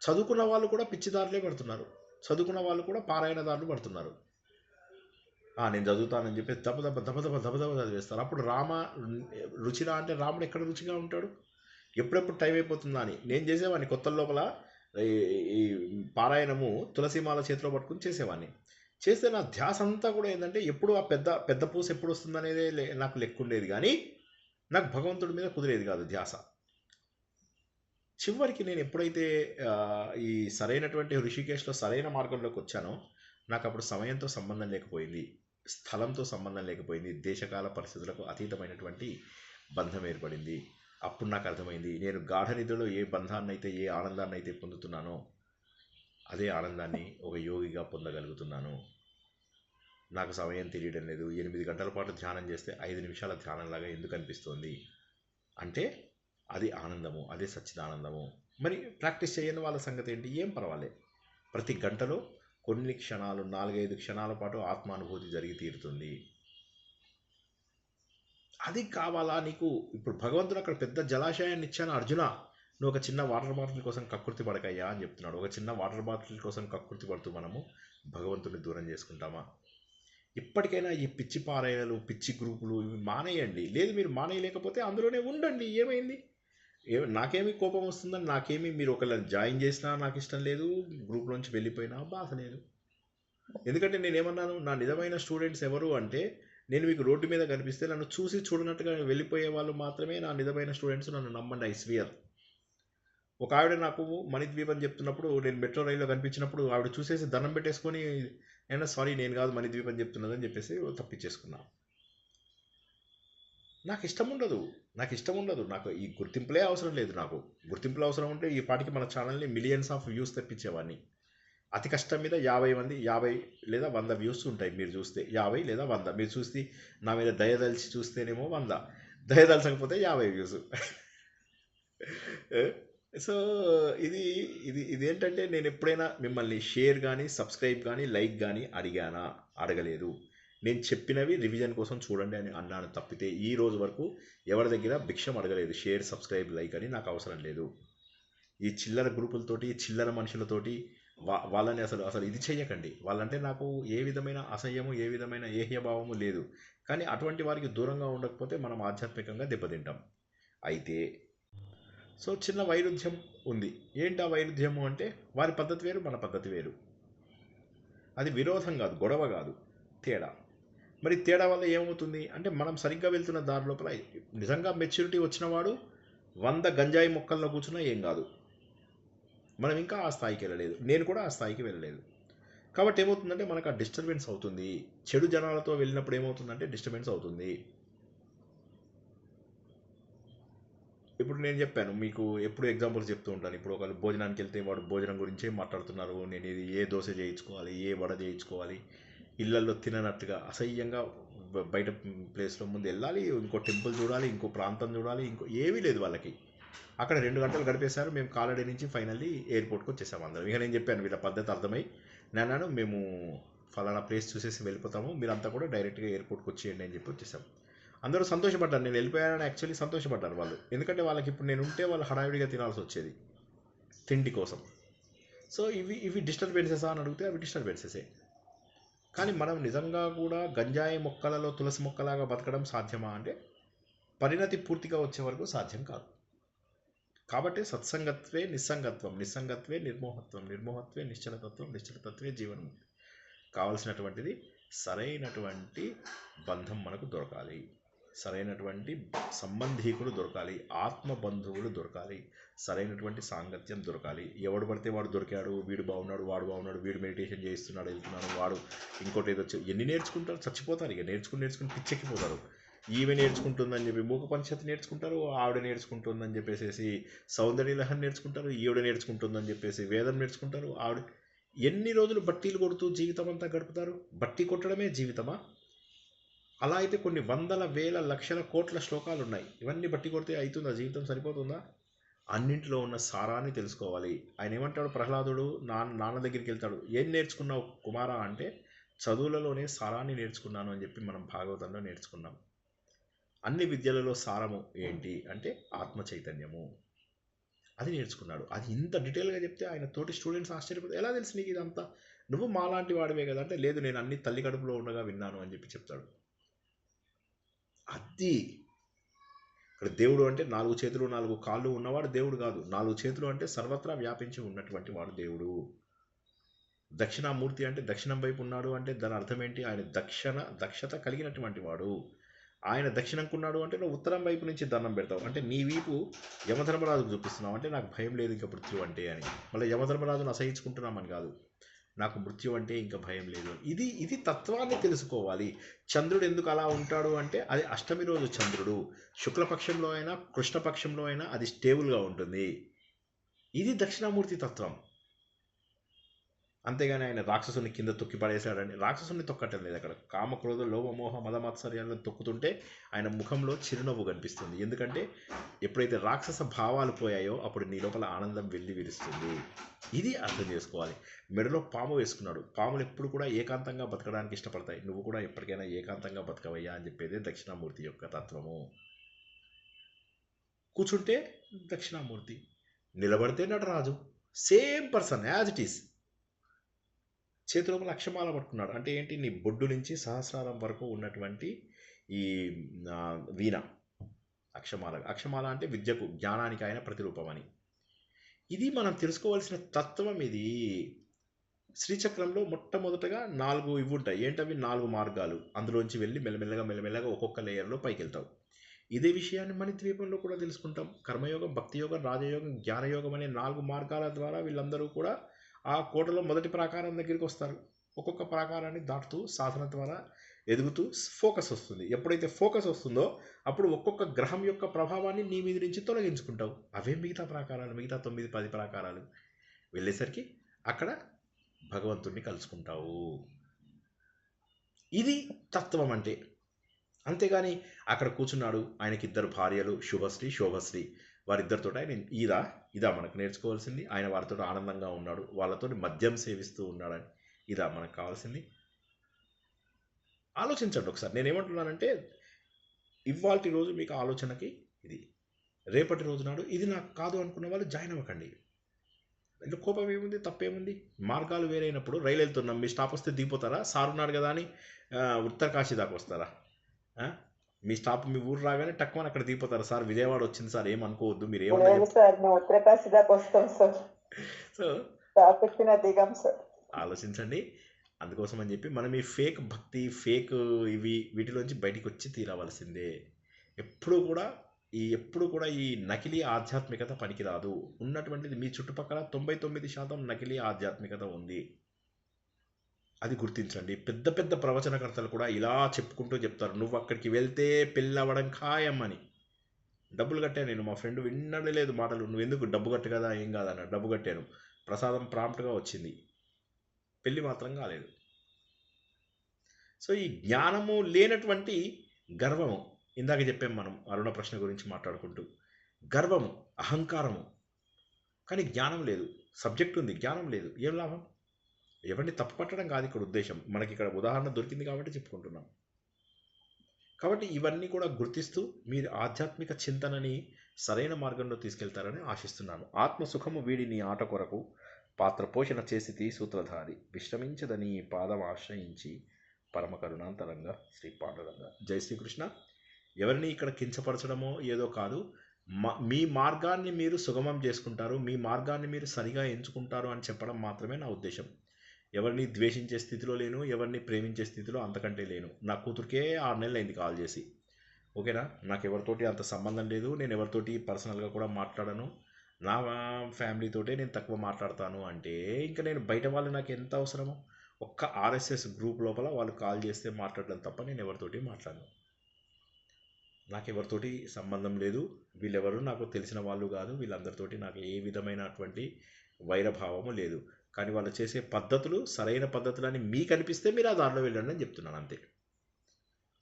చదువుకున్న వాళ్ళు కూడా పిచ్చిదారులే పడుతున్నారు, చదువుకున్న వాళ్ళు కూడా పారాయణదారులు పడుతున్నారు. నేను చదువుతానని చెప్పి దబదబ చదివేస్తారు. అప్పుడు రుచిరా అంటే రాముడు ఎక్కడ రుచిగా ఉంటాడు? ఎప్పుడెప్పుడు టైం అయిపోతుందా అని. నేను చేసేవాడిని కొత్త లోపల ఈ పారాయణము తులసిమాల చేతిలో పట్టుకుని చేసేవాడిని. చేస్తే నా ధ్యాస అంతా కూడా ఏంటంటే ఎప్పుడు ఆ పెద్ద పూస ఎప్పుడు వస్తుంది అనేది నాకు లెక్కుండేది, కానీ నాకు భగవంతుడి మీద కుదిరేది కాదు ధ్యాస. చివరికి నేను ఎప్పుడైతే ఈ సరైనటువంటి ఋషికేశ్లో సరైన మార్గంలోకి వచ్చానో నాకు అప్పుడు సమయంతో సంబంధం లేకపోయింది, స్థలంతో సంబంధం లేకపోయింది, దేశకాల పరిస్థితులకు అతీతమైనటువంటి బంధం ఏర్పడింది. అప్పుడు నాకు అర్థమైంది, నేను గాఢ నిద్రలో ఏ బంధాన్ని అయితే, ఏ ఆనందాన్ని అయితే పొందుతున్నానో అదే ఆనందాన్ని ఒక యోగిగా పొందగలుగుతున్నాను. నాకు సమయం తెలియడం లేదు. 8 గంటల పాటు ధ్యానం చేస్తే 5 నిమిషాల ధ్యానంలాగా ఎందుకు అనిపిస్తోంది అంటే అది ఆనందము, అదే సచ్చిదానందము. మరి ప్రాక్టీస్ చేయని వాళ్ళ సంగతి ఏంటి? ఏం పర్వాలే, ప్రతి గంటలో కొన్ని క్షణాలు, 4-5 క్షణాల పాటు ఆత్మానుభూతి జరిగి తీరుతుంది. అది కావాలా నీకు? ఇప్పుడు భగవంతుడు అక్కడ పెద్ద జలాశయాన్ని ఇచ్చాను, అర్జున నువ్వు ఒక చిన్న వాటర్ బాటిల్ కోసం కక్కుర్తి పడకయ్యా అని చెప్తున్నాడు. ఒక చిన్న వాటర్ బాటిల్ కోసం కక్కుర్తి పడుతూ మనము భగవంతుడిని దూరం చేసుకుంటామా? ఇప్పటికైనా ఈ పిచ్చి పారాయణలు, పిచ్చి గ్రూపులు ఇవి మానేయండి. లేదు మీరు మానేయలేకపోతే అందులోనే ఉండండి. ఏమైంది? నాకేమీ కోపం వస్తుందని, మీరు ఒకళ్ళని జాయిన్ చేసినా నాకు ఇష్టం లేదు, గ్రూప్లోంచి వెళ్ళిపోయినా బాధ లేదు. ఎందుకంటే నేనేమన్నాను, నా నిజమైన స్టూడెంట్స్ ఎవరు అంటే, నేను మీకు రోడ్డు మీద కనిపిస్తే నన్ను చూసి చూడనట్టుగా వెళ్ళిపోయే వాళ్ళు మాత్రమే నా నిజమైన స్టూడెంట్స్. నన్ను నమ్మండి, ఐ స్వియర్. ఒక ఆవిడ నాకు మణిద్వీప్ అని చెప్తున్నప్పుడు, నేను మెట్రో రైల్లో కనిపించినప్పుడు ఆవిడ చూసేసి దండం పెట్టేసుకొని, అయినా సారీ నేను కాదు మణిద్వీప్ అని చెప్తున్నదని చెప్పేసి తప్పించేసుకున్నా. నాకు ఇష్టం ఉండదు. నాకు ఈ గుర్తింపులే అవసరం లేదు. నాకు గుర్తింపులు అవసరం ఉంటే ఈ పాటికి మన ఛానల్ని మిలియన్స్ ఆఫ్ వ్యూస్ తెప్పించేవాడిని. అతి కష్టం మీద 50 లేదా 100 వ్యూస్ ఉంటాయి. మీరు చూస్తే 50 లేదా 100 మీరు చూస్తే, నా మీద దయదలిచి చూస్తేనేమో 100, దయదలచకపోతే 50 వ్యూస్. సో ఇది ఇది ఇదేంటంటే, నేను ఎప్పుడైనా మిమ్మల్ని షేర్ కానీ, సబ్స్క్రైబ్ కానీ, లైక్ కానీ అడగలేదు. నేను చెప్పినవి రివిజన్ కోసం చూడండి అని అన్నాను తప్పితే ఈ రోజు వరకు ఎవరి దగ్గర భిక్షం అడగలేదు. షేర్, సబ్స్క్రైబ్, లైక్ అని నాకు అవసరం లేదు. ఈ చిల్లర గ్రూపులతోటి, చిల్లర మనుషులతోటి వాళ్ళని అసలు ఇది చెయ్యకండి. వాళ్ళంటే నాకు ఏ విధమైన అసహ్యము, ఏ విధమైన ఏహ్యభావము లేదు. కానీ అటువంటి వారికి దూరంగా ఉండకపోతే మనం ఆధ్యాత్మికంగా దెబ్బతింటాం. అయితే సో చిన్న వైరుధ్యం ఉంది. ఏంటి ఆ వైరుధ్యము అంటే, వారి పద్ధతి వేరు, మన పద్ధతి వేరు. అది విరోధం కాదు, గొడవ కాదు, తేడా. మరి తేడా వల్ల ఏమవుతుంది అంటే, మనం సరిగ్గా వెళ్తున్న దారి లోపల నిజంగా మెచ్యూరిటీ వచ్చినవాడు 100 గంజాయి మొక్కల్లో కూర్చున్నా ఏం కాదు. మనం ఇంకా ఆ స్థాయికి వెళ్ళలేదు. నేను కూడా ఆ స్థాయికి వెళ్ళలేదు. కాబట్టి ఏమవుతుందంటే, మనకు ఆ డిస్టర్బెన్స్ అవుతుంది. చెడు జనాలతో వెళ్ళినప్పుడు ఏమవుతుందంటే డిస్టర్బెన్స్ అవుతుంది. ఇప్పుడు నేను చెప్పాను మీకు, ఎప్పుడు ఎగ్జాంపుల్స్ చెప్తూ ఉంటాను. ఇప్పుడు ఒకళ్ళు భోజనానికి వెళ్తే వాడు భోజనం గురించే మాట్లాడుతున్నారు. నేను ఇది ఏ దోశ చేయించుకోవాలి, ఏ వడ చేయించుకోవాలి, ఇళ్లల్లో తిననట్టుగా అసహ్యంగా బయట ప్లేస్లో ముందు వెళ్ళాలి, ఇంకో టెంపుల్ చూడాలి, ఇంకో ప్రాంతం చూడాలి, ఇంకో ఏమీ లేదు వాళ్ళకి. అక్కడ 2 గంటలు గడిపేశారు. మేము కాలడీ నుంచి ఫైనల్లీ ఎయిర్పోర్ట్కి వచ్చేసాము అందరం. ఇక నేను చెప్పాను, వీళ్ళ పద్ధతి అర్థమై నేను మేము ఫలానా ప్లేస్ చూసేసి వెళ్ళిపోతాము, మీరంతా కూడా డైరెక్ట్గా ఎయిర్పోర్ట్కి వచ్చేయండి అని చెప్పి వచ్చేసాం. అందరూ సంతోషపడ్డారు. నేను వెళ్ళిపోయానని యాక్చువల్లీ సంతోషపడ్డారు వాళ్ళు. ఎందుకంటే వాళ్ళకి ఇప్పుడు నేను ఉంటే వాళ్ళు హడావిడిగా తినాల్సి వచ్చేది తిండి కోసం. సో ఇవి డిస్టర్బెన్సెసా అని అడిగితే అవి డిస్టర్బెన్సెసే. కానీ మనం నిజంగా కూడా గంజాయి మొక్కలలో తులసి మొక్కలాగా బతకడం సాధ్యమా అంటే, పరిణతి పూర్తిగా వచ్చే వరకు సాధ్యం కాదు. కాబట్టి సత్సంగత్వే నిస్సంగత్వం, నిస్సంగత్వే నిర్మోహత్వం, నిర్మోహత్వే నిశ్చలతత్వం, నిశ్చలతత్వే జీవనం. కావలసినటువంటిది సరైనటువంటి బంధం మనకు దొరకాలి, సరైనటువంటి సంబంధీకులు దొరకాలి, ఆత్మబంధువులు దొరకాలి, సరైనటువంటి సాంగత్యం దొరకాలి. ఎవడు పడితే వాడు దొరికాడు, వీడు బాగున్నాడు, వాడు బాగున్నాడు, వీడు మెడిటేషన్ చేస్తున్నాడు వెళ్తున్నాడు, వాడు ఇంకోటి ఏదో ఎన్ని నేర్చుకుంటారు, చచ్చిపోతారు. ఇక నేర్చుకుని పిచ్చెక్కిపోతారు. ఈమె నేర్చుకుంటుందని చెప్పి మూక పంచతి నేర్చుకుంటారు, ఆవిడ నేర్చుకుంటుందని చెప్పేసి సౌందర్య లహరి నేర్చుకుంటారు, ఈవిడ నేర్చుకుంటుందని చెప్పేసి వేదం నేర్చుకుంటారు. ఆవిడ ఎన్ని రోజులు బట్టీలు కొడుతూ జీవితం అంతా గడుపుతారు? బట్టి కొట్టడమే జీవితమా? అలా అయితే కొన్ని వందల వేల లక్షల కోట్ల శ్లోకాలు ఉన్నాయి. ఇవన్నీ బట్టి కొడితే అవుతుందా? జీవితం సరిపోతుందా? అన్నింటిలో ఉన్న సారాన్ని తెలుసుకోవాలి. ఆయన ఏమంటాడు ప్రహ్లాదుడు, నాన్న దగ్గరికి వెళ్తాడు, ఏం నేర్చుకున్నావు కుమారా అంటే, చదువులలోనే సారాన్ని నేర్చుకున్నాను అని చెప్పి మనం భాగవతంలో నేర్చుకున్నాం. అన్ని విద్యలలో సారము ఏంటి అంటే ఆత్మ చైతన్యము. అది నేర్చుకున్నాడు. అది ఇంత డీటెయిల్గా చెప్తే ఆయన తోటి స్టూడెంట్స్ ఆశ్చర్యపోతారు. ఎలా తెలుసు నీకు ఇదంతా? నువ్వు మాలాంటి వాడివే కదా అంటే, లేదు నేను అన్ని తల్లి కడుపులో ఉండగా విన్నాను అని చెప్పి చెప్తాడు. అది ఇక్కడ దేవుడు అంటే 4 చేతులు 4 కాళ్ళు ఉన్నవాడు దేవుడు కాదు. 4 చేతులు అంటే సర్వత్రా వ్యాపించి ఉన్నటువంటి వాడు దేవుడు. దక్షిణామూర్తి అంటే దక్షిణం వైపు ఉన్నాడు అంటే దాని అర్థం ఏంటి? ఆయన దక్షత కలిగినటువంటి వాడు. ఆయన దక్షిణంకున్నాడు అంటే నువ్వు ఉత్తరం వైపు నుంచి దండం పెడతావు అంటే నీ వీపు యమధర్మరాజుకు చూపిస్తున్నావు అంటే నాకు భయం లేదు ఇంకా మృత్యు అంటే అని. మళ్ళీ యమధర్మరాజును అసహించుకుంటున్నామని కాదు, నాకు మృత్యు అంటే ఇంకా భయం లేదు. ఇది తత్వాన్ని తెలుసుకోవాలి. చంద్రుడు ఎందుకు అలా ఉంటాడు అంటే, అది అష్టమి రోజు చంద్రుడు. శుక్లపక్షంలో అయినా కృష్ణపక్షంలో అయినా అది స్టేబుల్గా ఉంటుంది. ఇది దక్షిణామూర్తి తత్వం. అంతేగాని ఆయన రాక్షసుని కింద తొక్కి పడేశాడని, రాక్షసుని తొక్కటం లేదు అక్కడ. కామక్రోధ లోభమోహ మదమత్సర్యాలను తొక్కుతుంటే ఆయన ముఖంలో చిరునవ్వు కనిపిస్తుంది. ఎందుకంటే ఎప్పుడైతే రాక్షస భావాలు పోయాయో అప్పుడు నీ లోపల ఆనందం వెళ్ళి విరుస్తుంది. ఇది అర్థం చేసుకోవాలి. మెడలో పాము వేసుకున్నాడు. పాములు ఎప్పుడు కూడా ఏకాంతంగా బతకడానికి ఇష్టపడతాయి. నువ్వు కూడా ఎప్పటికైనా ఏకాంతంగా బతకవయ్యా అని చెప్పేదే దక్షిణామూర్తి యొక్క తత్వము. కూర్చుంటే దక్షిణామూర్తి, నిలబడితే Nataraju. Same person as it is. చేతిలోపల అక్షమాల పట్టుకున్నాడు అంటే ఏంటి? నీ బొడ్డు నుంచి సహస్రారం వరకు ఉన్నటువంటి ఈ వీణ అక్షమాల అంటే విద్యకు, జ్ఞానానికి ఆయన ప్రతిరూపమని. ఇది మనం తెలుసుకోవాల్సిన తత్వం. ఇది శ్రీచక్రంలో మొట్టమొదటగా 4 ఇవి ఉంటాయి. ఏంటవి? 4 మార్గాలు. అందులోంచి వెళ్ళి మెల్లమెల్లగా ఒక్కొక్క లేయర్లో పైకి వెళ్తావు. ఇదే విషయాన్ని మణిద్వీపంలో కూడా తెలుసుకుంటాం. కర్మయోగం, భక్తియోగం, రాజయోగం, జ్ఞానయోగం అనే 4 మార్గాల ద్వారా వీళ్ళందరూ కూడా ఆ కోటలో మొదటి ప్రాకారం దగ్గరికి వస్తారు. ఒక్కొక్క ప్రాకారాన్ని దాటుతూ సాధన ద్వారా ఎదుగుతూ ఫోకస్ వస్తుంది. ఎప్పుడైతే ఫోకస్ వస్తుందో అప్పుడు ఒక్కొక్క గ్రహం యొక్క ప్రభావాన్ని నీ మీద నుంచి తొలగించుకుంటావు. అవే మిగతా ప్రాకారాలు, మిగతా 9-10 ప్రాకారాలు వెళ్ళేసరికి అక్కడ భగవంతుడిని కలుసుకుంటావు. ఇది తత్వం అంటే. అంతేగాని అక్కడ కూర్చున్నాడు, ఆయనకి 2 భార్యలు, శుభశ్రీ, శోభశ్రీ, వారిద్దరితో ఆయన ఇదా మనకు నేర్చుకోవాల్సింది. ఆయన వారితో ఆనందంగా ఉన్నాడు, వాళ్ళతో మద్యం సేవిస్తూ ఉన్నాడని ఇదా మనకు కావాల్సింది. ఆలోచించండి ఒకసారి. నేనేమంటున్నానంటే ఇవాల్టి రోజు మీకు ఆలోచనకి ఇది, రేపటి రోజు నాడు ఇది నాకు కాదు అనుకున్న వాళ్ళు జాయిన్ అవ్వకండి. ఇంట్లో కోపం ఏముంది, తప్పేముంది? మార్గాలు వేరైనప్పుడు రైలు వెళ్తున్నాం, మీ స్టాప్ వస్తే దిగిపోతారా? సార్ ఉన్నాడు కదా అని ఉత్తరకాశీ దాకా వస్తారా? మీ స్టాప్ మీ ఊరు రాగానే టక్కుమని అక్కడ దిగిపోతారా? సార్ విజయవాడ వచ్చింది సార్ ఏమనుకోవద్దు, మీరు ఏమన్నా సార్ మేము ఉత్తరకాశీ దాకా వస్తాం సార్. సో దిగాం సార్. ఆలోచించండి. అందుకోసం అని చెప్పి మనం ఈ ఫేక్ భక్తి, ఫేక్ వీటిలోంచి బయటికి వచ్చి తీరవలసిందే. ఎప్పుడు కూడా ఈ నకిలీ ఆధ్యాత్మికత పనికిరాదు. ఉన్నటువంటిది మీ చుట్టుపక్కల 99% నకిలీ ఆధ్యాత్మికత ఉంది. అది గుర్తించండి. పెద్ద పెద్ద ప్రవచనకర్తలు కూడా ఇలా చెప్పుకుంటూ చెప్తారు, నువ్వు అక్కడికి వెళ్తే పెళ్ళి అవ్వడం ఖాయం అని. డబ్బులు కట్టాను నేను, మా ఫ్రెండ్ విన్నడే లేదు మాటలు. నువ్వు ఎందుకు డబ్బు కట్టు కదా, ఏం కాదన్న. డబ్బు కట్టాను, ప్రసాదం ప్రాంప్ట్గా వచ్చింది, పెళ్ళి మాత్రం కాలేదు. సో ఈ జ్ఞానము లేనటువంటి గర్వము, ఇందాక చెప్పాం మనం అరుణ ప్రశ్న గురించి మాట్లాడుకుంటూ, గర్వము, అహంకారము, కానీ జ్ఞానం లేదు. సబ్జెక్ట్ ఉంది, జ్ఞానం లేదు, ఏం లాభం? ఎవరిని తప్పు పట్టడం కాదు ఇక్కడ ఉద్దేశం. మనకి ఇక్కడ ఉదాహరణ దొరికింది కాబట్టి చెప్పుకుంటున్నాం. కాబట్టి ఇవన్నీ కూడా గుర్తిస్తూ మీరు ఆధ్యాత్మిక చింతనని సరైన మార్గంలో తీసుకెళ్తారని ఆశిస్తున్నాను. ఆత్మసుఖము వీడి నీ ఆట కొరకు పాత్ర పోషణ చేసి సూత్రధారి విశ్రమించదని పాదం ఆశ్రయించి పరమ కరుణాంతరంగా శ్రీ పాండురంగ. జై శ్రీకృష్ణ. ఎవరిని ఇక్కడ కించపరచడమో ఏదో కాదు, మీ మార్గాన్ని మీరు సుగమం చేసుకుంటారు, మీ మార్గాన్ని మీరు సరిగా ఎంచుకుంటారు అని చెప్పడం మాత్రమే నా ఉద్దేశం. ఎవరిని ద్వేషించే స్థితిలో లేను, ఎవరిని ప్రేమించే స్థితిలో అంతకంటే లేను. నా కూతురికే 6 నెలలు అయింది కాల్ చేసి. ఓకేనా? నాకు ఎవరితోటి అంత సంబంధం లేదు, నేను ఎవరితోటి పర్సనల్గా కూడా మాట్లాడను, నా ఫ్యామిలీతోటే నేను తక్కువ మాట్లాడతాను అంటే ఇంకా నేను బయట వాళ్ళు నాకు ఎంత అవసరమో. ఒక్క ఆర్ఎస్ఎస్ గ్రూప్ లోపల వాళ్ళు కాల్ చేస్తే మాట్లాడడం తప్ప నేను ఎవరితోటి మాట్లాడను. నాకు ఎవరితోటి సంబంధం లేదు, వీళ్ళెవరు నాకు తెలిసిన వాళ్ళు కాదు, వీళ్ళందరితోటి నాకు ఏ విధమైనటువంటి వైరభావము లేదు. కానీ వాళ్ళు చేసే పద్ధతులు సరైన పద్ధతులని మీకు అనిపిస్తే మీరు ఆ దారిలో వెళ్ళండి అని చెప్తున్నాను, అంతే.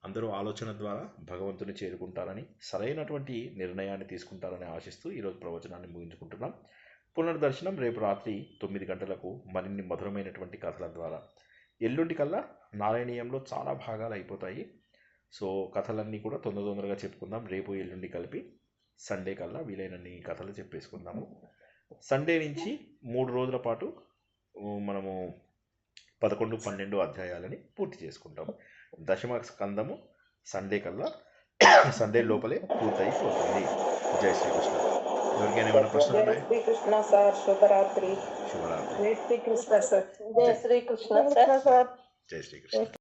అందరూ ఆలోచన ద్వారా భగవంతుని చేరుకుంటారని, సరైనటువంటి నిర్ణయాన్ని తీసుకుంటారని ఆశిస్తూ ఈరోజు ప్రవచనాన్ని ముగించుకుంటున్నాం. పునర్దర్శనం రేపు రాత్రి 9 గంటలకు మరిన్ని మధురమైనటువంటి కథల ద్వారా. ఎల్లుండి కల్లా నారాయణీయంలో చాలా భాగాలు అయిపోతాయి. సో కథలన్నీ కూడా తొందరగా చెప్పుకుందాం. రేపు ఎల్లుండి కలిపి సండే కల్లా వీలైనన్ని కథలు చెప్పేసుకుందాము. సండే నుంచి 3 రోజుల పాటు మనము 11-12 అధ్యాయాలని పూర్తి చేసుకుంటాం. దశమ స్కందము సండే లోపలే పూర్తయిపోతుంది. జై శ్రీకృష్ణ. ఎవరికైనా ఏమైనా ప్రశ్నలు ఉన్నాయి? శ్రీకృష్ణ సార్, శుభరాత్రి. శుభరాత్రి. జై శ్రీకృష్ణ సార్. జై శ్రీకృష్ణ సార్. జై శ్రీకృష్ణ.